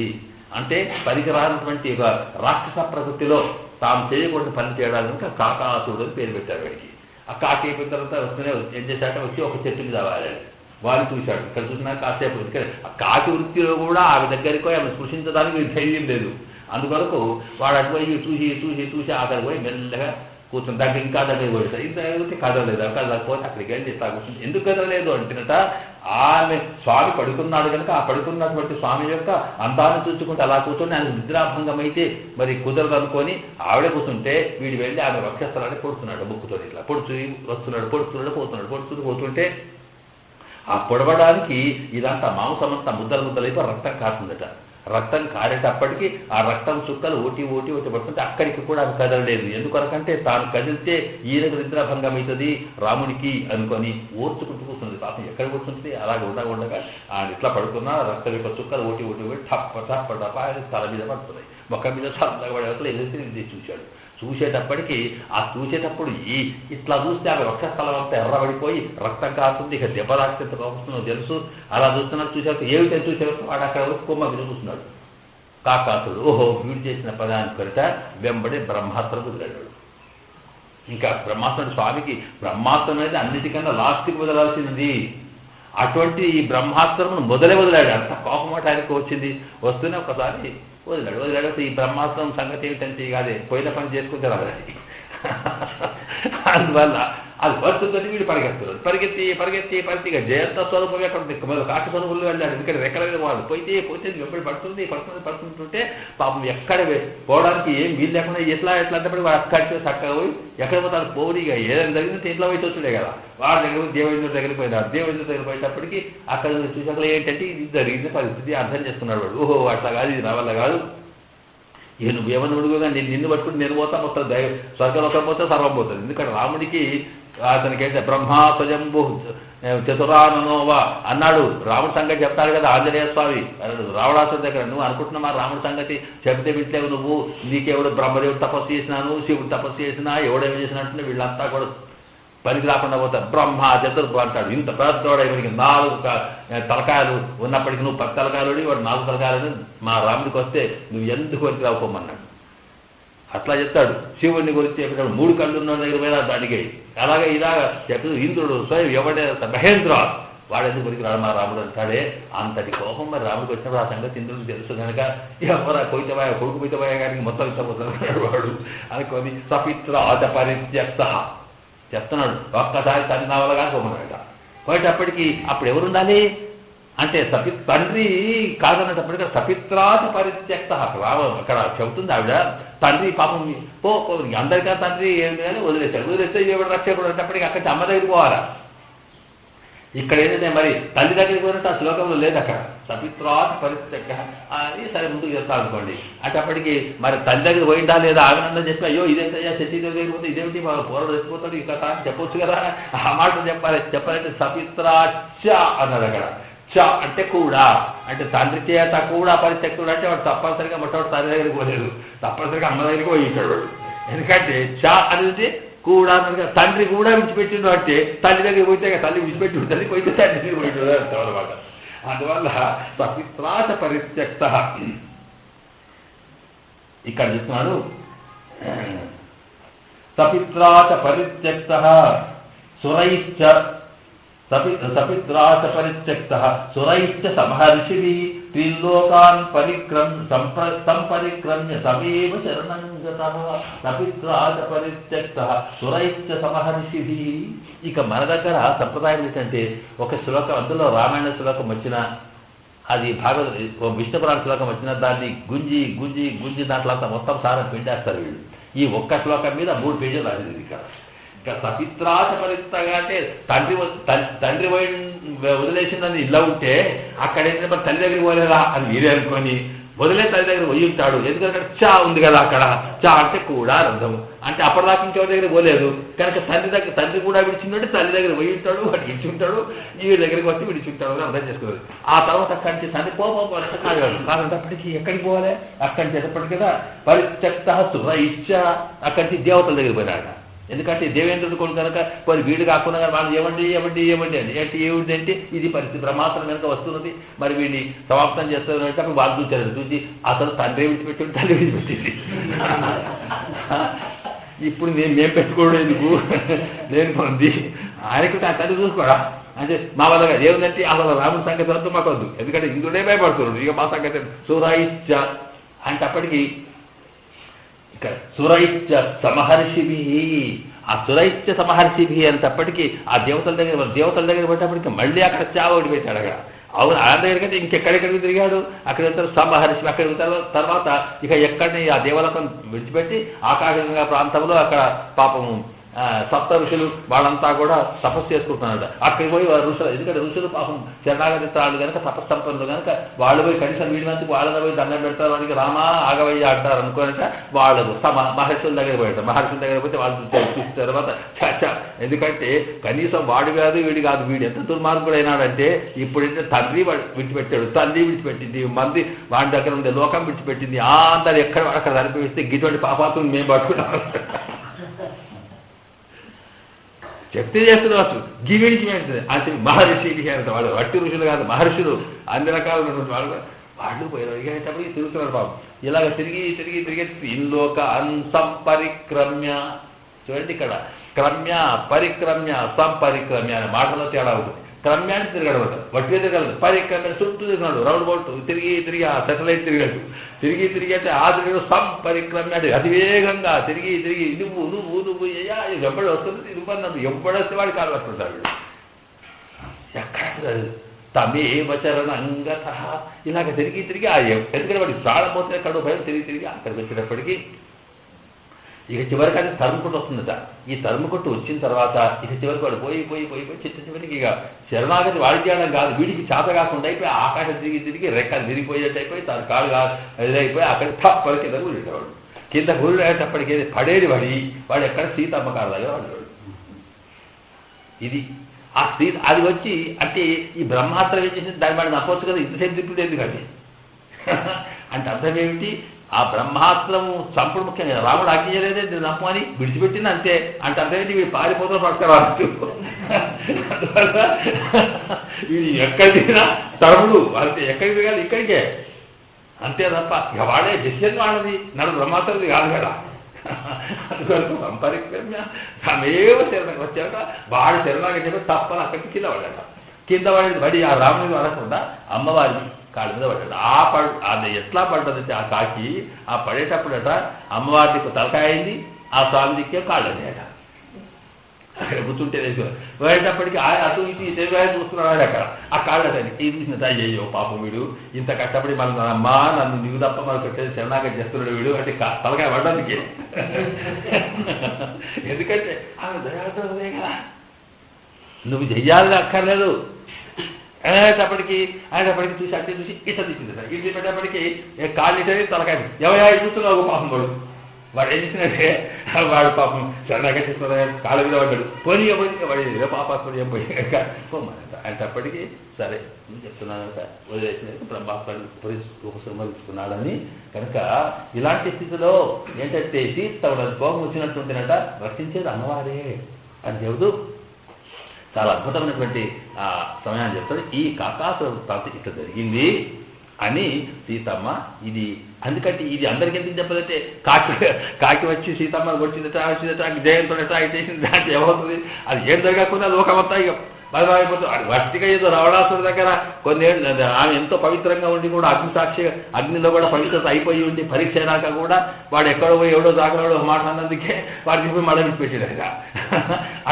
అంటే పనికిరానటువంటి ఒక రాక్షస ప్రవృత్తిలో తాము చేయకూడని పని చేయడానికి కాకాసురుడు అని పేరు పెట్టారు వాడికి. ఆ కాకి అయిపోయిన తర్వాత వస్తూనే ఏం చేశాక వచ్చి ఒక చెట్టు మీద వాడాడు. వాడిని చూశాడు. ఇక్కడ చూసినా కాసేపు ఆ కాకి వృత్తిలో కూడా ఆమె దగ్గరికి పోయి ఆమె స్పృశించడానికి ధైర్యం లేదు. అందుకొరకు వాడు అటుపోయి చూసి అక్కడికి పోయి మెల్లగా కూర్చొని దగ్గర ఇంకా దగ్గర పోయేసాడు. ఇంత కదలేదు. కదలేకపోతే అక్కడికి వెళ్ళి ఇట్లా కూర్చుంది. ఎందుకు కదలేదు అంటేనట ఆమె స్వామి పడుకున్నాడు కనుక ఆ పడుకున్నటువంటి స్వామి యొక్క అందాన్ని చూసుకుంటే అలా కూర్చొని ఆయన నిద్రాభంగం అయితే మరి కుదరదు అనుకొని ఆవిడ కూర్చుంటే వీడు వెళ్ళి ఆమె వక్షస్థలాన్ని పొడుతున్నాడు. బుక్కుతో ఇట్లా పొడుస్తున్నాడు పోతుంటే ఆ పొడవడానికి ఇదంతా మాంసమంతా ముద్దలైపోయి రక్తం కాస్తుందట. రక్తం కారేటప్పటికీ ఆ రక్తం చుక్కలు ఓటి పడుతుంటే అక్కడికి కూడా అది కదలలేదు. ఎందుకొరకంటే తాను కదిలితే ఈయనకు నిద్రాభంగం అవుతుంది రాముడికి అనుకొని ఓర్చుకుంటూ కూర్చుంది. పాపం ఎక్కడ కూర్చుంటుంది అలాగే ఉండగా ఆయన ఇట్లా పడుకున్నా రక్తం యొక్క చుక్కలు ఓటి టప్ప ఆయన తల మీద పడుతున్నాయి. మొక్క మీద చల్లగా పడే ఎదురు చూశాడు. చూసేటప్పటికీ చూసేటప్పుడు ఇట్లా చూస్తే ఆమె వక్షస్థలం అంతా ఎర్రబడిపోయి రక్తం కాస్తుంది. ఇక దెబ్బ రాస్తే వస్తుందో తెలుసు. అలా చూస్తున్నట్టు చూసాక ఏమిటని చూసేవారు వాడు అక్కడ కొమ్మ మీద చూస్తున్నాడు కాకాసుడు. ఓహో వీడు చేసిన పదాన్ని కనుక వెంబడి బ్రహ్మాస్త్రం వదిలాడు. ఇంకా బ్రహ్మాస్త్రం స్వామికి బ్రహ్మాస్త్రం అనేది అన్నిటికన్నా లాస్ట్కి వదలాల్సింది. అటువంటి ఈ బ్రహ్మాస్త్రమును వదిలాడు. అంత కోపమాట ఆయనకు వచ్చింది. వస్తూనే ఒకసారి వదిలాడు. ఈ బ్రహ్మాస్త్రం సంగతి ఏమిటంటే కాదే పోయిన పని చేసుకుంటే రావాలి. అందువల్ల అది వస్తుందని వీడు పరిగెత్తి ఇక జయంత స్వరూపం ఎక్కడ దిక్కుమల కాకి స్వరూపంలో వెళ్ళాడు. ఎందుకంటే రెక్కల మీద వాడు పోతే వెంబడి పడుతుంటే పాపం ఎక్కడ పోవడానికి ఏం వీలు లేకుండా ఎట్లా అంటప్పుడు వాడు అక్కడికి చక్కగా పోయి ఎక్కడ పోతాడు పోయి ఇక ఏదైనా జరిగిందంటే ఇంట్లో పోయి వచ్చుడే కదా. వాడి దగ్గర దేవేంద్రుడి దగ్గరికి పోయినాడు. దేవేంద్రుడి దగ్గర పోయేటప్పటికి అక్కడ చూసాక ఏంటంటే ఇది జరిగింది పరిస్థితి అర్థం చేస్తున్నాడు వాడు. ఓహో అట్లా కాదు, ఇది నా వల్ల కాదు, నువ్వేమన్నా ఉడుగుగా నిన్ను పట్టుకుని నేను పోతా మొత్తం స్వర్గలోకం పోతే సర్వం పోతుంది. ఎందుకంటే రాముడికి అతనికి అయితే బ్రహ్మా స్వయంభూ చతురానోవా అన్నాడు. రాముడి సంగతి చెప్తాడు కదా ఆంజనేయ స్వామి రావణాసుడి దగ్గర. నువ్వు అనుకుంటున్నా రాముడి సంగతి చెప్తే వింటలేవు నువ్వు, నీకెవడు బ్రహ్మదేవుడు తపస్సు చేసినాను, శివుడు తపస్సు చేసినా, ఎవడేమి చేసినట్టు వీళ్ళంతా కూడా పనికి రాకుండా పోతారు. బ్రహ్మ చతుర్భు అంటాడు. ఇంత పెద్దవాడు ఇవరికి 4 తలకాయలు ఉన్నప్పటికీ నువ్వు 10 తలకాయలు వాడు 4 తలకాయలని మా రాముడికి వస్తే నువ్వు ఎందుకు పనికి రావుకోమన్నాడు. అట్లా చెప్తాడు. శివుడిని గురించి చెప్పినప్పుడు 3 కళ్ళు ఉన్న దగ్గర మీద దానికి అలాగే ఇలాగా చెప్పి ఇంద్రుడు స్వయం ఎవడే మహేంద్ర వాడు ఎందుకు గురికి రాడు మా రాముడు అంటాడే. అంతటి కోపం మరి రాముడికి వచ్చినప్పుడు ఆ సంగతి ఇంద్రుడికి తెలుసు కనుక ఎవరా కొయితబాయ కొడుకు పోయితబాయ కానీ మొత్తం ఇష్టపోతున్నాడు వాడు అనుకోని సపిత్ర ఆట పరిత్యక్త చెప్తున్నాడు. ఒక్కసారి తల్లి నా వల్ల కానీ పోమన్నాడట. పోయేటప్పటికి అప్పుడు ఎవరుండాలి అంటే తండ్రి కాదన్నప్పటికీ సపిత్రాత పరిత్యక్త అక్కడ చెబుతుంది ఆవిడ. తండ్రి పాపం పో అందరికీ తండ్రి ఏంటి కానీ వదిలేస్తే ఎవడు రక్షకుడు అనేటప్పటికి అక్కడికి అమ్మ దగ్గరికి పోవాలా. ఇక్కడ ఏంటంటే మరి తల్లి దగ్గరికి పోయినట్టు ఆ శ్లోకంలో లేదు అక్కడ సపిత్రాత్ పరిత్యక్త అని సరే ముందుకు చెప్తా అనుకోండి. అంటే అప్పటికి మరి తల్లి దగ్గర పోయిందా లేదా ఆగనందని చెప్పి అయ్యో ఇదేంటయ్యా శశిదేవి దగ్గర పోతే ఇదేమిటి మా పూర్వం రెచ్చిపోతాడు ఈ కథ అని చెప్పొచ్చు కదా. ఆ మాట చెప్పాలంటే సపిత్రాచ అన్నది అక్కడ. చ అంటే కూడా, అంటే తండ్రి చేత కూడా పరిత్యక్తుడు అంటే వాడు తప్పనిసరిగా మొట్టమొదటి తల్లి దగ్గరికి పోలేదు, తప్పనిసరిగా అమ్మ దగ్గరికి పోయింటాడు వాడు. ఎందుకంటే చ అనేది కూడా తండ్రి కూడా విడిచిపెట్టిండు అంటే తల్లి దగ్గర పోతే తల్లి విడిచిపెట్టి ఉంటుంది, పోయితే తండ్రి దగ్గర పోయిండు అంటాం అనమాట. అందువల్ల సపిత్రాచ పరిత్యక్త ఇక్కడ చెప్తున్నాడు. సపిత్రాచ పరిత్యక్త సురైశ్చ సపిత్రాచ పరిత్యక్త సురైశ్చ సమహర్షిభిః త్రిలోకాన్ సంపరిక్రమ్య సమేవ శరణం గతః. సపిత్రాచ పరిత్యక్త సురైశ్చ సమహర్షిభిః. ఇక మన దగ్గర సంప్రదాయం ఏంటంటే ఒక శ్లోకం, అందులో రామాయణ శ్లోకం వచ్చినా అది విష్ణు పురాణ శ్లోకం వచ్చినా దాన్ని గుంజి గుంజి గుంజి దాంట్లో అంతా మొత్తం సారం పిండేస్తారు వీళ్ళు. ఈ ఒక్క శ్లోకం మీద 3 పేజీలు రాసింది ఇక్కడ. ఇక సపిత్రాచ పరిత్యక్త అంటే తండ్రి వదిలేసిందని ఇలా ఉంటే అక్కడ ఏంటంటే మరి తల్లి దగ్గరికి పోలేదా అని మీరే అనుకొని వదిలే తల్లి దగ్గర పోయి ఉంటాడు. ఎందుకంటే చా ఉంది కదా అక్కడ, చా అంటే కూడా అర్థము. అంటే అప్పటిదాకా ఇంకెవరి దగ్గర పోలేదు కనుక తండ్రి కూడా విడిచిందంటే తల్లి దగ్గర పోయి ఉంటాడు, వాడు విడిచుంటాడు, ఈ దగ్గరికి వచ్చి విడిచుంటాడు అని అర్థం చేసుకోవాలి. ఆ తర్వాత అక్కడి నుంచి తండ్రి పోవాలంటే కాదంటే అప్పటికి ఎక్కడికి పోవాలి, అక్కడి నుంచి ఎప్పటికి కదా పరిత్యక్త సురైశ్చ అక్కడి నుంచి దేవతల దగ్గర పోయినాడు. ఎందుకంటే దేవేంద్రుడు కొను కనుక మరి వీడు కాకుండా వాళ్ళు ఏమండి ఏమండి ఏమండి అని ఏమిటి అంటే ఇది పరిస్థితి బ్రహ్మాస్త్రం కనుక వస్తున్నది, మరి వీడిని సమాప్తం చేస్తున్నట్టు అప్పుడు వాళ్ళు చూశారు. చూసి అసలు తండ్రి విడిచిపెట్టి తల్లి విడిచిపెట్టింది. ఇప్పుడు మేము పెట్టుకోవడం ఎందుకు, నేను పొంది ఆయనకు తల్లి చూసుకోడా అంటే మా వల్ల ఏముందంటే అసలు రాముడి సంగతి అంతా మాకు వద్దు, ఎందుకంటే ఇంద్రుడే భయపడుతున్నాడు, ఇక మా సంగతి సురైశ్చ అంటే అప్పటికి ఇక్కడ సురైశ్చ సమహర్షిభి. ఆ సురైశ్చ సమహర్షిభి అంతప్పటికీ ఆ దేవతల దగ్గర పట్టేప్పటికి మళ్ళీ అక్కడ చావ ఒకటి పెట్టాడు అక్కడ. అవును ఆయన దగ్గరికి ఇంకెక్కడెక్కడికి తిరిగాడు, అక్కడ వెళ్తారు సమహర్షి, అక్కడ తర్వాత ఇక ఎక్కడిని ఆ దేవలోకం విడిచిపెట్టి ఆకాశంగా ప్రాంతంలో అక్కడ పాపము సప్త ఋషులు వాళ్ళంతా కూడా తపస్సు చేసుకుంటున్నాడు. అక్కడికి పోయి ఋషులు, ఎందుకంటే ఋషులు పాపం శరణాగతిత్రాలు కనుక తపస్సంపన్నులు కనుక వాళ్ళు పోయి కనీసం వీడినందుకు వాళ్ళని పోయి దండం పెడతారు, వాడికి రామా ఆగవయ్య అంటారు అనుకోనక వాళ్ళు మహర్షుల దగ్గర పోయాడు. మహర్షుల దగ్గర పోతే వాళ్ళు చూసిన తర్వాత చచ్చా, ఎందుకంటే కనీసం వాడు కాదు వీడి కాదు, వీడు ఎంత దుర్మార్గుడు అయినాడంటే ఇప్పుడైతే తండ్రి విడిచిపెట్టాడు, తల్లి విడిచిపెట్టింది, మంది వాడి దగ్గర ఉండే లోకం విడిచిపెట్టింది, అందరు ఎక్కడ అక్కడ అనిపిస్తే గిటువంటి పాపాతులు మేము పట్టుకున్నాం చెప్తే చేస్తున్నారు. గివిడికి అంటే మహర్షి అంటే వాళ్ళు వట్టి ఋషులు కాదు, మహర్షులు అన్ని రకాల వాళ్ళు పోయారు. ఇక తిరుగుతున్నారు బాబు, ఇలాగ తిరిగి తిరిగి తిరిగి ఇన్లోక సంపరిక్రమ్య. చూడండి ఇక్కడ క్రమ్య పరిక్రమ్య సంపరిక్రమ్య అనే మాటలో తేడా ఉంటుంది. క్రమ్యాన్ని తిరగడం ఉంటుంది, వట్టిగా తిరగలదు. పరిక్రమ్య చుట్టూ తిరిగినాడు, రౌండ్ బౌట్ తిరిగి తిరిగి ఆ సెటిలైట్ తిరిగాడు, తిరిగి తిరిగి అంటే ఆ తిరిగి సంపరిక్రమ్య అంటే అతివేగంగా తిరిగి తిరిగి నువ్వు నువ్వు నువ్వు ఎప్పుడు వస్తుంది నువ్వు ఎప్పుడొస్తే వాడు కాలు పట్టుకుంటాడు. ఎక్కడ తమేవ చరణంగత ఇలాగ తిరిగి తిరిగి ఎందుకంటే వాడికి ప్రాణం పోతే ఎక్కడో భయం తిరిగి తిరిగి అక్కడికి వచ్చేటప్పటికి ఇక చివరికి అది తరుముకుంటూ వస్తుందట. ఈ తరుముకుంటూ వచ్చిన తర్వాత ఇక చివరికి వాడు పోయి పోయి పోయి పోయి చివరికి ఇక శరణాగతి వాడి చేయడం కాదు, వీడికి చేత కాకుండా అయిపోయి ఆకాశం తిరిగి తిరిగి రెక్కలు తిరిగిపోయేటట్టు అయిపోయి తన కాళ్ళు ఇదైపోయి అక్కడ తప్ప కింద కూలిటవాడు. కింద కూలిటప్పటికి పడేది వాడు ఎక్కడ సీతమ్మ కాళ్ళ దగ్గర వాడు. ఇది ఆ సీత అది వచ్చి అంటే ఈ బ్రహ్మాస్త్రం ఏం చేసింది, దాన్ని వాడిని నప్పొచ్చు కదా, ఇంతసేపు తిప్పుడు ఎందుకంటే అంటే అర్థం ఏమిటి, ఆ బ్రహ్మాస్త్రము చంపుడు ముఖ్యంగా రాముడు ఆజ్ఞ చేయలేదే నమ్మని విడిచిపెట్టింది అంతే. అంటే అర్థమేంటి వీడు పారిపోతాం పట్టుకురావచ్చు. అందువల్ల వీడు ఎక్కడికి తిరిగినా తరుముడు అంతే, ఎక్కడికి తిరగాలి ఇక్కడికే అంతే తప్ప ఇక వాడే డిసిషన్ వాడది, నడు బ్రహ్మాస్త్రది కాదు కదా. అందువల్ల సంపరిక్రమ్య తమేవ శరణకు వచ్చాక వాడు శరణాగతి చెప్పి తప్పని అక్కడికి కింద పడ్డాడు. కింద పడి ఆ రాముడిని పడకుండా అమ్మవారి కాళ్ళ మీద పడ్డాడు. అది ఎట్లా పడ్డదంటే ఆ కాకి ఆ పడేటప్పుడట అమ్మవారికి తలకాయ అయింది, ఆ స్వామి దిక్కే కాళ్ళు అయ్యాట. అక్కడ కూర్చుంటే పోయేటప్పటికి అటు ఇటు తెలుగు చూస్తున్నాడు అక్కడ ఆ కాళ్ళు ఈ చూసిన అయ్యో పాపం వీడు ఇంత కష్టపడి మన అమ్మా నన్ను నీవు తప్ప మనకు పెట్టేది శరణాగతి చేస్తున్నాడు వీడు అంటే తలకాయ పడ్డానికి. ఎందుకంటే ఆమె దయాదే కదా, నువ్వు చెయ్యాలని అక్కర్లేదు అనేటప్పటికి చూసి అట్టే చూసి ఇట్లా తీసింది సార్ ఇటు పెట్టేప్పటికి కాళ్ళు ఇటే తలకాయ ఎవరు చూస్తున్నావు పాపం వాడు ఏం చేసినట్టే వాడు పాపం సడన్గా తీసుకున్నాడు కాళ్ళ మీద పడ్డాడు పోనీ వాడు పాపాత్మడు ఏం పోయి అనేటప్పటికీ సరే నేను చెప్తున్నాను వదిలేసిన ఉపసంహరించుకున్నాడని కనుక ఇలాంటి స్థితిలో ఏంటంటే సీతవడానికి కోపం వచ్చినట్టుంటేనట రక్షించేది అమ్మవారే అని చెబుతూ చాలా అద్భుతమైనటువంటి ఆ సమయాన్ని చెప్తాడు. ఈ కాకాసుర వృత్తాంతం ఇట్లా జరిగింది అని సీతమ్మ ఇది అందుకంటే ఇది అందరికీ ఎందుకు చెప్పదంటే కాకి వచ్చి సీతమ్మ వచ్చిందట జయంతుడట అది చేసింది దాంట్లో ఏమవుతుంది అది ఏం జరగకుండా లోకమంతా ఇక బలమైపోతుంది. అది వష్టిగా ఏదో రావణాసుడి దగ్గర కొన్నేళ్ళు ఆమె ఎంతో పవిత్రంగా ఉండి కూడా అగ్నిసాక్షి అగ్నిలో కూడా పవిత్రత అయిపోయి ఉండి పరీక్ష అయినాక కూడా వాడు ఎక్కడో పోయి ఎవడో దాకడో మాట అన్నందుకే వాడు చెప్పి మళ్ళీ విడిచిపెట్టాడు.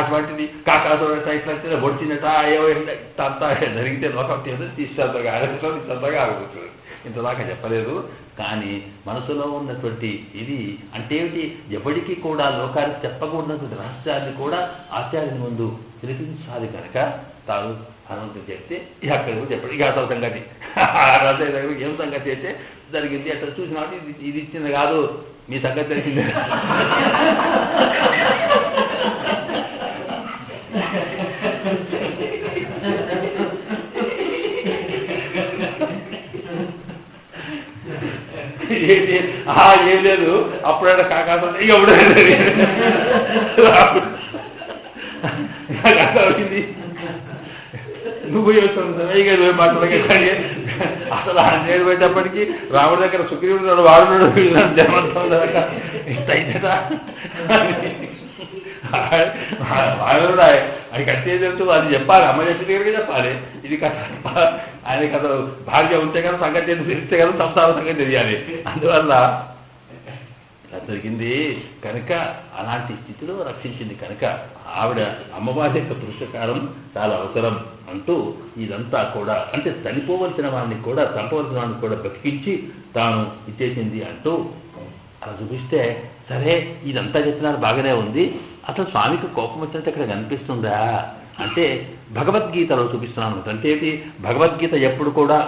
అటువంటిది కాకాసుడు ఇట్లా వచ్చిందట ఏవో అంతా జరిగితే లోకం తీసుకుంతగా ఆగిపోతుంది. ఇంతదాకా చెప్పలేదు. కానీ మనసులో ఉన్నటువంటి ఇది అంటే ఎవరికి కూడా లోకానికి చెప్పకూడనటువంటి రహస్యాన్ని కూడా ఆచార్యుని ముందు తినిపించాలి కనుక తాను హనుమంతుడు చెప్తే అక్కడ చెప్పండి ఇక అసలు సంగతి ఏం సంగతి అయితే జరిగింది అట్లా చూసినట్టు ఇది ఇచ్చింది కాదు మీ సంగతి తెలిసిందే. ఏం లేదు అప్పుడైనా కాకాసం ఎప్పుడైంది నువ్వు చేస్తావు మాట్లాడగా కానీ అసలు ఆంజనేయుడు పోయేటప్పటికి రాముడి దగ్గర సుగ్రీవుడు వాడు జన్మంతం వాడు అది కట్టే తెలుసు అది చెప్పాలి అమ్మ చెప్పి దగ్గరగా చెప్పాలి ఇది కథ ఆయన కథ భార్య ఉంటే కదా సంగతి తెలిస్తే కదా సంసార సంగతి తెలియాలి. అందువల్ల ఇలా జరిగింది కనుక అలాంటి స్థితిలో రక్షించింది కనుక ఆవిడ అమ్మవారి యొక్క పురుషకారం చాలా అవసరం అంటూ ఇదంతా కూడా అంటే చనిపోవలసిన వాడిని కూడా చంపవలసిన వాడిని కూడా బతికించి తాను ఇచ్చేసింది అంటూ అలా చూపిస్తే సరే ఇదంతా చెప్పినారు బాగానే ఉంది. అసలు స్వామికి కోపం వచ్చినట్టు ఇక్కడ కనిపిస్తుందా అంటే భగవద్గీతలో చూపిస్తున్నాను. అంటే భగవద్గీత ఎప్పుడు కూడా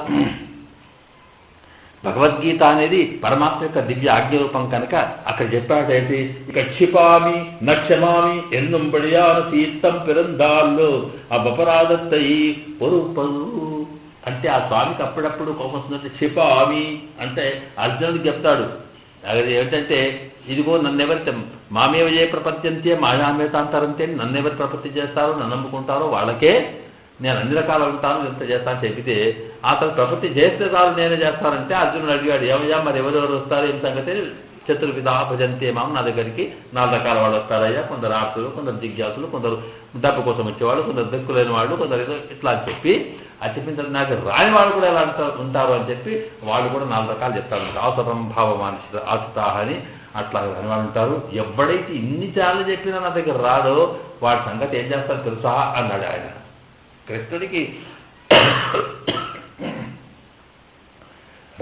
భగవద్గీత అనేది పరమాత్మ యొక్క దివ్య ఆజ్ఞరూపం కనుక అక్కడ చెప్పాడేంటి ఇక క్షిపామి నక్షమామి ఎన్నుం పడియాను సీతం పిరందాళ్ళు ఆ బపరాదత్తై పొరుపరు అంటే ఆ స్వామికి అప్పుడప్పుడు కోపం వస్తుందంటే క్షిపామి అంటే అర్జునుడికి చెప్తాడు అది ఏంటంటే ఇదిగో నన్నెవరి మామేవ ఏ ప్రపంచంతే మాయామేతాంతరంతే నన్నెవరి ప్రపత్తి చేస్తారో నన్ను నమ్ముకుంటారో వాళ్ళకే నేను అన్ని రకాలు ఉంటాను ఎంత చేస్తాను చెప్పితే అతను ప్రపత్తి చేస్తే చాలు నేనే చేస్తానంటే అర్జునుడు అడిగాడు ఏమయ్యా మరి ఎవరెవరు వస్తారు ఏం సంగతి చతుర్విధ భజంతే మామ నా దగ్గరికి 4 రకాల వాళ్ళు వస్తారయ్యా కొందరు ఆర్తులు కొందరు జిజ్ఞాసులు కొందరు డబ్బు కోసం వచ్చేవాళ్ళు కొందరు దిక్కులేని వాళ్ళు కొందరు ఏదో ఇట్లా అని చెప్పి అది చెప్పిన తర్వాత నాకు రాని వాళ్ళు కూడా ఎలా ఉంటారు అని చెప్పి వాళ్ళు కూడా 4 రకాలు చెప్తారు అవసరం భావమానుష ఆసుతాహ అని అట్లా అని వాళ్ళు ఉంటారు. ఎవడైతే ఇన్ని చాలు చెప్పినా నా దగ్గర రాడో వాడి సంగతి ఏం చేస్తారు తెలుసా అన్నాడు ఆయన కృష్ణుడికి.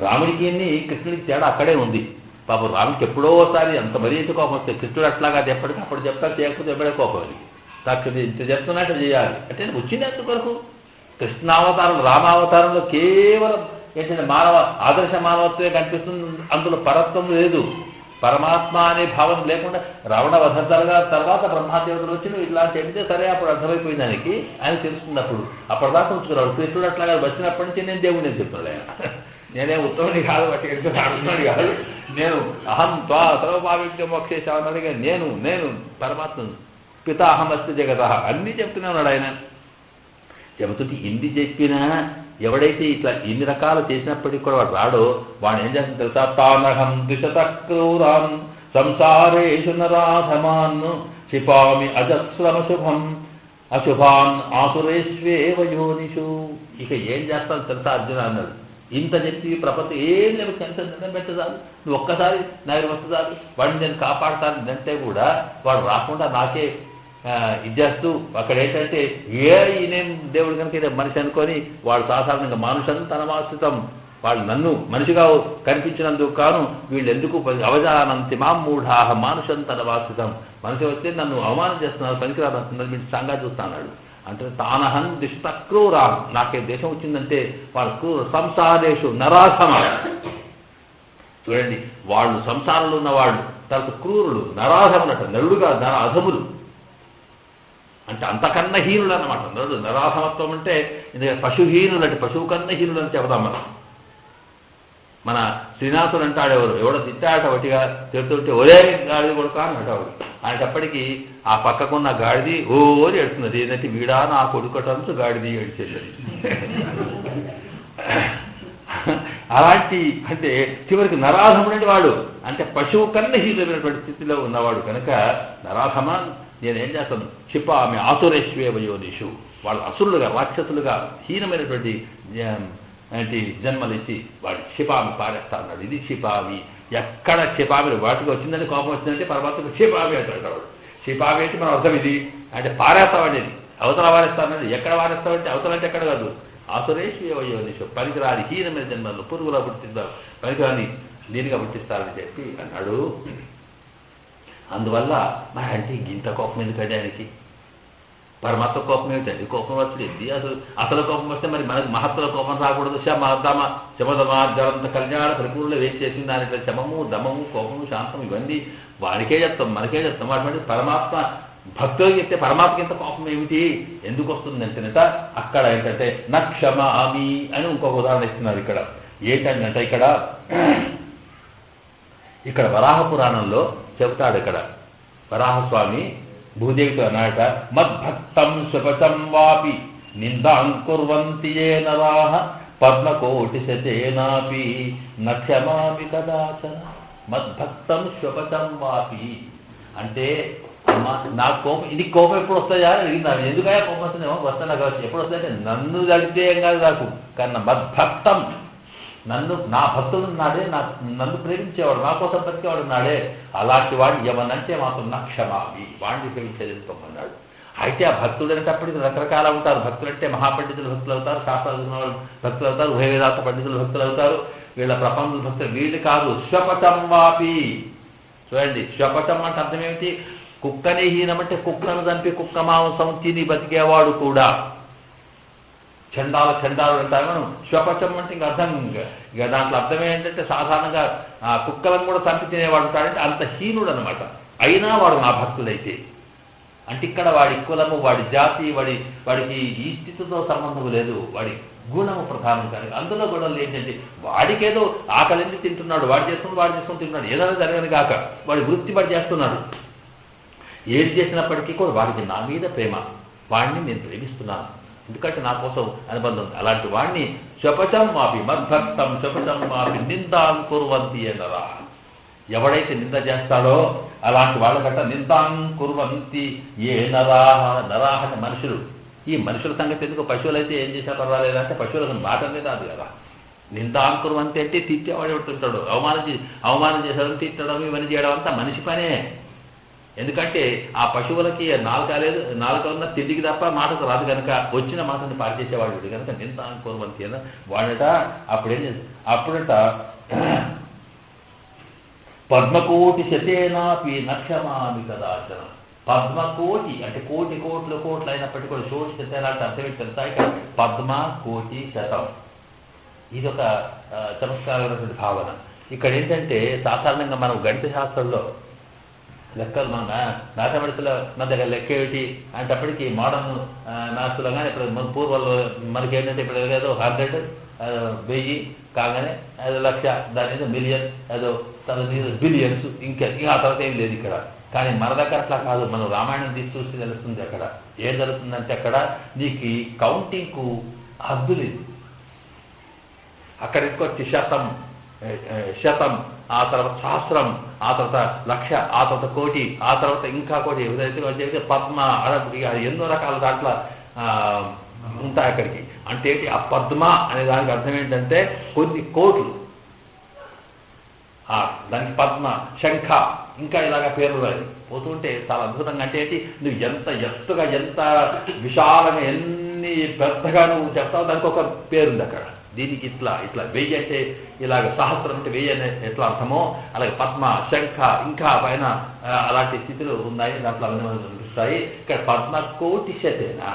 రాముడికి కృష్ణుడికి తేడా అక్కడే ఉంది. పాపం రాముడికి ఎప్పుడో ఒకసారి అంత మరీ ఇంత కోపం వస్తే కృష్ణుడు అట్లాగా ఎప్పటికప్పుడు చెప్తారు చేయకపోతే ఎప్పుడే కోపం అది సాక్షి ఇంత చెప్తున్నట్టు చేయాలి అంటే వచ్చింది ఎంతవరకు కృష్ణావతారం రామావతారంలో కేవలం ఏంటంటే మానవ ఆదర్శ మానవత్వమే కనిపిస్తుంది. అందులో పరత్వం లేదు. పరమాత్మ అనే భావన లేకుండా రావణ వధ తర్వాత బ్రహ్మాదేవతలు వచ్చి నువ్వు ఇట్లా చెబితే సరే అప్పుడు అర్థమైపోయింది దానికి ఆయన తెలుస్తుంది. అప్పటిదాకా ఉంచుకున్నాడు కృష్ణుడు అట్లాగా వచ్చినప్పటి నుంచి నేను దేవుడు నేను చెప్తున్నాడు ఆయన నేనే ఉత్తముని కాదు బట్టి అడుగుతున్నాడు కాదు నేను అహం త్వా సర్వభావిత్య మోక్షేశావన్నాడు నేను పరమాత్మ పిత అహమస్తి జగత అన్నీ చెప్తూనే ఉన్నాడు ఆయన. చెబుతుంటే ఇన్ని చెప్పినా ఎవడైతే ఇట్లా ఇన్ని రకాలు చేసినప్పటికీ కూడా వాడు రాడో వాడు ఏం చేస్తుంది తెలుసా తానహం దిశత క్రూరాన్ సంసారేషు నరాధమాన్ క్షిపామి అజస్రమ శుభం అశుభాన్ ఆసురేష్వేవ యోనిషు. ఇక ఏం చేస్తాను తెలుసా అర్జున అన్నాడు. ఇంత చెప్పి ప్రపంచం ఏం లేదు కనీసం పెట్టదాలు నువ్వు ఒక్కసారి నాకు వస్తుందాలు వాడిని నేను కాపాడతాను అంటే కూడా వాడు రాకుండా నాకే ఇచ్చేస్తూ అక్కడ ఏంటంటే ఈయనేం దేవుడు కనుక మనిషి అనుకొని వాడు సాధారణంగా మనుషులను తన వాసితం వాళ్ళు నన్ను మనిషిగా కనిపించినందుకు కాను వీళ్ళు ఎందుకు అవజానంతి మా మూఢా మానుషం తన వాసితం మనిషి వస్తే నన్ను అవమానం చేస్తున్నారు పనికిరాదంటున్నారు మీరు సంగా చూస్తున్నాడు అంటే తానహన్ దిష్ట క్రూరా, నాకే దేశం వచ్చిందంటే వాళ్ళ క్రూర సంసారేషు నరాసమ. చూడండి, వాళ్ళు సంసారంలో ఉన్నవాళ్ళు తర్వాత క్రూరులు, నరాధములట, నరుడుగా అధములు అంటే అంతకన్నా హీనులు అన్నమాట. నరుడు నరాధమత్వం అంటే పశుహీనులు, అంటే పశువు కన్నా హీనులు అని చెబుదాం మనం. మన శ్రీనాథుడు అంటాడు, ఎవడో తిట్టాట ఒకటిగా తిడుతుంటే ఒరే గాడిది కొడుకా అని అంటాడు. ఆయనకప్పటికీ ఆ పక్కకున్న గాడిది ఓరి ఎడుతున్నది, ఏంటంటే వీడా నా కొడుకటంతో గాడిది ఏడ్చేది. అలాంటి అంటే చివరికి నరాధముడంటే వాడు అంటే పశువు కన్నా హీనమైనటువంటి స్థితిలో ఉన్నవాడు కనుక నరాధమ నేనేం చేస్తాను, క్షిపామి ఆసురేశ్వేవ యోనిషు, వాళ్ళు అసురులుగా రాక్షసులుగా హీనమైనటువంటి జన్మలు ఇచ్చి వాడు క్షిపామి పారేస్తా అన్నాడు. ఇది క్షిపామి. ఎక్కడ క్షిపామి వాటికి వచ్చిందంటే కోపం వచ్చిందంటే పరమాత్మకు క్షిపామి అంటాడు వాడు. క్షిపామి అంటే మన అర్థం ఇది అంటే పారేస్తామనేది, అవతల వారేస్తామనేది. ఎక్కడ వారేస్తామంటే అవతల అంటే ఎక్కడ కాదు, ఆసురేశ్వేవ యోనిషు, పనికిరాని హీనమైన జన్మల్లో పురుగులా పుట్టిస్తారు, పనికిరాని దీనిగా పుట్టిస్తారని చెప్పి అన్నాడు. అందువల్ల మరి అంటే ఇంత కోపం ఎందుకంటే ఆయనకి, పరమాత్మ కోపం ఏమిటండి, కోపం వచ్చేది అసలు కోపం వస్తే మరి మనకు మహత్తుల కోపం రాకూడదు. శమదమ జలంత కళ్యాణ పరిపూర్ణలో వేసి చేసింది దానిట్లో శమము దమము కోపము శాంతం ఇవన్నీ వాడికే చెప్తాం, మనకే చెప్తాం. అటువంటి పరమాత్మ భక్తులకు చెప్తే పరమాత్మకి ఇంత కోపం ఏమిటి ఎందుకు వస్తుందంటేనట అక్కడ ఏంటంటే నక్షమామి అని ఇంకొక ఉదాహరణ ఇస్తున్నారు. ఇక్కడ ఏంటంటే ఇక్కడ వరాహ పురాణంలో చెబుతాడు. ఇక్కడ వరాహస్వామి భూదేవితో అన్నాడట, మద్భక్తం శుభచం వాపి నిందాంకుర్వంతి ఏ నరాః పద్మకోటి శతేనాపి నక్షమామి కదాచన. మద్భక్తం శుభచం వాపి అంటే అమ్మా నాకు కోపం, ఇది కోపం ఎప్పుడు వస్తాయా అడిగింది. ఎందుకయా కోపం వస్తుందేమో వస్తాను కావచ్చు. ఎప్పుడు వస్తాయంటే నన్ను తడితే ఏం కాదు నాకు, కానీ మద్భక్తం నన్ను నా భక్తుడు నాడే, నన్ను ప్రేమించేవాడు, నా కోసం బతికేవాడు నాడే, అలాంటి వాడు ఏమనంటే మాత్రం నక్షమావి వాడిని ప్రేమించేది ఎందుకోమన్నాడు. అయితే ఆ భక్తుడు అనేటప్పటికి రకరకాల ఉంటారు. భక్తులు అంటే మహాపండితులు భక్తులు అవుతారు, శాస్త్రాలు భక్తులు అవుతారు, ఉభయ వేదాంత పండితులు భక్తులు అవుతారు, వీళ్ళ ప్రపంచ భక్తులు. వీళ్ళు కాదు శ్వపచం వాపి. చూడండి, శ్వపచం అంటే అర్థం ఏమిటి, కుక్కని హీనమంటే కుక్కను చంపి కుక్క మాంసం తిని బతికేవాడు కూడా. చండాలు అంటారు మనం. శ్వపచం అంటే ఇంకా అర్థం, ఇక దాంట్లో అర్థం ఏంటంటే సాధారణంగా కుక్కలను కూడా చంపి తినేవాడు ఉంటాడంటే అంత హీనుడు అనమాట. అయినా వాడు నా భక్తుడైతే అంటే ఇక్కడ వాడి కులము, వాడి జాతి, వాడికి ఈ స్థితితో సంబంధం లేదు, వాడి గుణము ప్రధానం. కానీ అందులో గుణాలు ఏంటంటే వాడికేదో ఆకలింది తింటున్నాడు, వాడు చేసుకుని తింటున్నాడు, ఏదైనా జరగని కాక వాడి వృత్తి వాడు చేస్తున్నాడు. ఏది చేసినప్పటికీ కూడా వాడికి నా మీద ప్రేమ, వాడిని నేను ప్రేమిస్తున్నాను, ఎందుకంటే నా కోసం అనుబంధం. అలాంటి వాడిని శపచం మాపి మద్భక్తం శపచం మాపి నిందాంకుర్వంతి నరా. ఎవడైతే నింద చేస్తాడో అలాంటి వాళ్ళకట నిందాంకుర్వంతి ఏ నరాహ. నరాహ అంటే మనుషులు. ఈ మనుషుల సంగతి ఎందుకు, పశువులు అయితే ఏం చేసినా పర్వాలేదంటే పశువులకు మాట అనేది రాదు కదా. నిందాంకుర్వంతి అంటే తిట్టేవాడు ఎవడుతుంటాడు, అవమానం చేసేవాడు తిట్టడం ఇవన్నీ చేయడం అంతా మనిషి పనే. ఎందుకంటే ఆ పశువులకి నాలుక ఉన్న తిండికి తప్ప మాటకు రాదు కనుక వచ్చిన మాటని పాటిచేసేవాడు కనుక నిందాంకుర్వంతి అని వాడట. అప్పుడట పద్మకోటి శతేనాపి నక్షమామి కదాచన. పద్మకోటి అంటే కోట్లు అయినప్పటికీ కూడా కోటి శతేనాటి అర్థం తెలుసా. ఇక్కడ పద్మ కోటి శతం ఇది ఒక చమత్కారమైనటువంటి భావన. ఇక్కడ ఏంటంటే సాధారణంగా మనం గణిత శాస్త్రంలో లెక్కలు మన మ్యాథమెటిక్స్లో మన దగ్గర లెక్క ఏమిటి అంటప్పటికీ మోడర్న్ మ్యాథ్స్లో కానీ ఇప్పుడు పూర్వంలో మనకి ఏంటంటే ఇప్పుడు ఏదో 100 1000 కాగానే 1,00,000 దాని మీద మిలియన్ ఏదో తన మీద బిలియన్స్ ఇంకా ఆ తర్వాత ఏం లేదు ఇక్కడ. కానీ మన దగ్గర అట్లా కాదు. మనం రామాయణం తీసి చూస్తే తెలుస్తుంది అక్కడ ఏం జరుగుతుందంటే అక్కడ నీకు కౌంటింగ్కు హద్దు లేదు. అక్కడ ఇంకొచ్చి శతం ఆ తర్వాత సహస్రం ఆ తర్వాత 1,00,000 ఆ తర్వాత కోటి ఆ తర్వాత ఇంకా కోటి ఏదైతే పద్మ అరబి ఎన్నో రకాల దాంట్లో ఉంటాయి అక్కడికి. అంటే ఏంటి ఆ పద్మ అనే దానికి అర్థం ఏంటంటే కొన్ని కోట్లు, దానికి పద్మ శంఖ ఇంకా ఇలాగ పేర్లు పోతుంటే చాలా అద్భుతంగా. అంటే ఏంటి నువ్వు ఎంత ఎత్తుగా ఎంత విశాలంగా ఎన్ని పెద్దగా నువ్వు చెప్తావు దానికి ఒక పేరుంది అక్కడ. దీనికి ఇట్లా 1000 అంటే ఇలాగ సహస్రం అంటే 1000 అనే ఎట్లా అర్థమో అలాగే పద్మ శంఖ ఇంకా పైన అలాంటి స్థితులు ఉన్నాయి. దాంట్లో అవన్నీ అనిపిస్తాయి. ఇక్కడ పద్మ కోటి శతేనా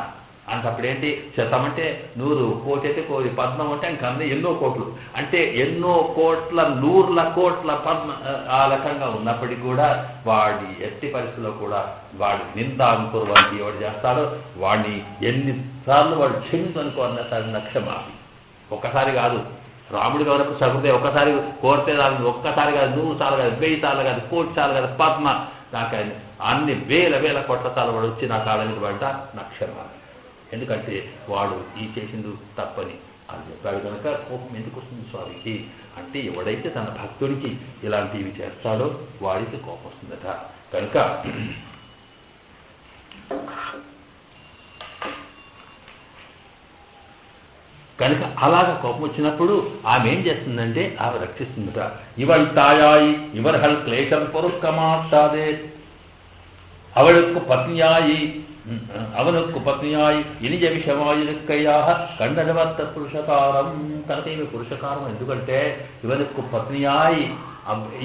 అంటే అప్పుడేంటి, శతం అంటే 100, కోటి అయితే కోటి, పద్మం అంటే ఇంకా ఎన్నో కోట్లు, అంటే ఎన్నో కోట్ల 100ల కోట్ల పద్మ ఆ రకంగా ఉన్నప్పటికీ కూడా వాడి ఎట్టి పరిస్థితుల్లో కూడా వాడి నిందాంకుర్వంటి ఎవడు చేస్తాడో వాడిని ఎన్నిసార్లు వాడు క్షమించనుకోన్న నక్షమాపి. ఒక్కసారి కాదు, రాముడి వరకు సహృదయ ఒక్కసారి కోరితే రాదు, ఒక్కసారి కాదు, 100 సార్లు కాదు, 1000 సార్లు కాదు, కోటి సార్లు కాదు, పద్మ నాకు అన్ని వేల కోట్ల సార్లు వాడు వచ్చి నా కాళ్ళ మీద పడ్డ నక్షమాపి. ఎందుకంటే వాడు ఈ చేసింది తప్పని అని చెప్పాడు కనుక కోపం ఎందుకు వస్తుంది స్వామికి అంటే, ఎవడైతే తన భక్తుడికి ఇలాంటివి చేస్తాడో వాడికి కోపం వస్తుందట. కనుక అలాగ కోపం వచ్చినప్పుడు ఆమె ఏం చేస్తుందంటే ఆమె రక్షిస్తుందట. ఇవள் தாயாய் இவர்கள் క్లేశం பொறுக்கமாட்டாதே, அவளுக்கு பத்னியாய் அவனுக்கு పత్నియాయి ఇనిజ విషమాయునిక్కయ్యాహ కండనవర్త పురుషకారం. కనుక ఈమె పురుషకారం ఎందుకంటే ఇవనుకు పత్నియాయి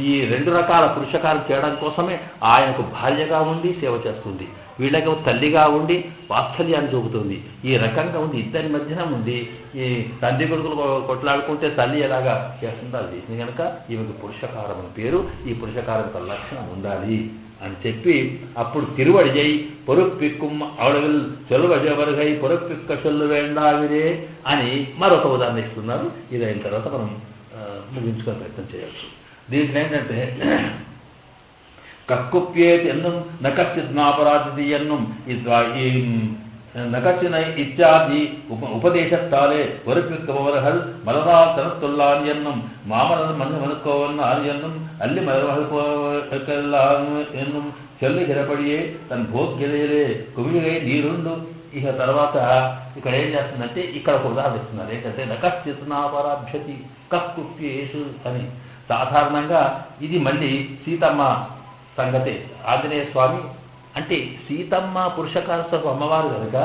ఈ 2 రకాల పురుషకారం చేయడం కోసమే ఆయనకు భార్యగా ఉండి సేవ చేస్తుంది, వీళ్ళకి తల్లిగా ఉండి వాత్సల్యాన్ని చూపుతుంది, ఈ రకంగా ఉండి ఇద్దరి మధ్యన ఉంది. ఈ తండ్రి కొడుకులు కొట్లాడుకుంటే తల్లి ఎలాగా చేస్తుందో అది చేసింది కనుక ఈమెకు పురుషకారం అని పేరు. ఈ పురుషకారం లక్షణం ఉండాలి అని చెప్పి అప్పుడు తిరువడిజై పొరుప్పిక్కుం అవడవిల్ చెలువజ వరుగై పొరుప్పిక్క చెల్లు వేండావిరే అని మరొక ఉదాహరణ ఇస్తున్నారు. ఇది అయిన తర్వాత మనం ముగించుకునే ప్రయత్నం చేయవచ్చు. దీంట్లో ఏంటంటే కక్కుప్యేతి ఎన్నం నకచ్చిద్నాపరాధి ఎన్నం ఈ నకచ్చిன ఇత్యాది ఉపదేశத்தாலே ஒருப்பிக்கவர்கள் மலரால் தனத்துள்ளான் என்னும் மாமலர் மண்ணு மனுக்கோவன் ஆறு என்னும் அள்ளி மலர்கள் என்னும் చెల్లుగిరపడియే తన భోగ్యలే కుమిలిగై నీరుండు. ఇక తర్వాత ఇక్కడ ఏం చేస్తుందంటే ఇక్కడ ఒక ఉదాహరణ ఇస్తున్నారు. ఏంటంటే నకచ్చిత్నాపరాభ్యతి కక్కుప్యేసు అని. సాధారణంగా ఇది మళ్ళీ సీతమ్మ సంగతే. ఆంజనేయ స్వామి అంటే సీతమ్మ పురుషకారస్తపు అమ్మవారు కనుక,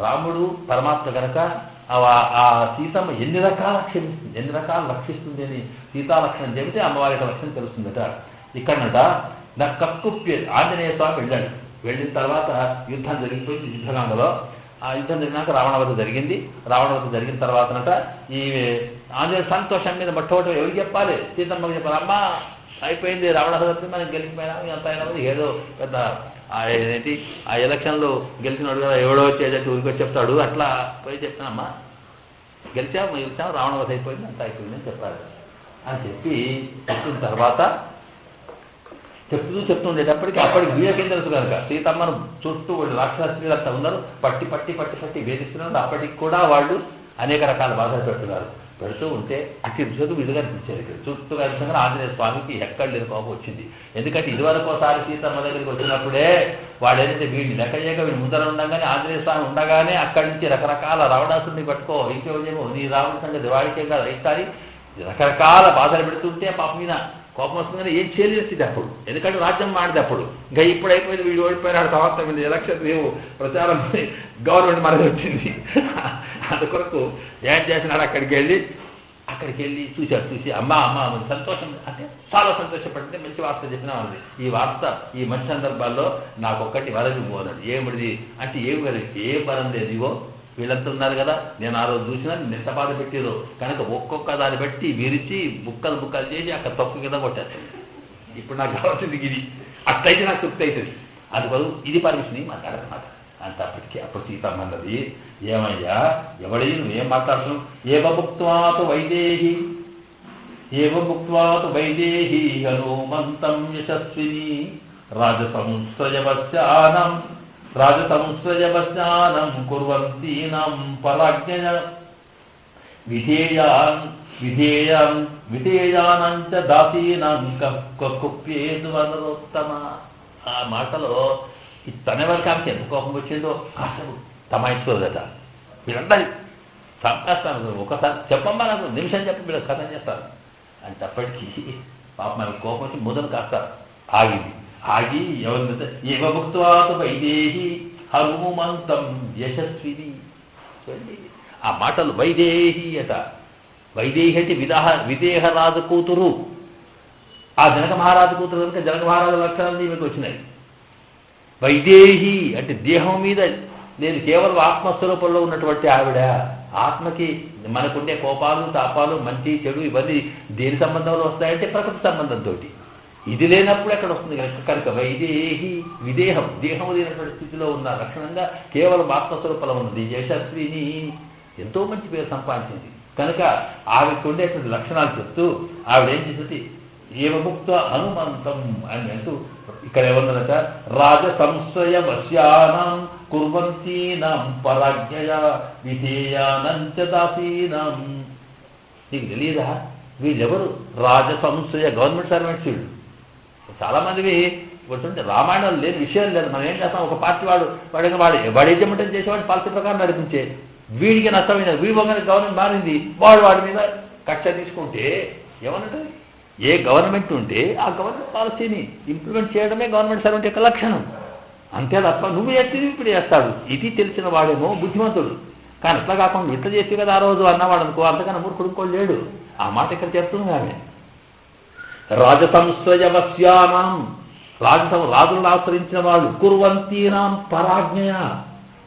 రాముడు పరమాత్మ కనుక ఆ సీతమ్మ ఎన్ని రకాల క్షమిస్తుంది, ఎన్ని రకాలు రక్షిస్తుంది అని సీతాలక్షణం చెబితే అమ్మవారి యొక్క లక్షణం తెలుస్తుందట. ఇక్కడనట నా కక్కుప్య ఆంజనేయ స్వామి వెళ్ళాడు. వెళ్ళిన తర్వాత యుద్ధం జరిగిపోయింది. యుద్ధకాండలో ఆ యుద్ధం జరిగినాక రావణవధ జరిగింది. రావణవధ జరిగిన తర్వాతనట ఈ ఆంజనేయ సంతోషం మీద మొట్టమొదటి ఎవరికి చెప్పాలి? సీతమ్మకి చెప్పాలి. అమ్మ అయిపోయింది, రావణవధ మనం గెలిచిపోయినా ఎంత అయినా ఏదో పెద్ద ఏంటి ఆ ఎలక్షన్లో గెలిచినాడు కదా ఎవడో వచ్చేటట్టు ఊరికి వచ్చి చెప్తాడు. అట్లా పోయి చెప్తానమ్మా గెలిచాము రావణవధ అయిపోయింది అంత అయిపోయింది అని చెప్పాడు అని చెప్పి చెప్పిన తర్వాత చెప్తుండేటప్పటికి అప్పటికి వీళ్ళకేం తెలుసు కనుక సీతమ్మను చుట్టూ వాళ్ళు రాక్షసులంతా ఉన్నారు, పట్టి పట్టి పట్టి పట్టి వేధిస్తున్నారు. అప్పటికి కూడా వాళ్ళు అనేక రకాల బాధలు పెడుతూ ఉంటే అటు చుట్టూ విధుగా అనిపించారు. ఇక్కడ చుట్టూ కలిసిన ఆంజనేయ స్వామికి ఎక్కడ లేని కోపం వచ్చింది. ఎందుకంటే ఇదివరకు ఒకసారి సీతమ్మ దగ్గరికి వచ్చినప్పుడే వాడు ఏదైతే వీడిని లెక్క చేయక వీడి ముందర ఉండగానే ఆంజనేయ స్వామి ఉండగానే అక్కడి నుంచి రకరకాల రావణాసుని పట్టుకో ఇంకేమో నీ రావణ సంగతి వాడికే కాదు అయితారి రకరకాల బాధలు పెడుతుంటే పాప మీద కోపం వస్తుంది కానీ ఏం చేయలేదు అప్పుడు. ఎందుకంటే రాజ్యం మాడితే అప్పుడు ఇంకా ఇప్పుడు అయిపోయింది, వీడు ఓడిపోయినాడు. తర్వాత ఎలక్షన్ ఏమో ప్రచారం గవర్నమెంట్ మనది వచ్చింది. అందుకొరకు ఏం చేసినాడు అక్కడికి వెళ్ళి చూసి అమ్మ సంతోషం అంటే చాలా సంతోషపడితే మంచి వార్త చెప్పినా ఉంది. ఈ వార్త ఈ మంచి సందర్భాల్లో నాకు ఒక్కటి వరం పోనాడు. ఏమిడిది అంటే ఏం వరం లేదు. ఇగో వీళ్ళంతా ఉన్నారు కదా, నేను ఆ రోజు చూసినా ఎంత బాధ పెట్టిరో కనుక ఒక్కొక్క దాన్ని బట్టి విరిచి బుక్కలు చేసి అక్కడ తప్పు కింద కొట్టేస్తాను. ఇప్పుడు నాకు కావాల్సింది ఇది, అట్లయితే నాకు తృప్తి అవుతుంది. అది బదులు ఇది పర్మిషన్ మాట్లాడమాట అంటే అప్పుడు సీతమ్మ అన్నది, ఏమయ్యా ఎవడై నువ్వేం మాట్లాడుతున్నావు? ఏవముక్త్వాతు వైదేహి హనుమంతం యశస్విని రాజసంస్రజవస్నానం కుర్వంతీనాం పరాజ్ఞయ విధేయానంచ దాసీనాం కక్కుప్యేతు వనరోత్తమ. ఆ మాటలో తనెవరికి ఆమెకి ఎంత కోపం వచ్చిందో అసలు తమాయించుకోదట. వీళ్ళంతా చంపేస్తాను, ఒకసారి చెప్పమ్మా నాకు నిమిషం చెప్పి వీళ్ళు కథం చేస్తారు అంటే అప్పటికి పాపం ఆమె కోపం వచ్చి మొదలు కాస్త ఆగి ఎవరి ఏవముక్త్వాతు వైదేహి హనుమంతం యశస్విని. చూడండి ఆ మాటలు వైదేహి అట. వైదేహి అంటే విదేహ రాజు కూతురు. ఆ జనక మహారాజు కూతురు కనుక జనక మహారాజు లక్షణాలు మీకు వచ్చినాయి. వైదేహి అంటే దేహం మీద లేదు కేవలం ఆత్మస్వరూపంలో ఉన్నటువంటి ఆవిడ. ఆత్మకి మనకుండే కోపాలు తాపాలు మంచి చెడు ఇవన్నీ దేని సంబంధంలో వస్తాయంటే ప్రకృతి సంబంధంతో. ఇది లేనప్పుడు ఎక్కడ వస్తుంది కనుక వైదేహి విదేహం దేహము లేనటువంటి స్థితిలో ఉన్న లక్షణంగా కేవలం ఆత్మస్వరూపంలో ఉన్నది యశస్విని ఎంతో మంచి పేరు సంపాదించింది కనుక ఆవిడకి ఉండేటువంటి లక్షణాలు చెప్తూ ఆవిడ ఏం చేస్తుంది ఏమముక్త హనుమంతం అని అంటూ ఇక్కడ ఏమన్నదట రాజసంశయ వశ్యానాం కుర్వంతీనాం పరాజ్ఞయ విధేయానంచ దాసీనాం. నీకు తెలియదా వీళ్ళెవరు రాజసంశయ గవర్నమెంట్ సర్వెంట్స్ వీళ్ళు. చాలా మందివి ఇప్పుడు రామాయణంలో లేని విషయం లేదు. మనం ఏం చేస్తాం ఒక పార్టీ వాడు యజమంతం చేసేవాడు పాలసీ ప్రకారం నడిపించే వీడికి నష్టమైన వీడి గవర్నమెంట్ మారింది వాడి మీద కక్ష తీసుకుంటే ఏమన్నట్టు ఏ గవర్నమెంట్ ఉంటే ఆ గవర్నమెంట్ పాలసీని ఇంప్లిమెంట్ చేయడమే గవర్నమెంట్ సర్వెంట్ యొక్క లక్షణం. అంతే తప్ప నువ్వు ఎత్తిది ఇప్పుడు చేస్తాడు. ఇది తెలిసిన వాడేమో బుద్ధిమంతుడు. కానీ ఇట్లా కాకుండా ఇట్లా చేసి కదా ఆ రోజు అన్నవాడు అనుకో అంతకన్నా మూర్ఖుడు ఇంకో లేడు. ఆ మాట ఇక్కడ చెప్తుంది ఆమె. రాజసంశ్రయవస్యానాం రాజులను ఆశ్రయించిన వాళ్ళు కుర్వంతీనాం పరాజ్ఞయ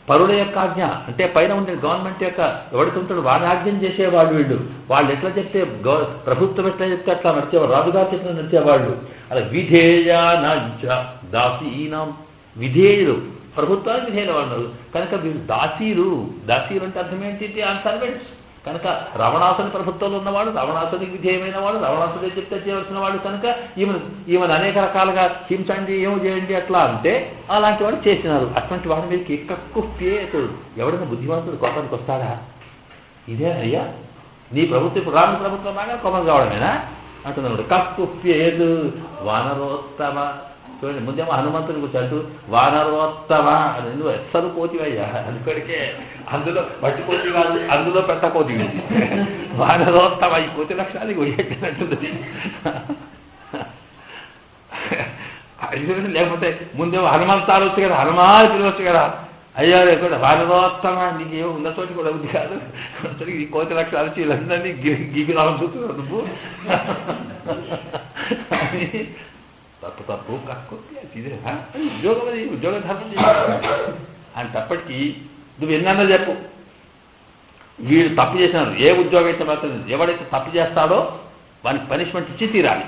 పరుల యొక్క ఆజ్ఞ అంటే పైన ఉండే గవర్నమెంట్ యొక్క ఎవరికి ఉంటాడు వాడి ఆజ్ఞం చేసేవాళ్ళు వీళ్ళు. వాళ్ళు ఎట్లా చెప్తే ప్రభుత్వం ఎట్లా చెప్తే అట్లా నడిచేవాళ్ళు రాజుగారు చెప్పిన నడిచేవాళ్ళు. అలా విధేయానంచ దాసీనాం విధేయులు ప్రభుత్వానికి విధేయులు వాళ్ళు కనుక వీళ్ళు దాసీలు అంటే అర్థం ఏంటి ఆ సర్వెంట్స్. కనుక రావణాసుని ప్రభుత్వంలో ఉన్నవాడు రావణాసునికి విధేయమైన వాడు రావణాసుడే చెప్తే చేయవలసిన వాడు కనుక ఈమెను అనేక రకాలుగా హింసండి ఏమో చేయండి అట్లా అంటే అలాంటి వాడు చేసినారు. అటువంటి వాడు మీకు కక్కుప్పేతు ఎవడైనా బుద్ధిమంతుడు కోపానికి వస్తాడా? ఇదే అయ్యా నీ ప్రభుత్వం ఇప్పుడు రాముడి ప్రభుత్వం లాగా కోపం కావడమేనా అంటున్నాడు. కక్కుప్పేదు వానరోత్తమ చూడండి ముందేమో హనుమంతుని కూర్చోంటూ వానరోత్తమ అని నువ్వు ఎస్సరు కోతివయ్యా అనుకోడికే అందులో మట్టి కోతి కాదు అందులో పెట్ట కోతి వానరోత్తమ ఈ కోతి లక్షణానికి పోయేటట్టుంది. లేకపోతే ముందేమో హనుమంతాలు వచ్చు కదా హనుమాన్ పిలవచ్చు కదా అయ్యా లేకుండా వానరోత్తమ నీకు ఏమో ఉన్న చోటి కూడా ఉంది కాదు ఈ కోతి లక్షణాలు వీళ్ళందరినీ గీగిరాలని చూస్తున్నావు నువ్వు తప్పు ఉద్యోగ ధర్మం అని తప్పటికి నువ్వు ఎన్నన్నా చెప్పు వీడు తప్పు చేసినారు ఏ ఉద్యోగం అయితే మాత్రం ఎవడైతే తప్పు చేస్తాడో వానికి పనిష్మెంట్ ఇచ్చి తీరాలి.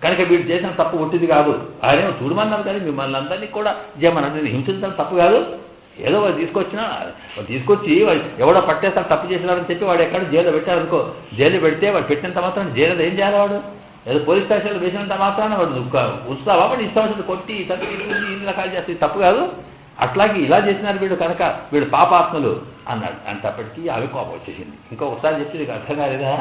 కనుక వీడు చేసిన తప్పు ఒట్టిది కాదు. ఆయన చూడమన్నారు కానీ మిమ్మల్ని అందరినీ కూడా చేయమని హింసించడం తప్పు కాదు. ఏదో వాడు తీసుకొచ్చి ఎవడో పట్టేస్తాడు తప్పు చేసినారని చెప్పి వాడు ఎక్కడ జైల్లో పెట్టారనుకో జైలు పెడితే వాడు పెట్టినంత మాత్రం జైలు ఏం చేయాలి వాడు ఏదో పోలీస్ స్టేషన్లో వేసినంత మాత్రాన వాడు ఉత్సావా వాడు ఇష్టం కొట్టి ఇన్ని రకాలు చేస్తే తప్పు కాదు. అట్లాగే ఇలా చేసినారు వీడు కనుక వీడు పాపాత్మలు అన్నాడు. అంతప్పటికీ అవి కోపం వచ్చేసింది. ఇంకొకసారి చెప్తే నీకు అర్థం కాలేదా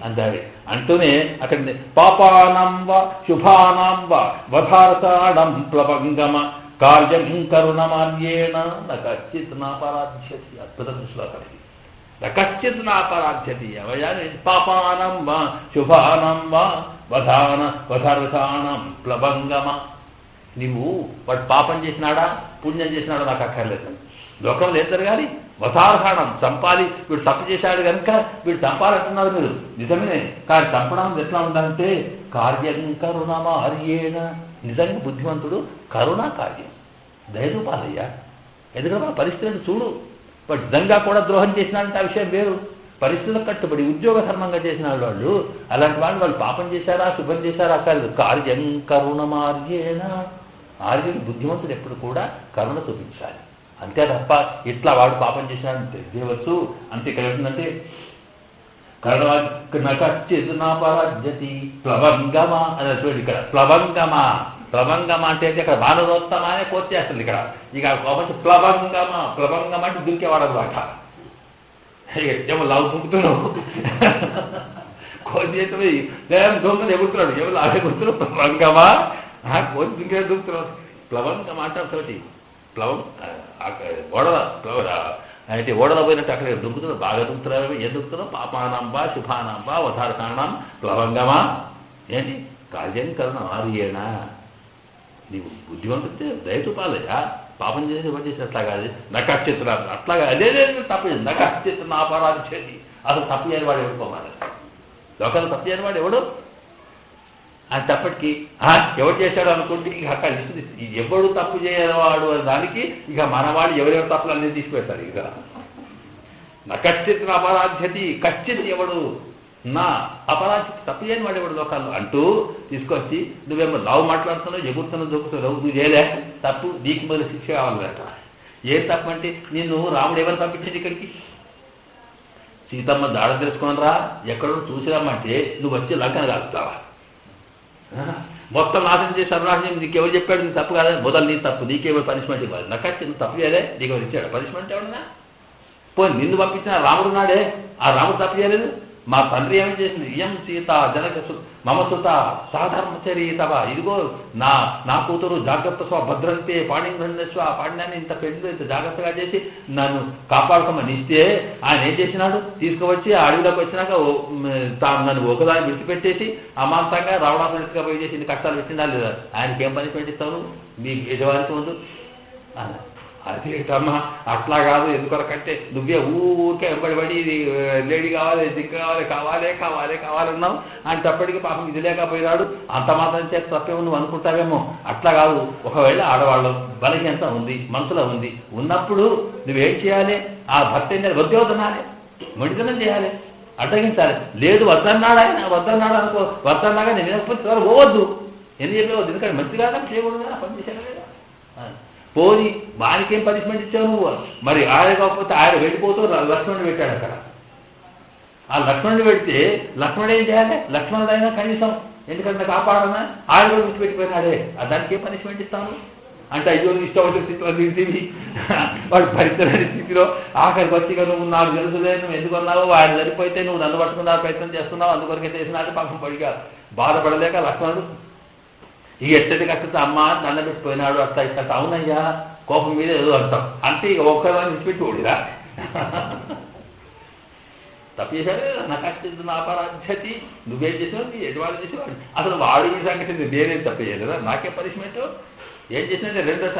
అంటాడు. అంటూనే అక్కడ పాపానం వా శుభానాం వా వధారతాడం ప్లవంగమ కార్యం కరుణమాన్యేణ నచిత్ నాపరాధ్యతి. అద్భుతం శ్లోకం. కశ్చిత్ నాపరాధ్యతి అవయాని పాపానం వా శుభానం వా వధారతాణం ప్లవంగమ. నువ్వు వాడు పాపం చేసినాడా పుణ్యం చేసినాడా నాకు అక్కర్లేదు. లోకంలో ఏం జరగాలి వధారతాణం చంపాలి. వీడు తప్పు చేశాడు కనుక వీడు చంపాలంటున్నారు మీరు నిజమే. కానీ చంపడం ఎట్లా ఉందంటే కార్యం కరుణమార్యేణ నిజంగా బుద్ధిమంతుడు కరుణా కార్యం దయరూపాలయ్యా. ఎందుకంటే మన పరిస్థితులను చూడు వాడు నిజంగా కూడా ద్రోహం చేసినాడంటే ఆ విషయం వేరు. పరిస్థితులకు కట్టుబడి ఉద్యోగ ధర్మంగా చేసిన వాళ్ళు అలాంటి వాళ్ళు పాపం చేశారా శుభం చేశారా కాదు కార్యం కరుణమార్యేణ. ఆర్యుడు బుద్ధిమంతుడు ఎప్పుడు కూడా కరుణ చూపించాలి అంతే తప్ప ఇట్లా వాడు పాపం చేసినాడని తెలియవచ్చు. అంతే ఇక్కడ ఏంటంటే కరుణాపరాజ్యతి ప్లవంగమ అని చూడండి. ఇక్కడ ప్లవంగమ అంటే అక్కడ వానరోత్తమ అనే కోర్టు చేస్తుంది. ఇక్కడ ఇక కోపం ప్లవంగమ అంటే దుంకేవాడు అనమాట. ఏమో లావు దుంకుతున్నావు కోతి చేస్తే దొంగలు ఎగురుతున్నాడు ఎవరు లాగే గుర్తున్నావు ప్లవంగమా కోతి దుంకే దుంకుతున్నావు. ప్లవంగమ అంటే ఒకటి అంటే ఓడలో పోయినట్టు అక్కడ దుంకుతున్నావు బాగా దుంకుతున్నావు. ఏం దుంకుతున్నావు పాపానాంబా శుభానాంబా వధారతాణం ప్లవంగమా ఏంటి కార్యం కరుణమార్యేణ. నీవు బుద్ధివంతుడితే దయచూపాలయ్యా. పాపం చేసి ఇవ్వ చేసి అట్లా కాదు నకశ్చిత్రాలు అట్లాగా అదే తప్పు నకశ్చిత్ర అపరాధి చేసి అసలు తప్పు చేయని వాడు ఎవడుకోవాలి. లోకాలు తప్పు చేయని వాడు ఎవడు అంతప్పటికీ ఎవరు చేశాడు అనుకుంటే ఇక అక్కడ ఎవడు తప్పు చేయవాడు అనే దానికి ఇక మనవాడు ఎవరెవరు తప్పులు అన్నీ తీసుకుపెడతారు. ఇక నా కశ్చిత్ అపరాధ్యతి, కశ్చిత్ ఎవడు నా అపరాధ్యత తప్పు చేయని వాడు ఎవడు లోకాల్లో అంటూ తీసుకొచ్చి నువ్వేమో లావు మాట్లాడుతున్నావు, ఎగురుతున్నావు, దొక్కుతున్నావు, నువ్వు చేయలే తప్పు, నీకు మొదలు శిక్ష కావాలట. ఏం తప్పు అంటే నిన్ను రాముడు ఎవరు పంపించాడు ఇక్కడికి? సీతమ్మ దాడ తెలుసుకుని రా, ఎక్కడో చూసిరామంటే నువ్వు వచ్చి లంకను కాలుస్తావా? మొత్తం నాశనం చేసి సర్వనాశనం నీకెవరు చెప్పాడు? నీ తప్పు కాదా? మొదలు నీ తప్పు, నీకెవరు పనిష్మెంట్ ఇవ్వాలి? నక్కచ్చి నువ్వు తప్పు చేయలే, నీకెవరు ఇచ్చాడు పనిష్మెంట్? ఎవడన్నా పోయి నిన్ను పంపించిన రాముడు నాడే, ఆ రాముడు తప్పు చేయలేదు. మా తండ్రి ఏమేం చేసింది? ఇయం సీత జనక మమసుత సాధర్మచరీతవ, ఇదిగో నా కూతురు జాగ్రత్త స్వ భద్రంతే పాణింగస్వ, ఆ పాండ్యాన్ని ఇంత పెళ్లి ఇంత జాగ్రత్తగా చేసి నన్ను కాపాడుకోమని ఇస్తే ఆయన ఏం చేసినాడు? తీసుకువచ్చి అడవిలోకి వచ్చినాక నన్ను ఒకదాన్ని విడిచిపెట్టేసి అమాంతంగా రావణాసుడిగా పోయి చేసి ఇన్ని కష్టాలు పెట్టినా లేదా? ఆయనకి ఏం పనిష్మెంట్ ఇస్తావు? మీ యజమానికి ముందు అదేటమ్మా అట్లా కాదు, ఎందుకొరకంటే నువ్వే ఊరికే వెంబడిపడి లేడీ కావాలి, దిక్కు కావాలి, కావాలే కావాలే కావాలన్నావు అంటప్పటికీ పాపం ఇది లేకపోయినాడు. అంత మాత్రం చేత తప్పేమో నువ్వు అనుకుంటావేమో. అట్లా కాదు. ఒకవేళ ఆడవాళ్ళు బలహీనత ఉంది, మనసులో ఉంది, ఉన్నప్పుడు నువ్వేం చేయాలి? ఆ భర్త ఏం చేయాలి? వద్యోధనాలి, మొండితనం చేయాలి, అడ్డగించాలి. లేదు వద్దన్నాడు ఆయన, వద్దన్నాడు అనుకో, వద్దన్నాగా నేను వినకపోతే పోవద్దు. ఎందుకు చెప్పేవద్దు? ఎందుకంటే మంచి కాదా చేయకూడదు కదా, పని చేశాను లేదా? పోని వానికేం పనిష్మెంట్ ఇచ్చావు నువ్వు? మరి ఆయన కాకపోతే ఆయన వెళ్ళిపోతూ లక్ష్మణుడు పెట్టాడు అక్కడ. ఆ లక్ష్మణుడు పెడితే లక్ష్మణుడు ఏం చేయాలి? లక్ష్మణుడు అయినా కనీసం ఎందుకంటే కాపాడనా ఆయన కూడా విడిచిపెట్టిపోయినాడే, దానికి ఏం పనిష్మెంట్ ఇస్తాను అంటే అయ్యో ఇష్టం వచ్చిన స్థితిలో దిగి వాడు పరిస్థితి స్థితిలో ఆఖరికి వచ్చి నువ్వు నాకు తెలుసులే, నువ్వు ఎందుకున్నావు, ఆయన సరిపోతే నువ్వు నన్ను పట్టుకున్నా ప్రయత్నం చేస్తున్నావు, అందుకొరకే చేసినాడు పాపం పడిగా బాధపడలేక లక్ష్మణుడు ఇక ఎట్టటి కష్టతో అమ్మ దండ పెట్టిపోయినాడు అట్లా ఇట్లా. అవునయ్యా కోపం మీద ఏదో అంటాం అంటే ఇక ఒక్కదాన్ని విడిచిపెట్టి ఓడిరా తప్పు చేశాడు. నా కష్టం నా అపరాధ్యతి, నువ్వేం చేసావు, నీ ఎటువంటి చేసేవాడు అసలు వాడు మీ సంగతి నేనేం తప్పు చేయలేదా, నాకే పనిష్మెంట్ ఏం చేసినట్టే రెండట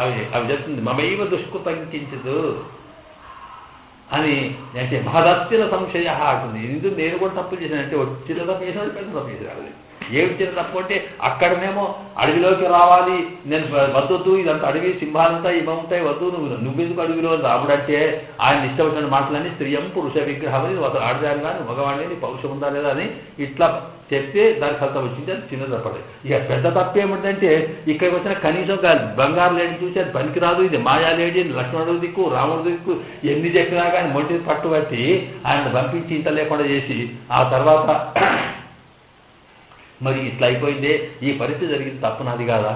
అవి చెప్తుంది. మమైవ దుష్కృతంకించదు అని అంటే మహదత్తిన సంశయ అంటుంది. ఇందుకు నేను కూడా తప్పులు చేశానంటే చిన్న తప్పు చేసినాడు, పెద్ద తప్పు చేసినాడు. ఏమి చిన్న తప్పు అంటే అక్కడనేమో అడవిలోకి రావాలి, నేను వద్దొద్దు, ఇదంతా అడవి సింహాలంతా ఇవ్వముంటాయి, వద్దు, నువ్వెందుకు అడవిలో రాముడంటే ఆయన ఇష్టం వచ్చిన మాటలని స్త్రీయం పురుష విగ్రహం అని ఆడదాని కానీ మగవాడిని నీ పౌరుషం ఉందా లేదా అని ఇట్లా చెప్తే దానికి ఫలితం వచ్చింది. అది చిన్న తప్పదు. ఇక పెద్ద తప్పు ఏమిటంటే ఇక్కడికి వచ్చిన కనీసం బంగారు లేడీ చూసి అది పనికిరాదు, ఇది మాయా లేడీ, లక్ష్మణుడు దిక్కు రాముడు దిక్కు ఎన్ని చెప్పినా కానీ మొట్టి పట్టుబట్టి ఆయన పంపించి ఇంత లేకుండా చేసి ఆ తర్వాత మరి ఇట్లా అయిపోయిందే, ఈ పరిస్థితి జరిగింది, తప్పు నాది కాదా,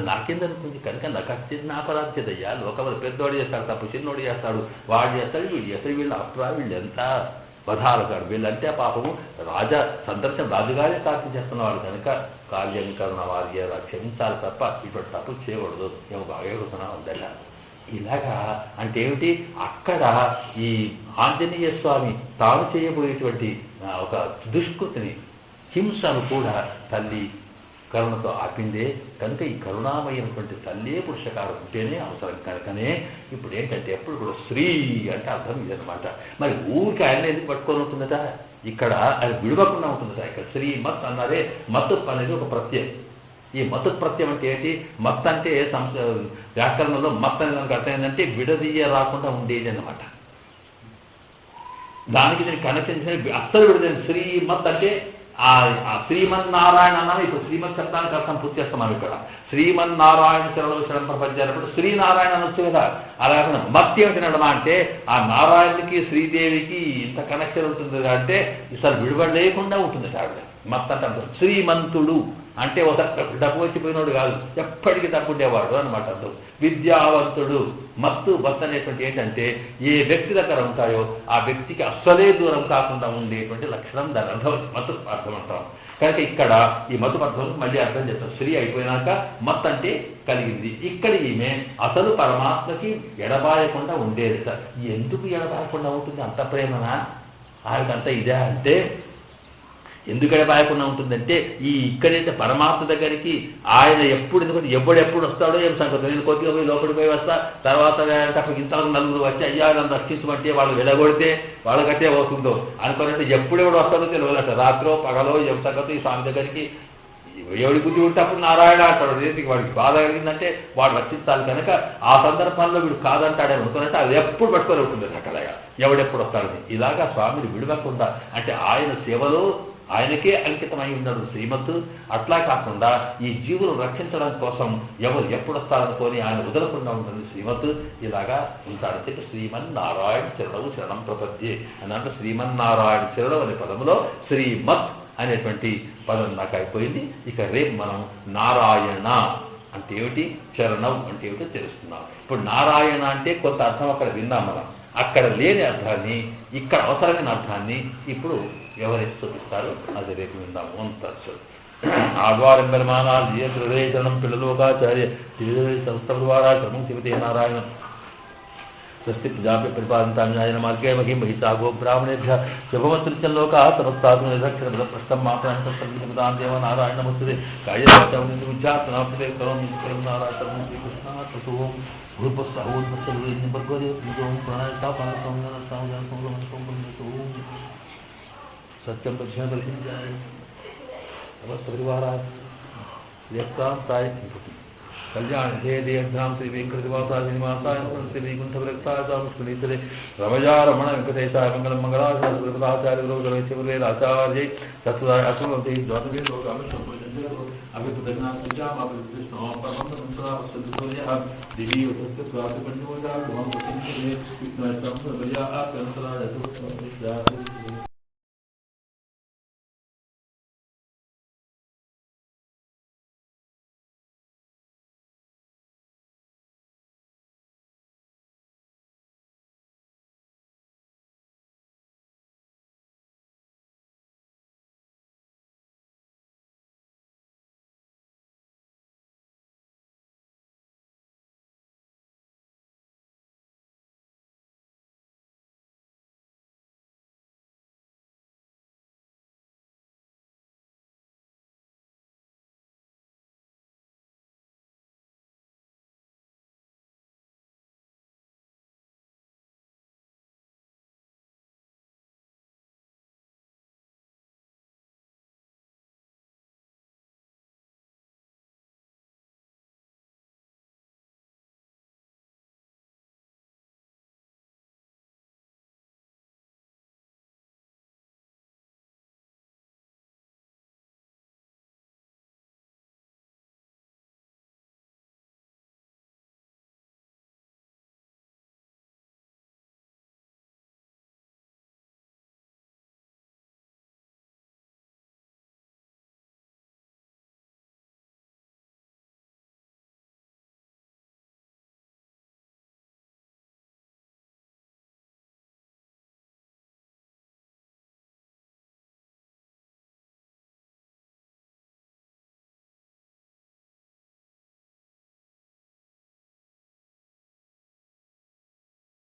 నాకేందనుకుంది కనుక నాకు చిన్న అపరాధ్యతయ్యా. లోకములు పెద్దోడు చేస్తాడు తప్పు, చిన్నోడు చేస్తాడు, వాడు చేస్తాడు, వీడు చేస్తాడు, వీళ్ళు అప్రా వీళ్ళు ఎంత వధాలుగాడు, వీళ్ళంటే పాపము రాజా సందర్శనం రాజుగారే సాక్షి చేస్తున్నవాడు కనుక కార్యంకరణ వారి క్షమించాలి తప్ప ఇటువంటి తప్పు చేయకూడదు. ఏమో బాగా ఉందట. ఇలాగా అంటే ఏమిటి? అక్కడ ఈ ఆంజనేయ స్వామి తాను చేయబోయేటువంటి ఒక దుష్కృతిని హింసను కూడా తల్లి కరుణతో ఆపిందే కనుక ఈ కరుణామయమైనటువంటి తల్లే పురుషకారం ఉంటేనే అవసరం. కనుకనే ఇప్పుడు ఏంటంటే ఎప్పుడు కూడా స్త్రీ అంటే అర్థం ఇదనమాట. మరి ఊరికి ఆయన ఎందుకు పట్టుకొని ఉంటుందట, ఇక్కడ అది విడవకుండా ఉంటుందట. ఇక్కడ శ్రీ మత్ అన్నారే, మత్తు అనేది ఒక ప్రత్యయం. ఈ మత్తు ప్రత్యయం అంటే ఏంటి? మత్ అంటే వ్యాకరణంలో మత్ అనే దానికి అర్థం ఏంటంటే విడదీయ రాకుండా ఉండేది అనమాట. దానికి దీనికి కనెక్షన్ అస్సలు విడదీయండి. శ్రీమత్ అంటే ఆ శ్రీమన్నారాయణ అన్నాము. ఇప్పుడు శ్రీమత్ శబ్దానికి అర్థం పూర్తి చేస్తాం. ఇక్కడ శ్రీమన్నారాయణ శరణం శరణం ప్రపంచారు శ్రీనారాయణ అనొచ్చు కదా. అలా కాకుండా మత్ ఏమిటి నడమా అంటే ఆ నారాయణుడికి శ్రీదేవికి ఇంత కనెక్షన్ ఉంటుంది అంటే అసలు విడుబడి లేకుండా ఉంటుంది ఆవిడ. మత్ అంటే అర్థం శ్రీమంతుడు అంటే ఒకసారి డబ్బు వచ్చిపోయినోడు కాదు, ఎప్పటికీ డబ్బు ఉండేవాడు అనమాట అర్థం. విద్యావంతుడు మత్తు మత్ అనేటువంటి ఏంటంటే ఏ వ్యక్తి దగ్గర ఉంటాయో ఆ వ్యక్తికి అస్సలే దూరం కాకుండా ఉండేటువంటి లక్షణం దాని అర్థం మత్తు అర్థం అంటాం. కనుక ఇక్కడ ఈ మత్తు అర్థం మళ్ళీ అర్థం చేస్తాం. స్త్రీ అయిపోయినాక మత్ అంటే కలిగింది. ఇక్కడ ఈమె అసలు పరమాత్మకి ఎడబాయకుండా ఉండేది. ఎందుకు ఎడబాయకుండా ఉంటుంది? అంత ప్రేమనా ఆయనకంత ఇదే అంటే ఎందుకు ఎడబాయకుండా ఉంటుందంటే ఈ ఇక్కడైతే పరమాత్మ దగ్గరికి ఆయన ఎప్పుడు ఎందుకంటే ఎప్పుడెప్పుడు వస్తాడో ఏం సంగతి. నేను కొద్దిగా పోయి లోపలికి పోయి వస్తా, తర్వాత ఇంతకు నలుగురు వచ్చి అయ్యా నన్ను రక్షించమంటే వాళ్ళు వెలగొడితే వాళ్ళకట్టే అవుతుందో అనుకున్నట్టు ఎప్పుడెప్పుడు వస్తాడో తెలియదట. రాత్రో పగలో ఏం సంగతి ఈ స్వామి దగ్గరికి ఎవడి బుద్ధి ఉంటే అప్పుడు నారాయణ అంటాడు. రేతికి వాడికి బాధ కలిగిందంటే వాడు రక్షించాలి కనుక ఆ సందర్భంలో వీడు కాదంటాడే అనుకున్నట్టే అది ఎప్పుడు పట్టుకొని ఉంటుంది అక్కడగా ఎవడెప్పుడు వస్తాడని. ఇలాగా స్వామిని విడవకుండా అంటే ఆయన సేవలో ఆయనకే అంకితమై ఉన్నాడు శ్రీమత్. అట్లా కాకుండా ఈ జీవులు రక్షించడం కోసం ఎవరు ఎప్పుడు వస్తారనుకొని ఆయన వదలకుండా ఉంటుంది శ్రీమత్. ఇలాగా ఉంటాడని చెప్పి శ్రీమన్నారాయణ చరణవు శరణం ప్రపద్యే అని అంటే శ్రీమన్నారాయణ చరణం అనే పదములో శ్రీమత్ అనేటువంటి పదం నాకు అయిపోయింది. ఇక రేపు మనం నారాయణ అంటే ఏమిటి, చరణం అంటే ఏమిటో తెలుస్తున్నాం. ఇప్పుడు నారాయణ అంటే కొంత అర్థం అక్కడ విన్నాం మనం. అక్కడ లేని అర్థాన్ని ఇక్కడ అవసరమైన అర్థాన్ని ఇప్పుడు ఎవరైతే చూపిస్తారో అది రేపు విందాము. అంతర్సు ఆద్వారం బలమానాలు హృదయ చరణం పిల్లలోకాచార్య సంస్థ ద్వారా క్రమం శివతే నారాయణం స్వస్తి ప్రజాభ్య పరిపాలన మార్గే మహిం మహిషాగో బ్రాహ్మణేభ్య శుభమస్త్యం లోక సమస్తాత్మ నిరక్షణ ప్రశ్నం మాత్రం దేవ నారాయణ నమస్తే కాయజాతనామస్తే కరోమి నారాయణ శ్రీకృష్ణ సత్యం దక్షిణ పరివారా कल्याण हे देहधाम श्री वेंकटवासा श्रीनिवासाय శ్రీ వైకుంఠ విరక్తాచార్య రమజా రమణ వెంకటేశాయ మంగళం మంగళాచార్య గురువేదాచార్య సత్యదాయ అసమతి జ్యోతివే అభిపుదగ్నా